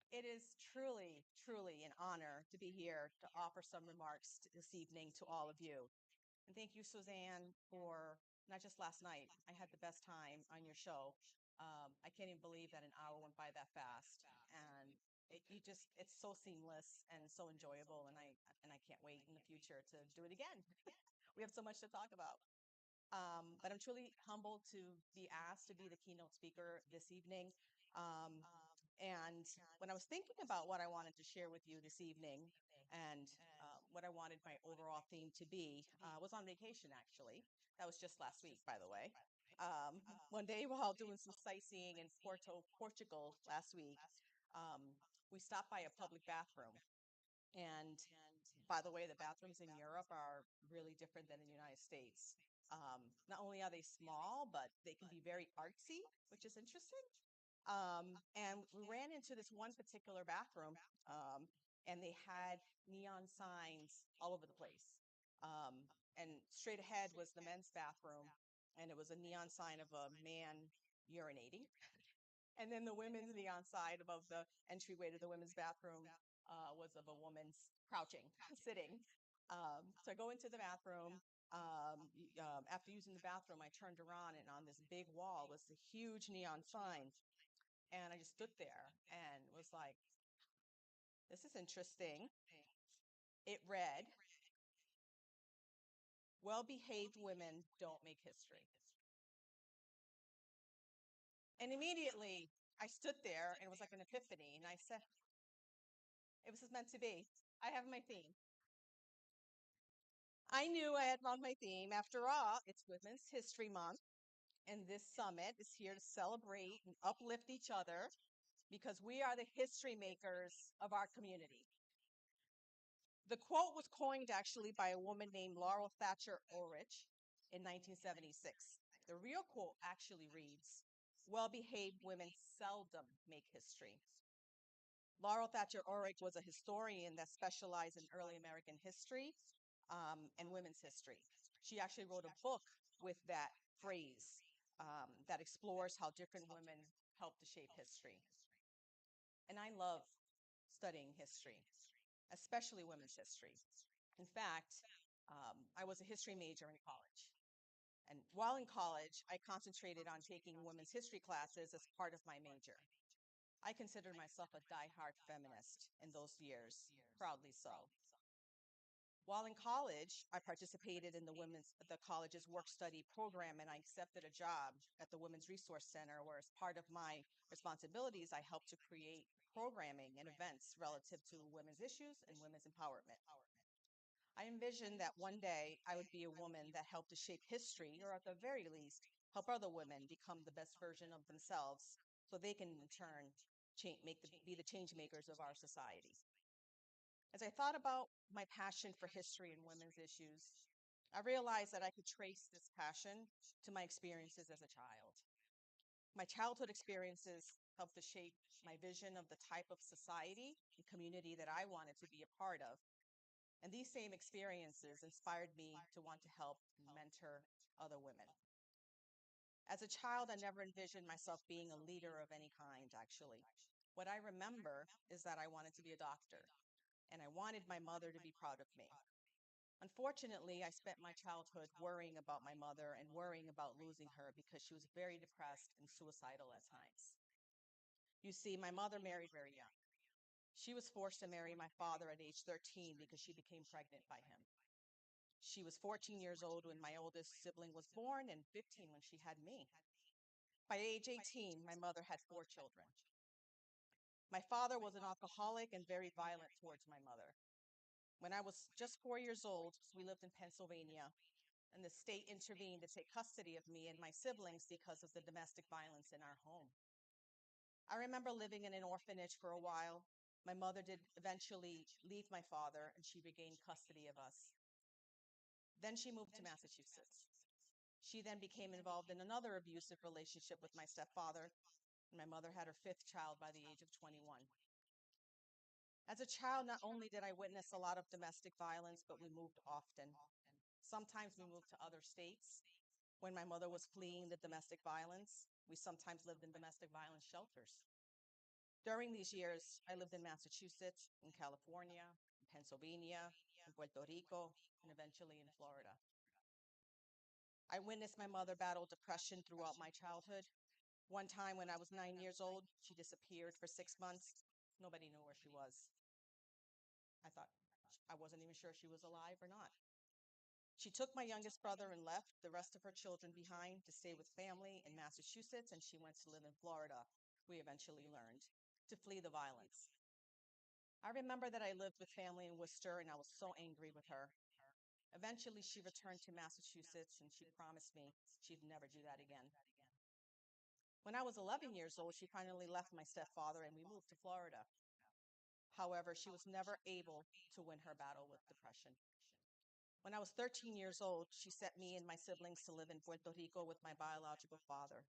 It is truly, truly an honor to be here to offer some remarks this evening to all of you. And thank you, Suzanne, for not just last night. I had the best time on your show. I can't even believe that an hour went by that fast. And it's so seamless and so enjoyable. And I can't wait in the future to do it again. We have so much to talk about. But I'm truly humbled to be asked to be the keynote speaker this evening. And when I was thinking about what I wanted to share with you this evening and what I wanted my overall theme to be, I was on vacation actually. That was just last week, by the way. One day while doing some sightseeing in Porto, Portugal last week, we stopped by a public bathroom. And by the way, the bathrooms in Europe are really different than in the United States. Not only are they small, but they can be very artsy, which is interesting. And we ran into this one particular bathroom, and they had neon signs all over the place. And straight ahead was the men's bathroom, and it was a neon sign of a man urinating. And then the women's neon sign above the entryway to the women's bathroom was of a woman crouching, sitting. So I go into the bathroom. After using the bathroom, I turned around, and on this big wall was a huge neon sign. And I just stood there and was like, this is interesting. It read, well-behaved women don't make history. And immediately I stood there and it was like an epiphany. And I said, it was meant to be. I have my theme. I knew I had found my theme. After all, it's Women's History Month. And this summit is here to celebrate and uplift each other because we are the history makers of our community. The quote was coined actually by a woman named Laurel Thatcher Ulrich in 1976. The real quote actually reads, well-behaved women seldom make history. Laurel Thatcher Ulrich was a historian that specialized in early American history and women's history. She actually wrote a book with that phrase that explores how different women help to shape history. And I love studying history, especially women's history. In fact, I was a history major in college. And while in college, I concentrated on taking women's history classes as part of my major. I considered myself a diehard feminist in those years, proudly so. While in college, I participated in the college's work-study program, and I accepted a job at the Women's Resource Center, where as part of my responsibilities, I helped to create programming and events relative to women's issues and women's empowerment. I envisioned that one day I would be a woman that helped to shape history, or at the very least, help other women become the best version of themselves so they can in turn be the change makers of our society. As I thought about my passion for history and women's issues, I realized that I could trace this passion to my experiences as a child. My childhood experiences helped to shape my vision of the type of society and community that I wanted to be a part of. And these same experiences inspired me to want to help and mentor other women. As a child, I never envisioned myself being a leader of any kind, actually. What I remember is that I wanted to be a doctor, and I wanted my mother to be proud of me. Unfortunately, I spent my childhood worrying about my mother and worrying about losing her because she was very depressed and suicidal at times. You see, my mother married very young. She was forced to marry my father at age 13 because she became pregnant by him. She was 14 years old when my oldest sibling was born and 15 when she had me. By age 18, my mother had 4 children. My father was an alcoholic and very violent towards my mother. When I was just 4 years old, we lived in Pennsylvania, and the state intervened to take custody of me and my siblings because of the domestic violence in our home. I remember living in an orphanage for a while. My mother did eventually leave my father, and she regained custody of us. Then she moved to Massachusetts. She then became involved in another abusive relationship with my stepfather, and my mother had her 5th child by the age of 21. As a child, not only did I witness a lot of domestic violence, but we moved often. Sometimes we moved to other states. When my mother was fleeing the domestic violence, we sometimes lived in domestic violence shelters. During these years, I lived in Massachusetts, in California, in Pennsylvania, in Puerto Rico, and eventually in Florida. I witnessed my mother battle depression throughout my childhood. One time when I was 9 years old, she disappeared for 6 months. Nobody knew where she was. I wasn't even sure she was alive or not. She took my youngest brother and left the rest of her children behind to stay with family in Massachusetts, and she went to live in Florida, we eventually learned, to flee the violence. I remember that I lived with family in Worcester, and I was so angry with her. Eventually, she returned to Massachusetts, and she promised me she'd never do that again. When I was 11 years old, she finally left my stepfather, and we moved to Florida. However, she was never able to win her battle with depression. When I was 13 years old, she sent me and my siblings to live in Puerto Rico with my biological father.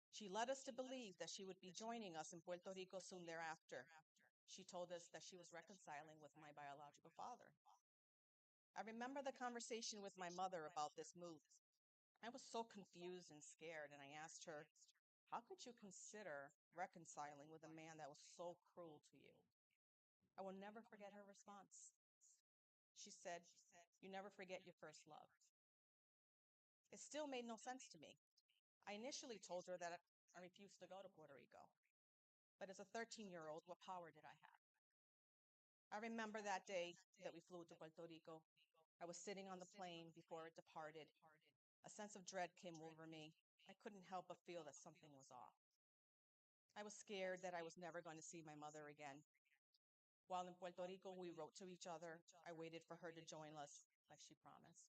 She led us to believe that she would be joining us in Puerto Rico soon thereafter. She told us that she was reconciling with my biological father. I remember the conversation with my mother about this move. I was so confused and scared, and I asked her, "How could you consider reconciling with a man that was so cruel to you?" I will never forget her response. She said, "You never forget your first love." It still made no sense to me. I initially told her that I refused to go to Puerto Rico. But as a 13-year-old, what power did I have? I remember that day that we flew to Puerto Rico. I was sitting on the plane before it departed. A sense of dread came over me. I couldn't help but feel that something was off. I was scared that I was never going to see my mother again. While in Puerto Rico, we wrote to each other. I waited for her to join us, like she promised.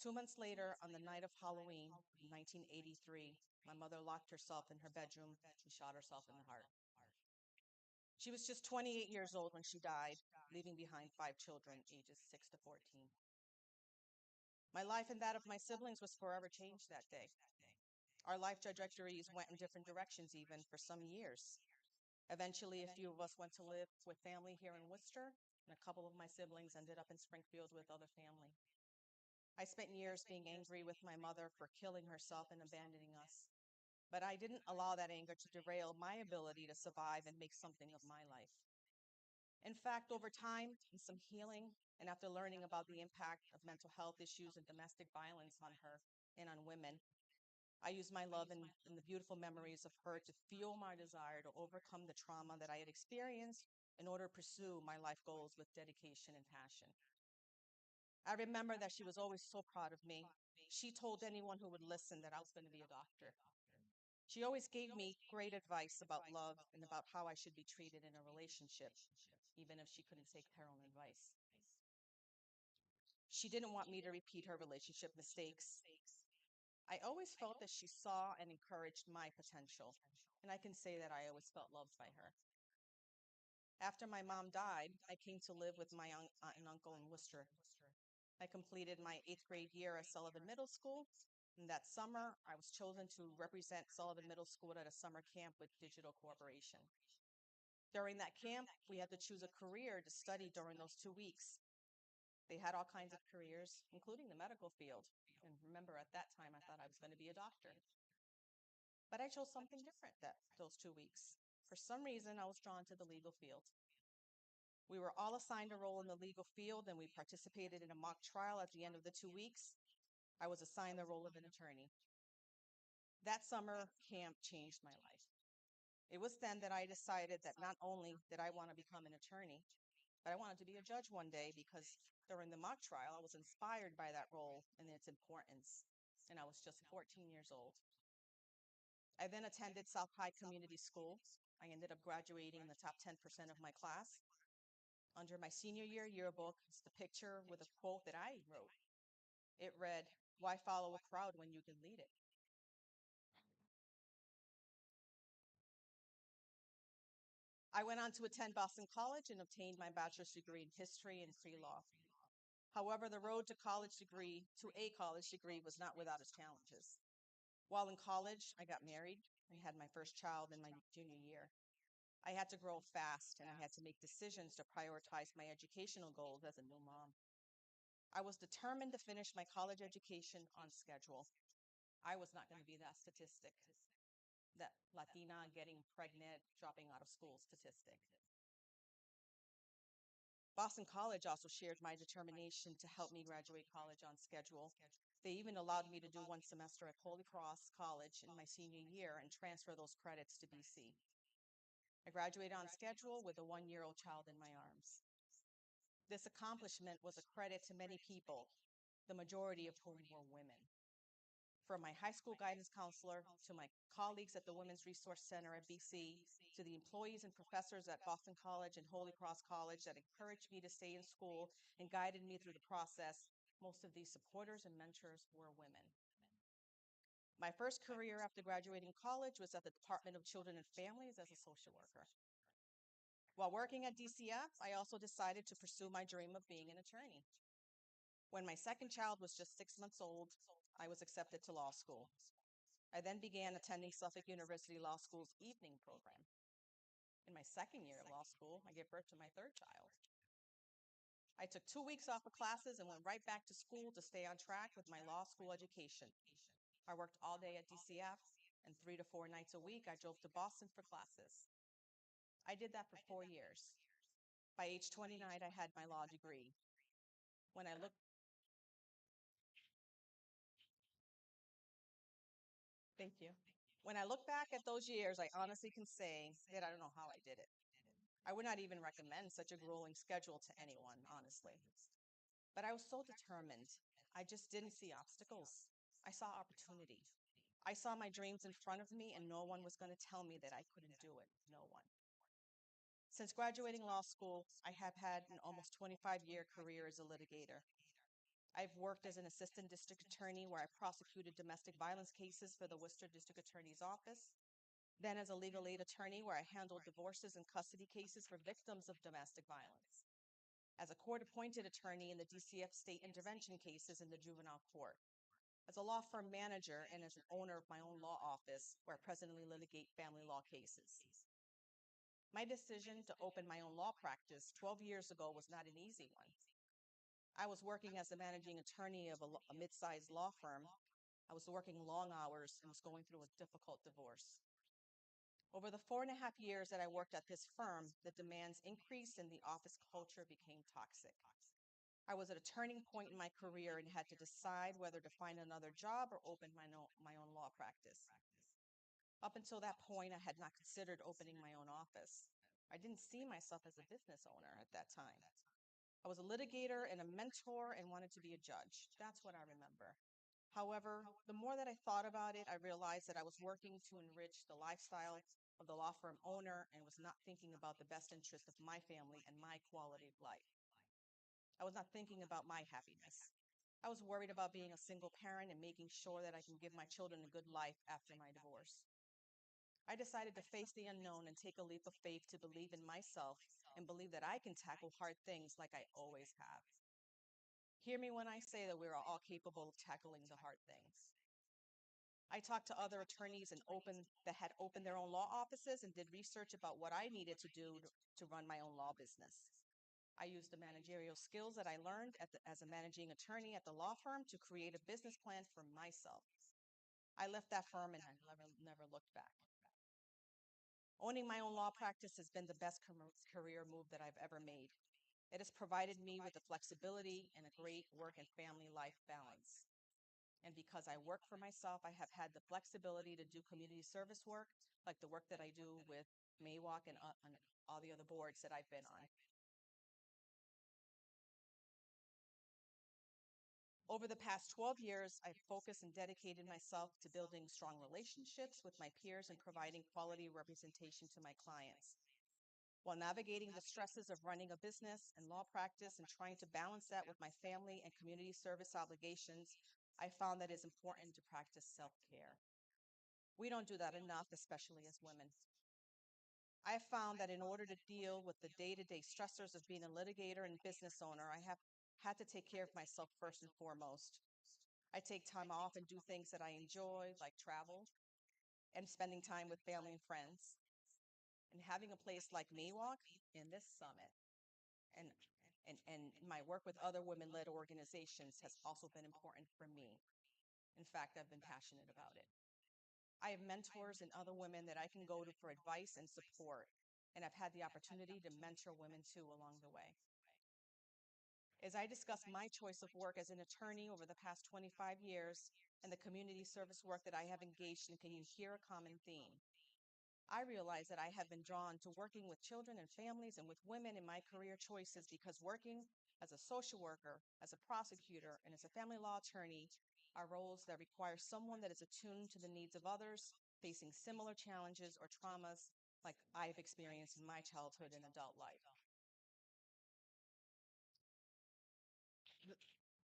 2 months later, on the night of Halloween, 1983, my mother locked herself in her bedroom and shot herself in the heart. She was just 28 years old when she died, leaving behind 5 children, ages 6 to 14. My life and that of my siblings was forever changed that day. Our life trajectories went in different directions even for some years. Eventually, a few of us went to live with family here in Worcester, and a couple of my siblings ended up in Springfield with other family. I spent years being angry with my mother for killing herself and abandoning us. But I didn't allow that anger to derail my ability to survive and make something of my life. In fact, over time and some healing, and after learning about the impact of mental health issues and domestic violence on her and on women, I used my love and the beautiful memories of her to fuel my desire to overcome the trauma that I had experienced in order to pursue my life goals with dedication and passion. I remember that she was always so proud of me. She told anyone who would listen that I was going to be a doctor. She always gave me great advice about love and about how I should be treated in a relationship, even if she couldn't take her own advice. She didn't want me to repeat her relationship mistakes. I always felt that she saw and encouraged my potential, and I can say that I always felt loved by her. After my mom died, I came to live with my aunt and uncle in Worcester. I completed my 8th grade year at Sullivan Middle School, and that summer, I was chosen to represent Sullivan Middle School at a summer camp with Digital Corporation. During that camp, we had to choose a career to study during those 2 weeks. They had all kinds of careers, including the medical field. And remember, at that time, I thought I was going to be a doctor. But I chose something different those 2 weeks. For some reason, I was drawn to the legal field. We were all assigned a role in the legal field, and we participated in a mock trial at the end of the 2 weeks. I was assigned the role of an attorney. That summer camp changed my life. It was then that I decided that not only did I want to become an attorney, but I wanted to be a judge one day because during the mock trial, I was inspired by that role and its importance, and I was just 14 years old. I then attended South High Community School. I ended up graduating in the top 10% of my class. Under my senior year yearbook is the picture with a quote that I wrote. It read, "Why follow a crowd when you can lead it?" I went on to attend Boston College and obtained my bachelor's degree in history and pre-law. However, the road to a college degree was not without its challenges. While in college, I got married and had my first child in my junior year. I had to grow fast, and I had to make decisions to prioritize my educational goals as a new mom. I was determined to finish my college education on schedule. I was not going to be that statistic, that Latina getting pregnant, dropping out of school statistic. Boston College also shared my determination to help me graduate college on schedule. They even allowed me to do one semester at Holy Cross College in my senior year and transfer those credits to BC. I graduated on schedule with a 1-year-old child in my arms. This accomplishment was a credit to many people, the majority of whom were women. From my high school guidance counselor, to my colleagues at the Women's Resource Center at BC, to the employees and professors at Boston College and Holy Cross College that encouraged me to stay in school and guided me through the process, most of these supporters and mentors were women. My first career after graduating college was at the Department of Children and Families as a social worker. While working at DCF, I also decided to pursue my dream of being an attorney. When my second child was just 6 months old, I was accepted to law school. I then began attending Suffolk University Law School's evening program. In my second year of law school, I gave birth to my third child. I took 2 weeks off of classes and went right back to school to stay on track with my law school education. I worked all day at DCF, and 3 to 4 nights a week, I drove to Boston for classes. I did that for 4 years. By age 29, I had my law degree. When I look Thank you. When I look back at those years, I honestly can say that I don't know how I did it. I would not even recommend such a grueling schedule to anyone, honestly. But I was so determined. I just didn't see obstacles. I saw opportunity. I saw my dreams in front of me, and no one was going to tell me that I couldn't do it. No one. Since graduating law school, I have had an almost 25-year career as a litigator. I've worked as an assistant district attorney where I prosecuted domestic violence cases for the Worcester District Attorney's Office. Then as a legal aid attorney where I handled divorces and custody cases for victims of domestic violence. As a court-appointed attorney in the DCF state intervention cases in the juvenile court. As a law firm manager and as an owner of my own law office where I presently litigate family law cases. My decision to open my own law practice 12 years ago was not an easy one. I was working as the managing attorney of a mid-sized law firm. I was working long hours and was going through a difficult divorce. Over the 4.5 years that I worked at this firm, the demands increased and the office culture became toxic. I was at a turning point in my career and had to decide whether to find another job or open my own law practice. Up until that point, I had not considered opening my own office. I didn't see myself as a business owner at that time. I was a litigator and a mentor and wanted to be a judge. That's what I remember. However, the more that I thought about it, I realized that I was working to enrich the lifestyle of the law firm owner and was not thinking about the best interest of my family and my quality of life. I was not thinking about my happiness. I was worried about being a single parent and making sure that I can give my children a good life after my divorce. I decided to face the unknown and take a leap of faith to believe in myself and believe that I can tackle hard things like I always have. Hear me when I say that we are all capable of tackling the hard things. I talked to other attorneys that had opened their own law offices and did research about what I needed to do to run my own law business. I used the managerial skills that I learned as a managing attorney at the law firm to create a business plan for myself. I left that firm and I never looked back. Owning my own law practice has been the best career move that I've ever made. It has provided me with the flexibility and a great work and family life balance. And because I work for myself, I have had the flexibility to do community service work, like the work that I do with MAWOC and all the other boards that I've been on. Over the past 12 years, I've focused and dedicated myself to building strong relationships with my peers and providing quality representation to my clients. While navigating the stresses of running a business and law practice and trying to balance that with my family and community service obligations, I found that it's important to practice self-care. We don't do that enough, especially as women. I have found that in order to deal with the day-to-day stressors of being a litigator and business owner, I have had to take care of myself first and foremost. I take time off and do things that I enjoy, like travel and spending time with family and friends. And having a place like Maywalk in this summit and my work with other women-led organizations has also been important for me. In fact, I've been passionate about it. I have mentors and other women that I can go to for advice and support, and I've had the opportunity to mentor women too along the way. As I discuss my choice of work as an attorney over the past 25 years and the community service work that I have engaged in, can you hear a common theme? I realize that I have been drawn to working with children and families and with women in my career choices because working as a social worker, as a prosecutor, and as a family law attorney are roles that require someone that is attuned to the needs of others facing similar challenges or traumas like I've experienced in my childhood and adult life.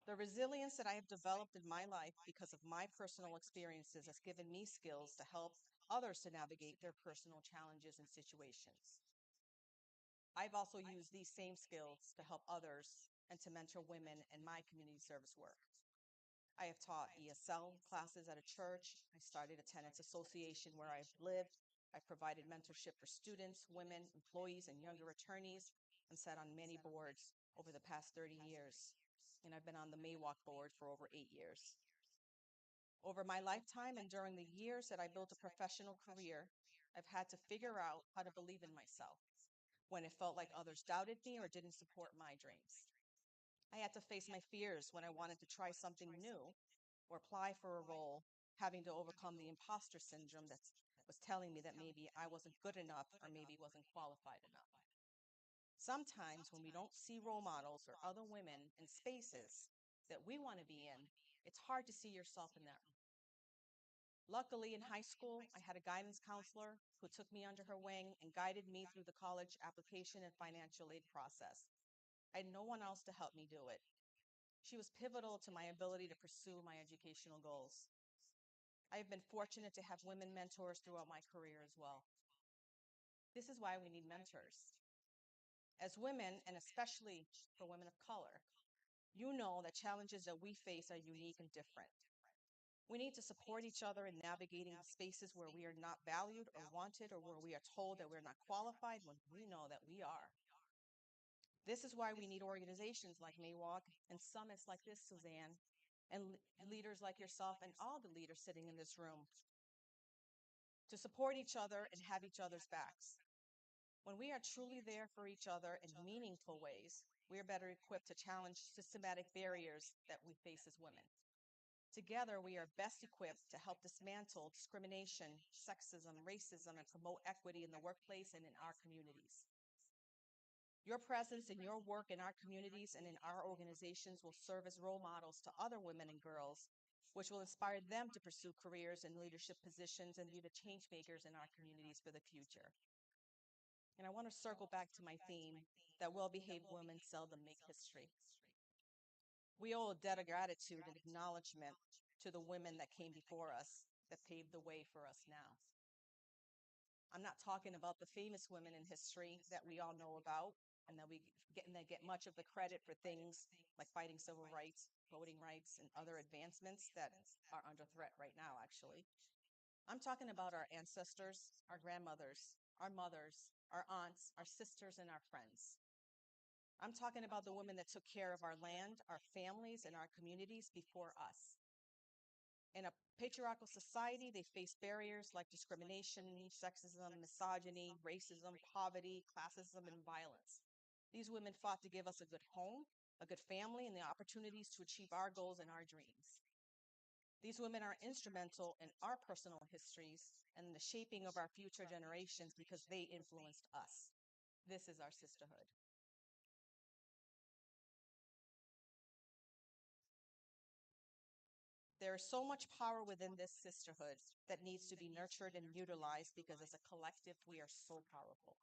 The resilience that I have developed in my life because of my personal experiences has given me skills to help others to navigate their personal challenges and situations. I've also used these same skills to help others and to mentor women in my community service work. I have taught ESL classes at a church. I started a tenants association where I've lived. I've provided mentorship for students, women, employees, and younger attorneys, and sat on many boards over the past 30 years. And I've been on the Maywalk board for over 8 years. Over my lifetime and during the years that I built a professional career, I've had to figure out how to believe in myself when it felt like others doubted me or didn't support my dreams. I had to face my fears when I wanted to try something new or apply for a role, having to overcome the imposter syndrome that was telling me that maybe I wasn't good enough or maybe wasn't qualified enough. Sometimes when we don't see role models or other women in spaces that we want to be in, it's hard to see yourself in them. Luckily, in high school, I had a guidance counselor who took me under her wing and guided me through the college application and financial aid process. I had no one else to help me do it. She was pivotal to my ability to pursue my educational goals. I have been fortunate to have women mentors throughout my career as well. This is why we need mentors. As women, and especially for women of color, you know that challenges that we face are unique and different. We need to support each other in navigating spaces where we are not valued or wanted, or where we are told that we're not qualified when we know that we are. This is why we need organizations like Maywalk and summits like this, Suzanne, and leaders like yourself and all the leaders sitting in this room to support each other and have each other's backs. When we are truly there for each other in meaningful ways, we are better equipped to challenge systematic barriers that we face as women. Together, we are best equipped to help dismantle discrimination, sexism, racism, and promote equity in the workplace and in our communities. Your presence and your work in our communities and in our organizations will serve as role models to other women and girls, which will inspire them to pursue careers in leadership positions and be the change makers in our communities for the future. And I want to circle back to my theme that well-behaved women seldom make history. We owe a debt of gratitude and acknowledgement to the women that came before us, that paved the way for us now. I'm not talking about the famous women in history that we all know about and that get much of the credit for things like fighting civil rights, voting rights, and other advancements that are under threat right now, actually. I'm talking about our ancestors, our grandmothers, our mothers, our aunts, our sisters, and our friends. I'm talking about the women that took care of our land, our families, and our communities before us. In a patriarchal society, they face barriers like discrimination, sexism, misogyny, racism, poverty, classism, and violence. These women fought to give us a good home, a good family, and the opportunities to achieve our goals and our dreams. These women are instrumental in our personal histories and the shaping of our future generations because they influenced us. This is our sisterhood. There is so much power within this sisterhood that needs to be nurtured and utilized because as a collective, we are so powerful.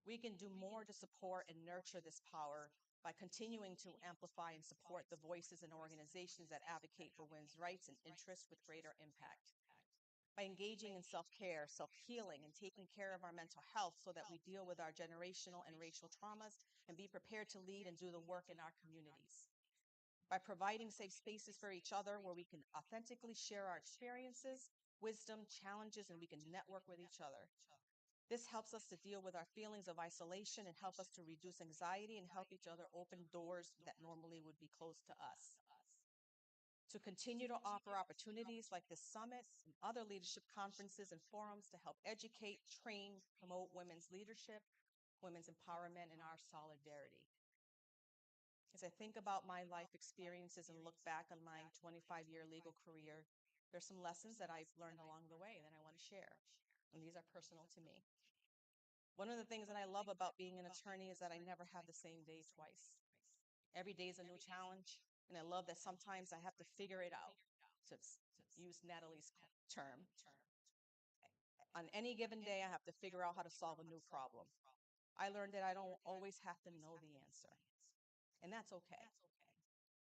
We can do more to support and nurture this power by continuing to amplify and support the voices and organizations that advocate for women's rights and interests with greater impact. By engaging in self-care, self-healing, and taking care of our mental health so that we deal with our generational and racial traumas and be prepared to lead and do the work in our communities. By providing safe spaces for each other where we can authentically share our experiences, wisdom, challenges, and we can network with each other. This helps us to deal with our feelings of isolation and help us to reduce anxiety and help each other open doors that normally would be closed to us. To continue to offer opportunities like this summit and other leadership conferences and forums to help educate, train, promote women's leadership, women's empowerment, and our solidarity. As I think about my life experiences and look back on my 25-year legal career, there's some lessons that I've learned along the way that I want to share, and these are personal to me. One of the things that I love about being an attorney is that I never have the same day twice. Every day is a new challenge, and I love that sometimes I have to figure it out, to use Natalie's term. On any given day, I have to figure out how to solve a new problem. I learned that I don't always have to know the answer, and that's okay.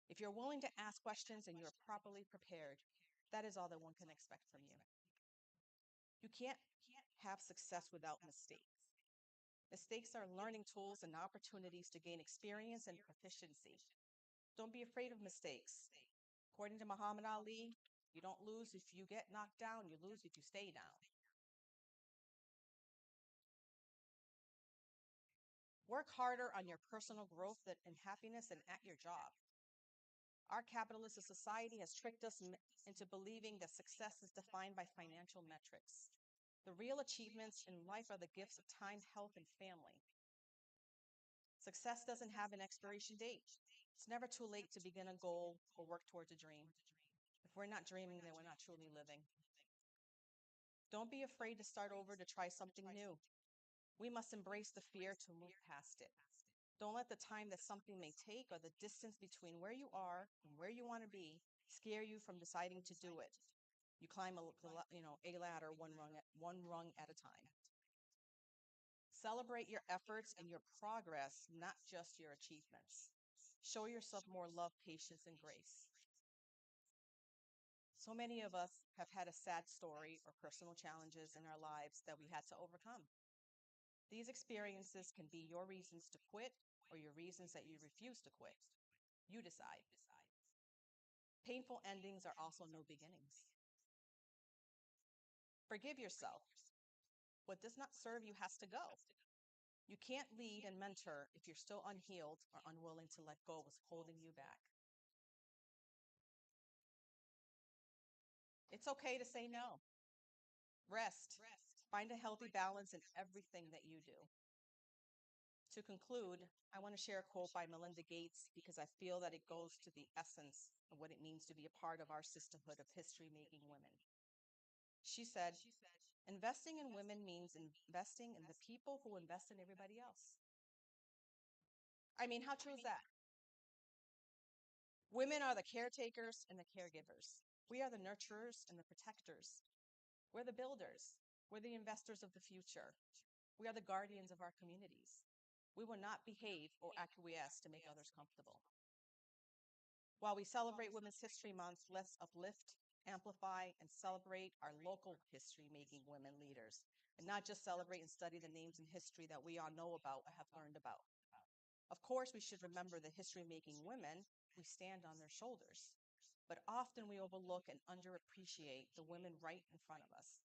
If you're willing to ask questions and you're properly prepared, that is all that one can expect from you. You can't have success without mistakes. Mistakes are learning tools and opportunities to gain experience and proficiency. Don't be afraid of mistakes. According to Muhammad Ali, you don't lose if you get knocked down, you lose if you stay down. Work harder on your personal growth and happiness and at your job. Our capitalist society has tricked us into believing that success is defined by financial metrics. The real achievements in life are the gifts of time, health, and family. Success doesn't have an expiration date. It's never too late to begin a goal or work towards a dream. If we're not dreaming, then we're not truly living. Don't be afraid to start over, to try something new. We must embrace the fear to move past it. Don't let the time that something may take or the distance between where you are and where you want to be scare you from deciding to do it. You climb a ladder one rung at a time. Celebrate your efforts and your progress, not just your achievements. Show yourself more love, patience, and grace. So many of us have had a sad story or personal challenges in our lives that we had to overcome. These experiences can be your reasons to quit or your reasons that you refuse to quit. You decide. Painful endings are also new beginnings. Forgive yourself. What does not serve you has to go. You can't lead and mentor if you're still unhealed or unwilling to let go of what's holding you back. It's okay to say no. Rest. Find a healthy balance in everything that you do. To conclude, I want to share a quote by Melinda Gates because I feel that it goes to the essence of what it means to be a part of our sisterhood of history-making women. She said, "Investing in women means investing in the people who invest in everybody else." I mean, how true is that? Women are the caretakers and the caregivers. We are the nurturers and the protectors. We're the builders. We're the investors of the future. We are the guardians of our communities. We will not behave or acquiesce to make others comfortable. While we celebrate Women's History Month, let's uplift, amplify, and celebrate our local history-making women leaders, and not just celebrate and study the names in history that we all know about or have learned about. Of course, we should remember the history-making women. We stand on their shoulders, but often we overlook and underappreciate the women right in front of us.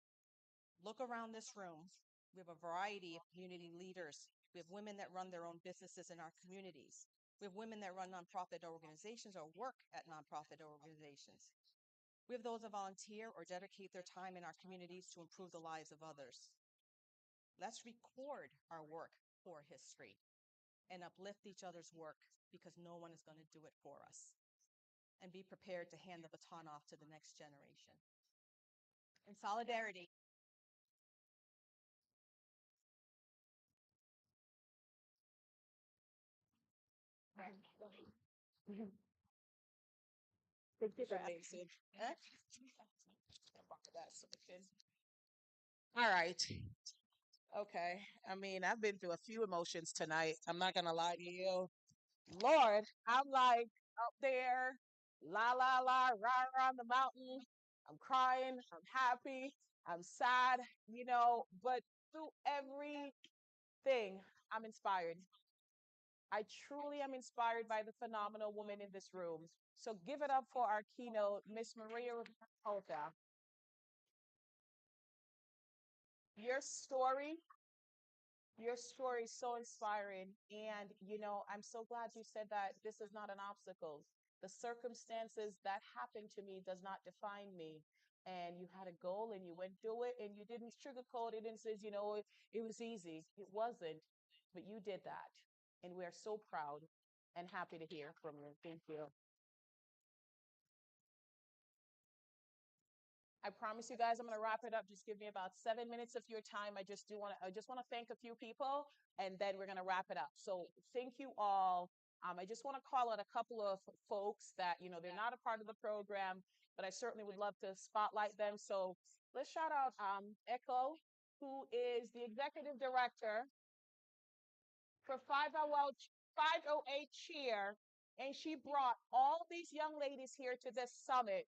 Look around this room. We have a variety of community leaders. We have women that run their own businesses in our communities. We have women that run nonprofit organizations or work at nonprofit organizations. We have those that volunteer or dedicate their time in our communities to improve the lives of others. Let's record our work for history and uplift each other's work because no one is going to do it for us. And be prepared to hand the baton off to the next generation. In solidarity, Amazing. All right. Okay. I mean, I've been through a few emotions tonight. I'm not gonna lie to you. Lord, I'm like up there, la la la, rah rah on the mountain. I'm crying. I'm happy. I'm sad. But through everything, I'm inspired. I truly am inspired by the phenomenal woman in this room. So give it up for our keynote, Miss Maria Hota. Your story Your story is so inspiring. And, I'm so glad you said that this is not an obstacle. The circumstances that happened to me does not define me. And you had a goal and you went through it and you didn't sugarcoat it and says, it was easy. It wasn't, but you did that. And we are so proud and happy to hear from you. Thank you. I promise you guys, I'm going to wrap it up. Just give me about 7 minutes of your time. I just want to thank a few people, and then we're going to wrap it up. So thank you all. I just want to call out a couple of folks that, they're not a part of the program, but I certainly would love to spotlight them. So let's shout out Echo, who is the executive director for 508 Cheer, and she brought all these young ladies here to this summit.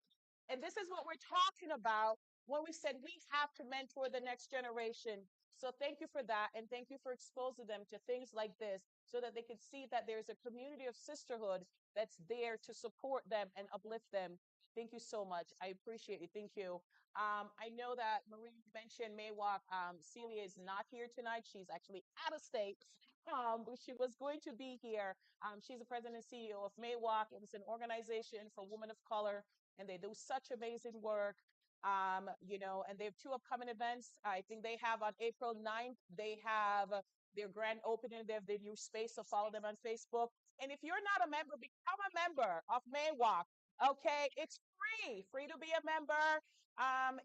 And this is what we're talking about when we said we have to mentor the next generation. So thank you for that, and thank you for exposing them to things like this so that they can see that there's a community of sisterhood that's there to support them and uplift them. Thank you so much. I appreciate you. Thank you. I know that Marie mentioned Maywalk. Celia is not here tonight. She's actually out of state. She was going to be here. She's the president and CEO of Maywalk. It was an organization for women of color, and they do such amazing work. And they have two upcoming events. I think they have on April 9th, they have their grand opening. They have their new space, so follow them on Facebook. And if you're not a member, become a member of Maywalk. Okay, it's free to be a member.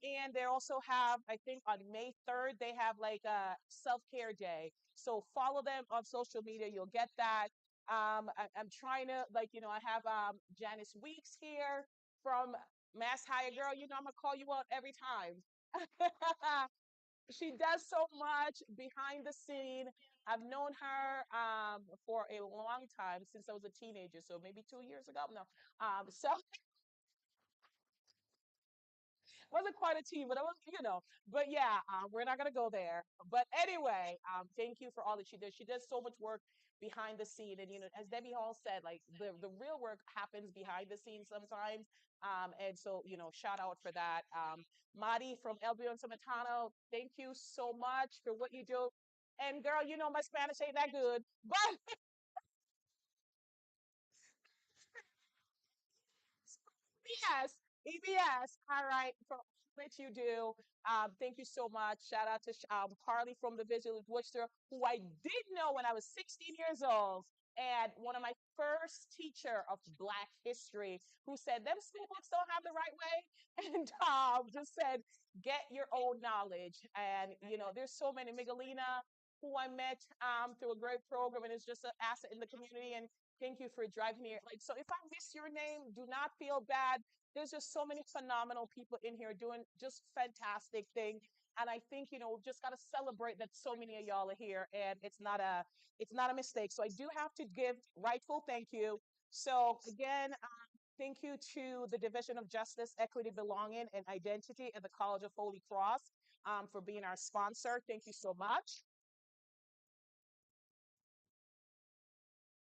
And they also have, I think on May 3rd, they have like a self-care day. So follow them on social media. You'll get that. I'm trying to I have Janice Weeks here from Mass Hire. Girl, I'm gonna call you out every time. She does so much behind the scene. I've known her for a long time, since I was a teenager, so maybe 2 years ago. No, so wasn't quite a teen, but I was. But yeah, we're not gonna go there. But anyway, thank you for all that she does. She does so much work behind the scene, and as Debbie Hall said, like the real work happens behind the scenes sometimes. And so shout out for that. Madi from El Bio and Samatano, thank you so much for what you do. And girl, my Spanish ain't that good, but yes, EBS. All right, for what you do. Thank you so much. Shout out to Carly from the Visual Worcester, who I did know when I was 16 years old, and one of my first teacher of Black history, who said, "Them school books don't have the right way," and just said, "Get your own knowledge." And there's so many. Miguelina, who I met through a great program, and is just an asset in the community. And thank you for driving here. So if I miss your name, do not feel bad. There's just so many phenomenal people in here doing just fantastic things. And I think, just got to celebrate that so many of y'all are here, and it's not a mistake. So I do have to give rightful thank you. So again, thank you to the Division of Justice, Equity, Belonging, and Identity at the College of Holy Cross for being our sponsor. Thank you so much.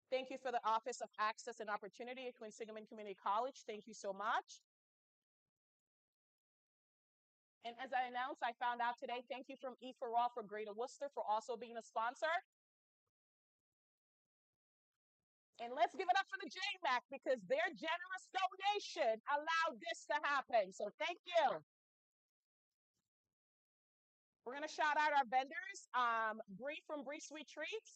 Thank you for the Office of Access and Opportunity at Quinsigamond Community College. Thank you so much. And as I announced, I found out today, thank you from E4All for Greater Worcester for also being a sponsor. And let's give it up for the JMAC, because their generous donation allowed this to happen. So thank you. We're going to shout out our vendors. Bree from Bree Sweet Treats.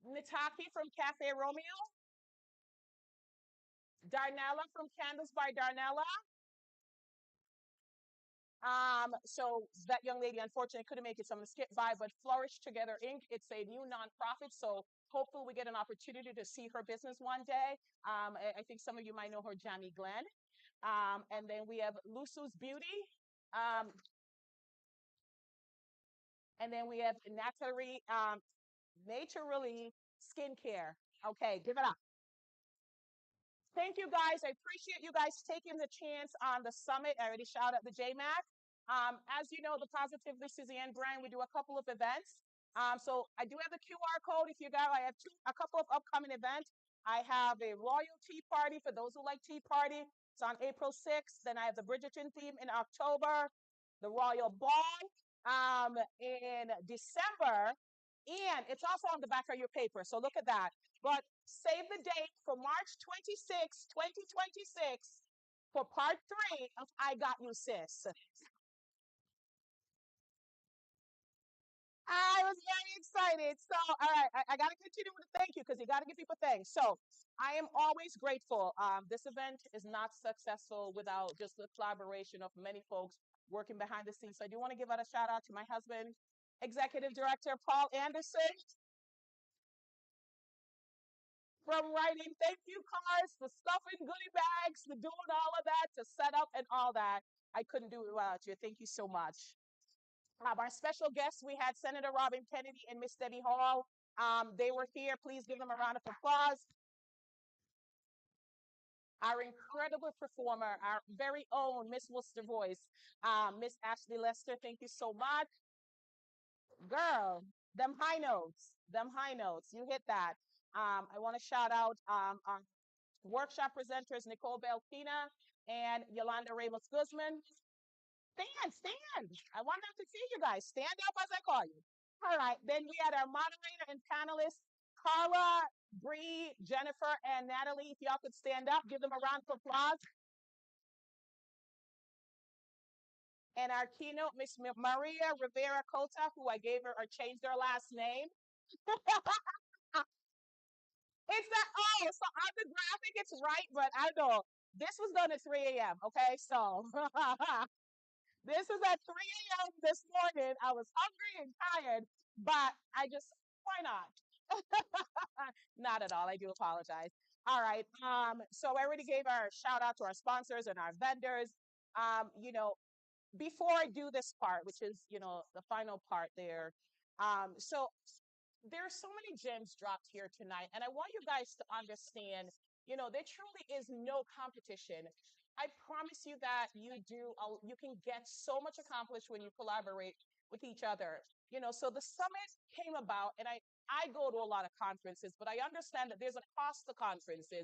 Nitaki from Cafe Romeo. Darnella from Candles by Darnella. So that young lady unfortunately couldn't make it, so I'm gonna skip by, but Flourish Together Inc., it's a new nonprofit, so hopefully we get an opportunity to see her business one day. I think some of you might know her, Jamie Glenn. And then we have Lusu's Beauty. And then we have Naturally Skincare. Okay, give it up. Thank you guys. I appreciate you guys taking the chance on the summit. I already shouted out the JMAC. As you know, the Positively Suzanne brand, we do a couple of events. So I do have the QR code if you go. I have a couple of upcoming events. I have a royal tea party for those who like tea party. It's on April 6th. Then I have the Bridgerton theme in October, the royal ball. in December, and it's also on the back of your paper. So look at that. But save the date for March 26, 2026 for part 3 of I Got You, Sis. I was very excited. So, all right, I got to continue with the thank you because you got to give people thanks. So, I am always grateful. This event is not successful without just the collaboration of many folks working behind the scenes. So, I do want to give out a shout out to my husband, Executive Director Paul Anderson, from writing thank you cards, to stuffing goodie bags, to doing all of that, to set up and all that. I couldn't do it without you. Thank you so much. Our special guests, we had Senator Robin Kennedy and Miss Debbie Hall. They were here. Please give them a round of applause. Our incredible performer, our very own Miss Worcester Voice, Miss Ashley Lester, thank you so much. Girl, them high notes, you hit that. I want to shout out our workshop presenters, Nicole Belkina and Yolanda Ramos Guzman. Stand. I want them to see you guys. Stand up as I call you. All right. Then we had our moderator and panelists, Carla, Bree, Jennifer, and Natalie. If y'all could stand up, give them a round of applause. And our keynote, Miss Maria Rivera Cota, who I gave her or changed her last name. It's that, so on the graphic, it's right, but I know this was done at 3 a.m. Okay, so this was at 3 a.m. this morning. I was hungry and tired, but I just, why not? Not at all. I do apologize. All right. So I already gave our shout out to our sponsors and our vendors. You know, before I do this part, which is, the final part there. So there are so many gems dropped here tonight, and I want you guys to understand, there truly is no competition. I promise you that you can get so much accomplished when you collaborate with each other. So the summit came about, and I go to a lot of conferences, but I understand that there's a cost to conferences.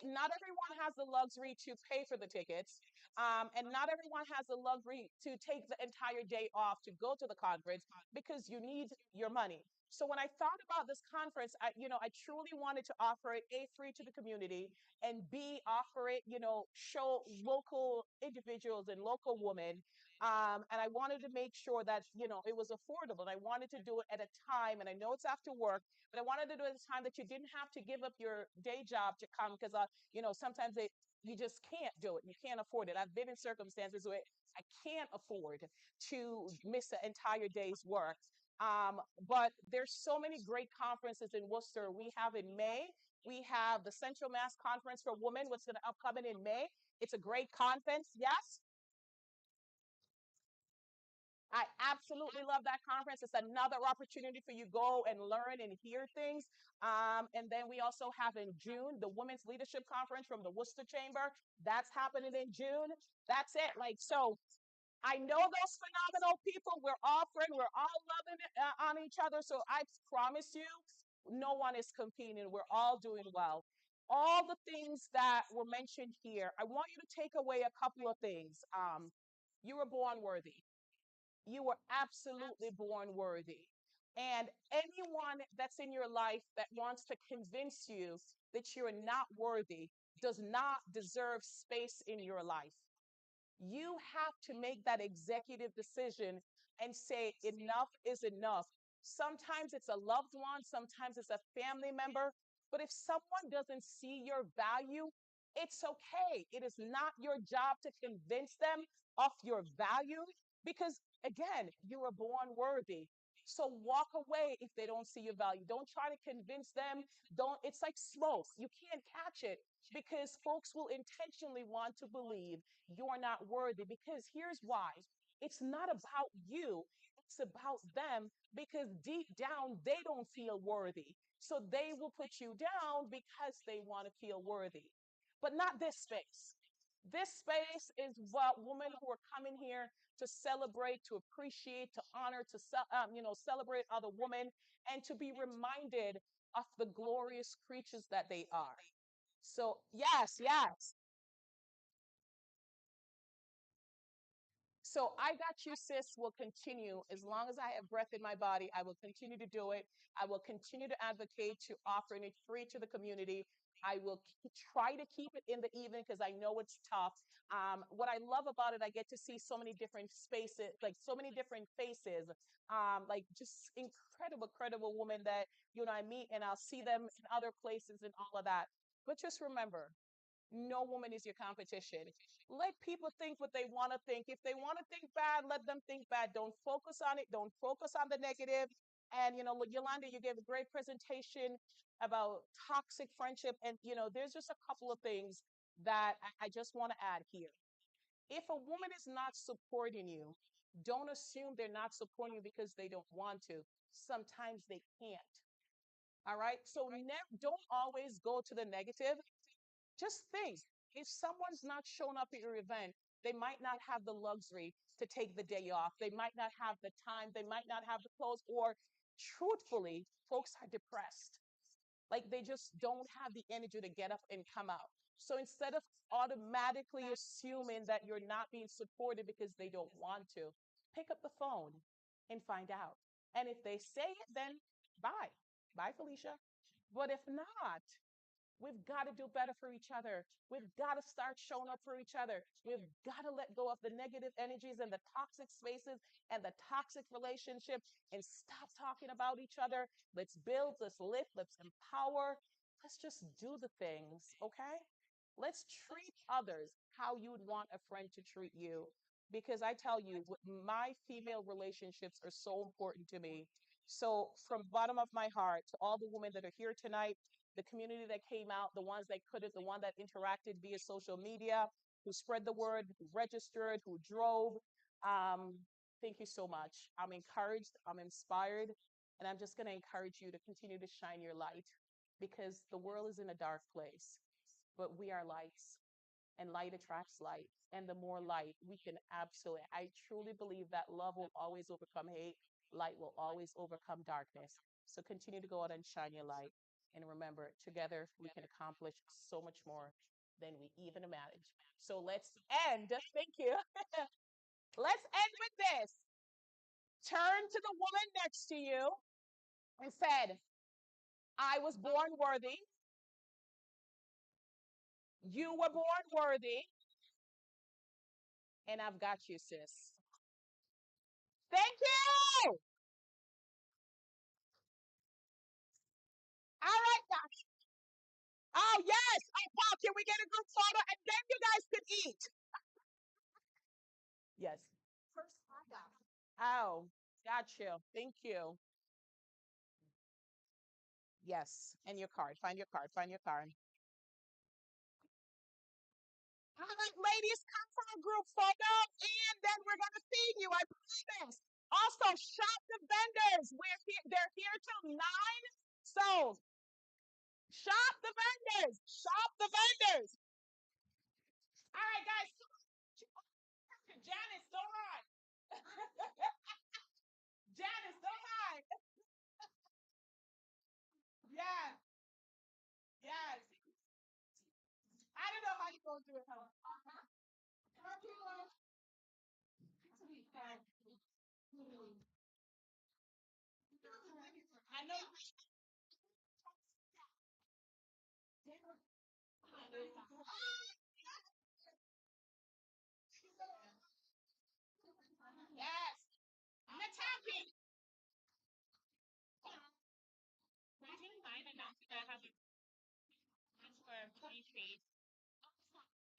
Not everyone has the luxury to pay for the tickets, and not everyone has the luxury to take the entire day off to go to the conference because you need your money. So when I thought about this conference, I truly wanted to offer it free to the community, and offer it, show local individuals and local women. And I wanted to make sure that, it was affordable. And I wanted to do it at a time, and I know it's after work, but I wanted to do it at a time that you didn't have to give up your day job to come because, sometimes you just can't do it. You can't afford it. I've been in circumstances where I can't afford to miss an entire day's work. But there's so many great conferences in Worcester. We have in May, we have the Central Mass Conference for Women, what's going to upcoming in May. It's a great conference. Yes. I absolutely love that conference. It's another opportunity for you to go and learn and hear things. And then we also have in June the Women's Leadership Conference from the Worcester Chamber. That's happening in June. That's it. So I know those phenomenal people. We're all friends. We're all loving it, on each other. So I promise you, no one is competing. We're all doing well. All the things that were mentioned here, I want you to take away a couple of things. You were born worthy. You were absolutely born worthy. And anyone that's in your life that wants to convince you that you're not worthy does not deserve space in your life. You have to make that executive decision and say, enough is enough. Sometimes it's a loved one, sometimes it's a family member. But if someone doesn't see your value, it's okay. It is not your job to convince them of your value because, again, you were born worthy. So walk away if they don't see your value. Don't try to convince them. It's like smoke. You can't catch it because folks will intentionally want to believe you're not worthy. Because here's why: it's not about you, it's about them, because deep down they don't feel worthy. So they will put you down because they want to feel worthy. But not this space. This space is what women who are coming here to celebrate, to appreciate, to honor, to celebrate other women, and to be reminded of the glorious creatures that they are. So yes. So I got you, sis, will continue. As long as I have breath in my body, I will continue to do it. I will continue to advocate to offering it free to the community. I will try to keep it in the evening because I know it's tough. What I love about it, I get to see so many different spaces, like so many different faces, like just incredible, incredible women that, I meet, and I'll see them in other places and all of that. But just remember, no woman is your competition. Let people think what they want to think. If they want to think bad, let them think bad. Don't focus on it. Don't focus on the negative. And, Yolanda, you gave a great presentation about toxic friendship. And, there's just a couple of things that I just want to add here. If a woman is not supporting you, don't assume they're not supporting you because they don't want to. Sometimes they can't. All right. So don't always go to the negative. Just think, if someone's not showing up at your event, they might not have the luxury to take the day off. They might not have the time. They might not have the clothes. Or truthfully, folks are depressed. Like they just don't have the energy to get up and come out. So instead of automatically assuming that you're not being supported because they don't want to, pick up the phone and find out. And if they say it, then bye. Bye, Felicia. But if not, we've got to do better for each other. We've got to start showing up for each other. We've got to let go of the negative energies and the toxic spaces and the toxic relationship and stop talking about each other. Let's build, let's lift, let's empower. Let's just do the things, okay? Let's treat others how you would want a friend to treat you. Because I tell you, my female relationships are so important to me. So, from bottom of my heart, to all the women that are here tonight, the community that came out, the ones that couldn't, the one that interacted via social media, who spread the word, who registered, who drove. Thank you so much. I'm encouraged, I'm inspired, and I'm just going to encourage you to continue to shine your light because the world is in a dark place, but we are lights and light attracts light. And the more light we can absolutely, I truly believe that love will always overcome hate, light will always overcome darkness. So continue to go out and shine your light. And remember, together we can accomplish so much more than we even imagined. So let's end. Thank you. Let's end with this. Turn to the woman next to you and said, I was born worthy. You were born worthy. And I've got you, sis. Thank you. All right, guys. Oh, yes. Oh, Paul, can we get a group photo? And then you guys could eat. Yes. First, I got it. Oh, got you. Thank you. Yes. And your card. Find your card. Find your card. All right, ladies, come for a group photo, and then we're going to feed you. I promise. Also, shop the vendors. They're here till 9. So, shop the vendors. Shop the vendors. All right, guys. Janice, don't run. Janice, don't hide. Yes, yes. I don't know how you're going to do it, Helen. I know. Yes. I'm attacking. Would you mind announcing that I have a for retreat?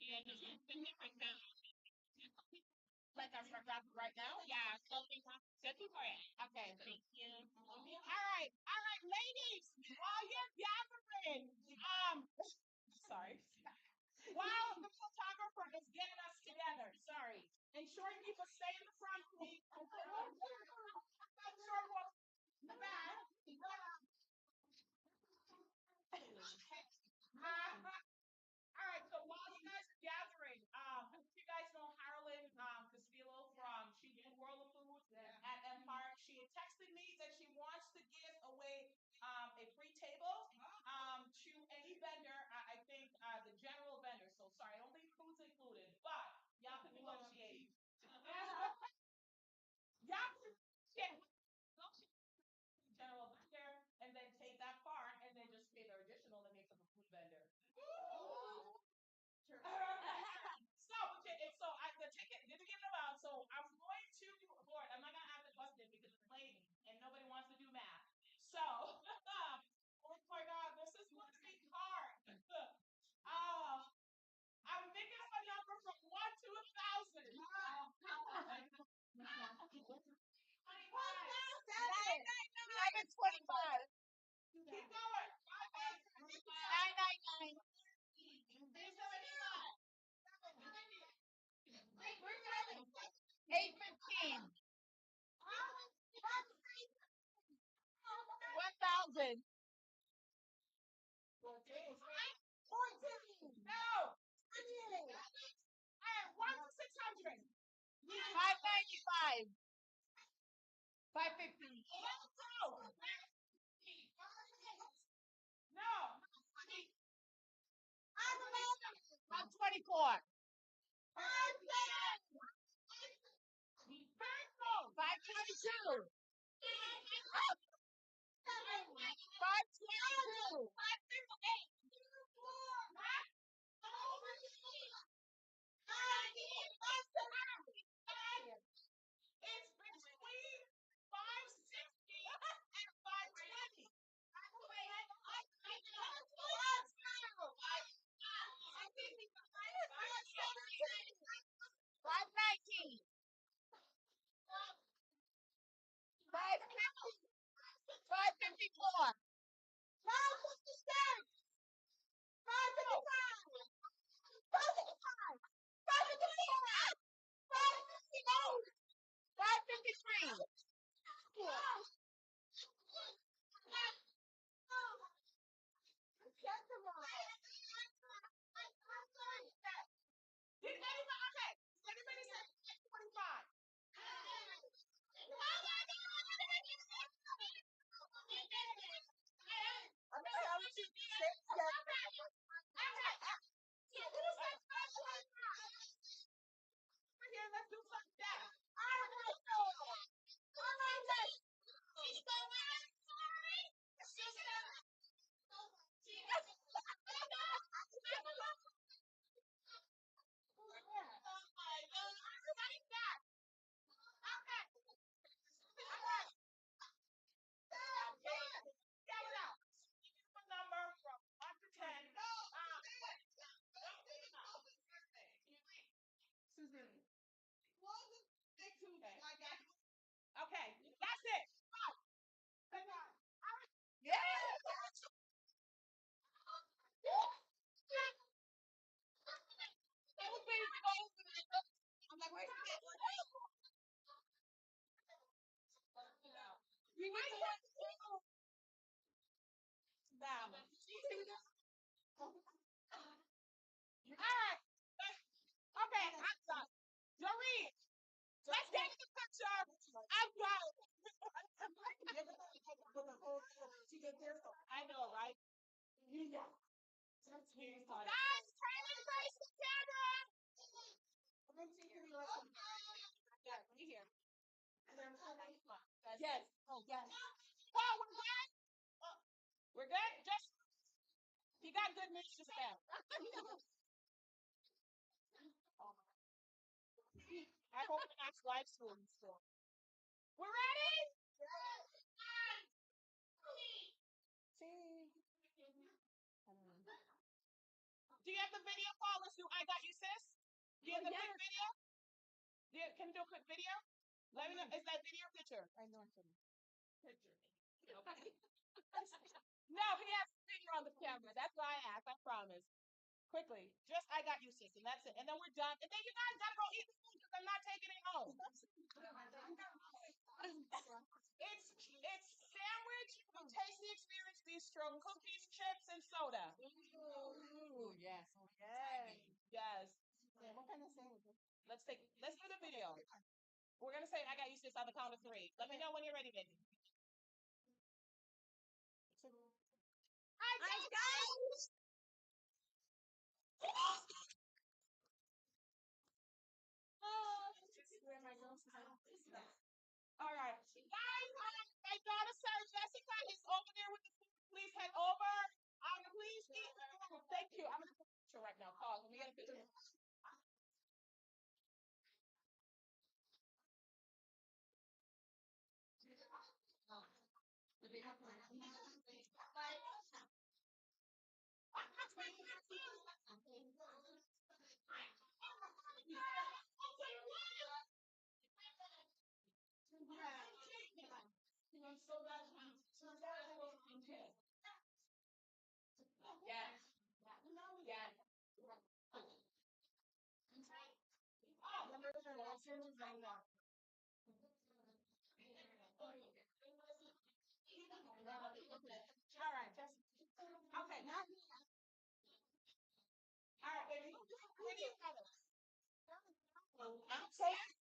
And the different like I'm rapping right now? Yeah, something for it. Okay, thank you. All right, ladies, while you're gathering, sorry. While the photographer is getting us together, sorry. And short people stay in the front, please. Short walk in the back. All right, so while you guys are gathering, you guys know Carolyn Castillo from She Did World of Food at Empire. She had texted me that she wanted vendor. The ticket didn't give them out, so I'm going to board. I'm not gonna have to bust it because it's late and nobody wants to do math. So, oh my God, this is going to be hard. I'm thinking of a number from 1 to 1,000. 725. Keep going. 999. 815. 1,000. 14. No. 1 to 600. 595. 550. No. 124. 522. 522. It's between 560 and 520. 519. 550. 554. 556. 555. 555. 555. 558. 553. 555. Did anybody say 525? I'm gonna tell you to say Here, let's do something else. Count it out. A number from 1 to 10. Suzanne. Okay, that's it. yeah. That was me. I'm like, where's the You went to one too. Now. All right. Okay, I'm done. Doreen, let's take the picture. I'm done. I know, right? Guys, Taylor, face the camera. Yeah, right here. Yes. Oh, yes. Oh, we're good? We're good? Just, you got good news to say. I hope it acts live stream still. We're ready? Do you have the video, Paul? Let's do I Got You, Sis. Do you have the quick video? Can you do a quick video? Let me know. Is that video or picture? I know I couldn't. Picture. Okay. No, he has a video on the camera. That's why I asked. I promise. Quickly. Just I Got You, Sis. And that's it. And then we're done. And then you guys got to go eat the food because I'm not taking it home. It's sandwich, tasty experience, bistro, cookies, chips, and soda. Ooh, yes. Yes. Yeah, what kind of sandwich? Let's do the video. We're gonna say I got you sis on the count of 3. Let me know when you're ready, baby. I got you. All right, guys. My daughter, Sarah Jessica, is over there with the food. Please head over. Please eat. All right, just okay. Now, all right, baby. Where do you have it? I'm saying.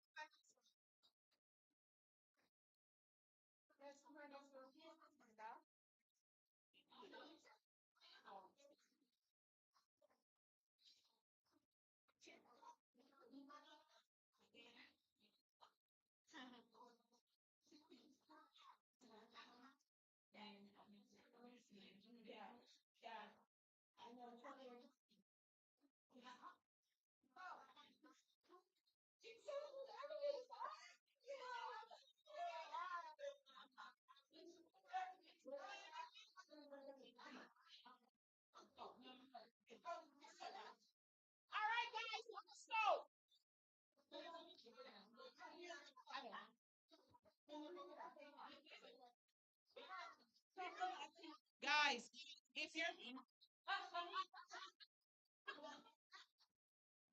All right, guys, let's go. Guys, if you're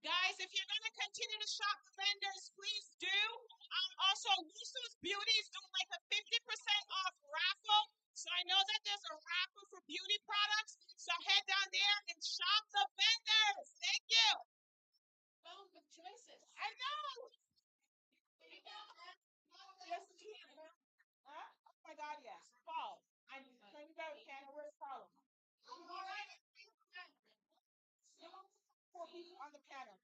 guys, if you're gonna continue to shop the vendors, please do. Also, Lucy's Beauty is doing like a 50% off raffle. So I know that there's a raffle for beauty products. So head down there and shop the vendors. Thank you. Oh, the choices. I know. Yes, you can. Huh? Oh my God, yes. Paul. I'm going to go, Ken. Where's Paul? All right. 4 people on the panel.